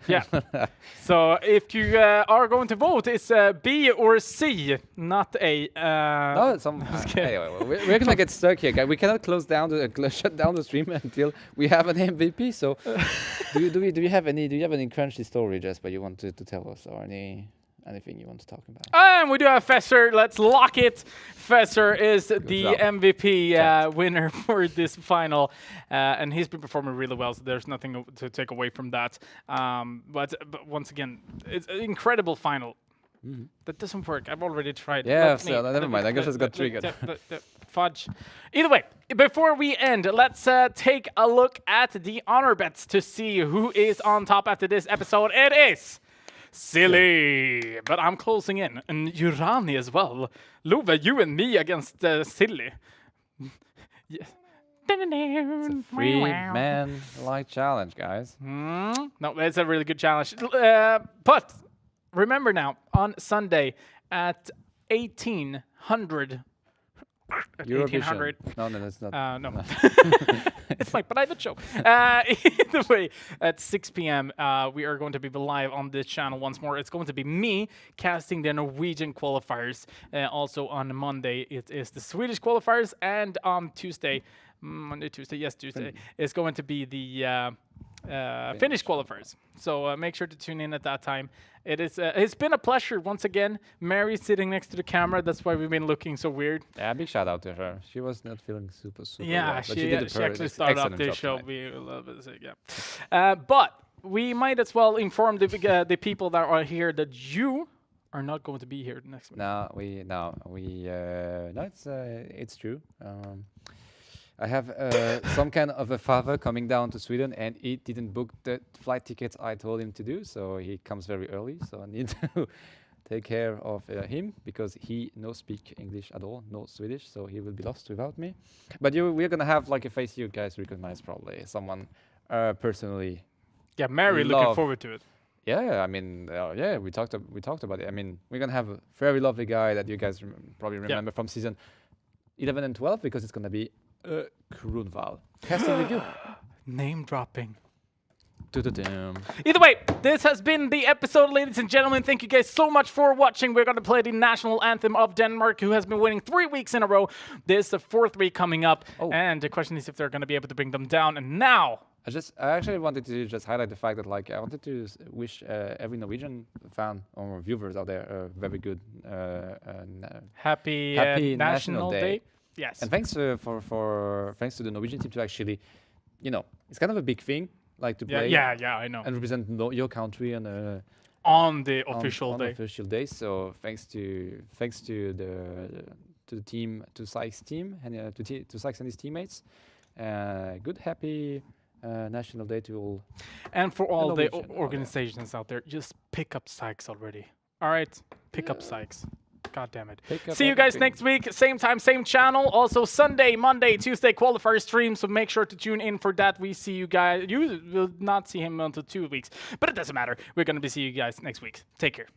Yeah. So if you are going to vote, it's B or C, not A. No, anyway, we're gonna get stuck here, guys. We cannot shut down the stream until we have an MVP. So, do you have any crunchy story, Jesper, you want to tell us, or anything you want to talk about? And we do have Fessor. Let's lock it. Fessor is the MVP winner for this final, and he's been performing really well. So there's nothing to take away from that. But once again, it's an incredible final. That doesn't work. I've already tried. Yeah, so never mind. I guess it's got triggered. Fudge. Either way, before we end, let's take a look at the honor bets to see who is on top after this episode. It is Silly, but I'm closing in, and Urani as well. Love, you and me against Silly. Yes. It's a 3-man light challenge, guys. No, it's a really good challenge. But remember now, on Sunday at 1800. Eurovision. No, that's not. No. It's my private show. Either way, at 6 p.m., we are going to be live on this channel once more. It's going to be me casting the Norwegian qualifiers. Also on Monday, it is the Swedish qualifiers. And on Tuesday, Tuesday, it's going to be the Finnish qualifiers. So make sure to tune in at that time. It's been a pleasure once again. Mary's sitting next to the camera. That's why we've been looking so weird. Yeah, big shout out to her. She was not feeling super Yeah, well, but she did actually started off excellent the job show tonight. being a little bit sick. Yeah, but we might as well inform the people that are here that you are not going to be here next week. No, it's true. I have some kind of a father coming down to Sweden, and he didn't book the flight tickets I told him to do, so he comes very early. So I need to take care of him because he no speak English at all, no Swedish, so he will be lost without me. But we're gonna have like a face you guys recognize probably, someone personally. Yeah, Mary, looking forward to it. Yeah, I mean, we talked about it. I mean, we're gonna have a very lovely guy that you guys probably remember from season 11 and 12 because it's gonna be Kronval. Casting review. Name dropping. Du-du-dum. Either way, this has been the episode, ladies and gentlemen. Thank you guys so much for watching. We're going to play the national anthem of Denmark, who has been winning 3 weeks in a row. This is the 4th week coming up, and the question is if they're going to be able to bring them down. And now, I actually wanted to just highlight the fact that like I wanted to wish every Norwegian fan or viewers out there a very good happy National Day. Yes. And thanks thanks to the Norwegian team to actually, it's kind of a big thing, like to play. Yeah, I know. And represent your country and on the official on day. Official day. So thanks to the team, to Sykes' team, and to Sykes and his teammates. Good, happy National Day to all. And for all the organizations out there, just pick up Sykes already. All right, pick up Sykes. God damn it. See you guys next week. Same time, same channel. Also Sunday, Monday, Tuesday qualifier stream. So make sure to tune in for that. We see you guys. You will not see him until 2 weeks, but it doesn't matter. We're going to be seeing you guys next week. Take care.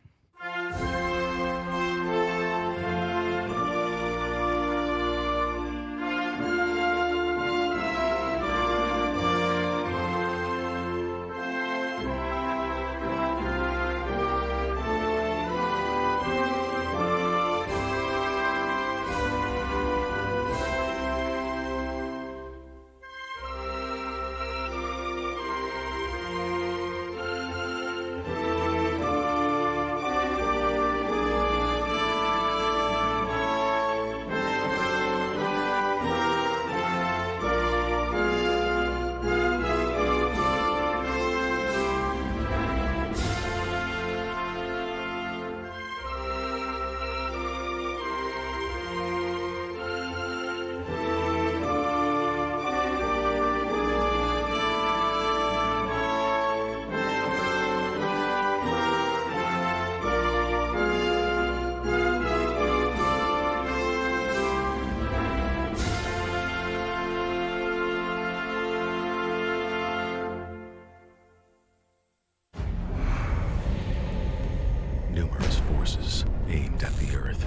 Numerous forces aimed at the Earth.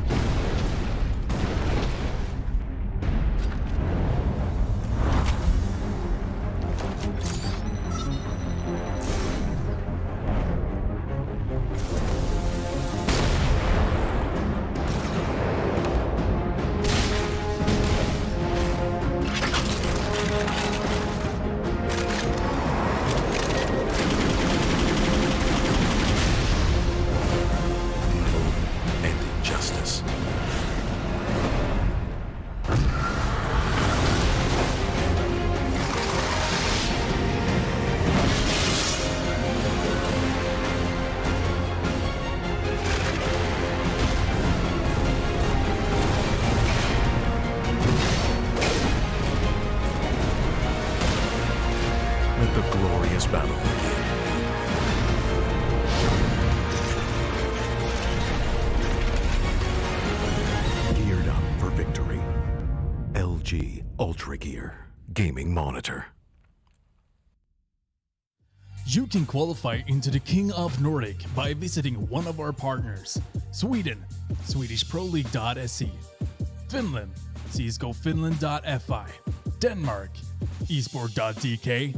And injustice. Let the glorious battle begin. Geared up for victory. LG Ultra Gear Gaming Monitor. You can qualify into the King of Nordic by visiting one of our partners. Sweden, SwedishProLeague.se. Finland, CSGOFinland.fi. Denmark, esport.dk.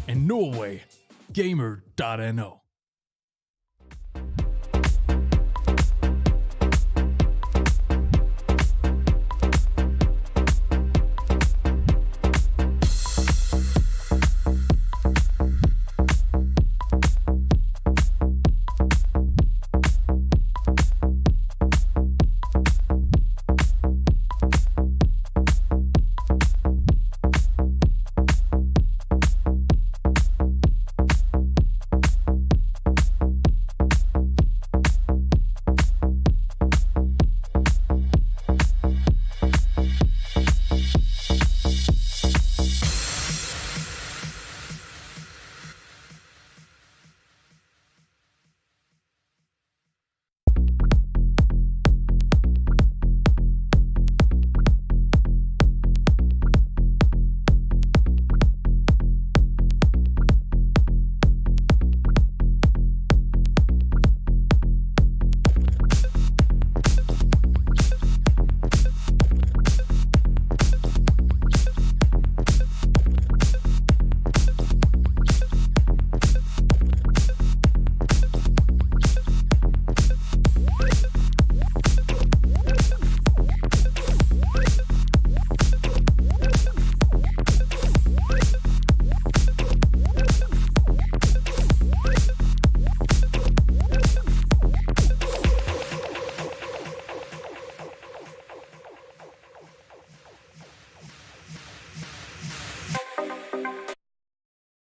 And Norway, Gamer.no.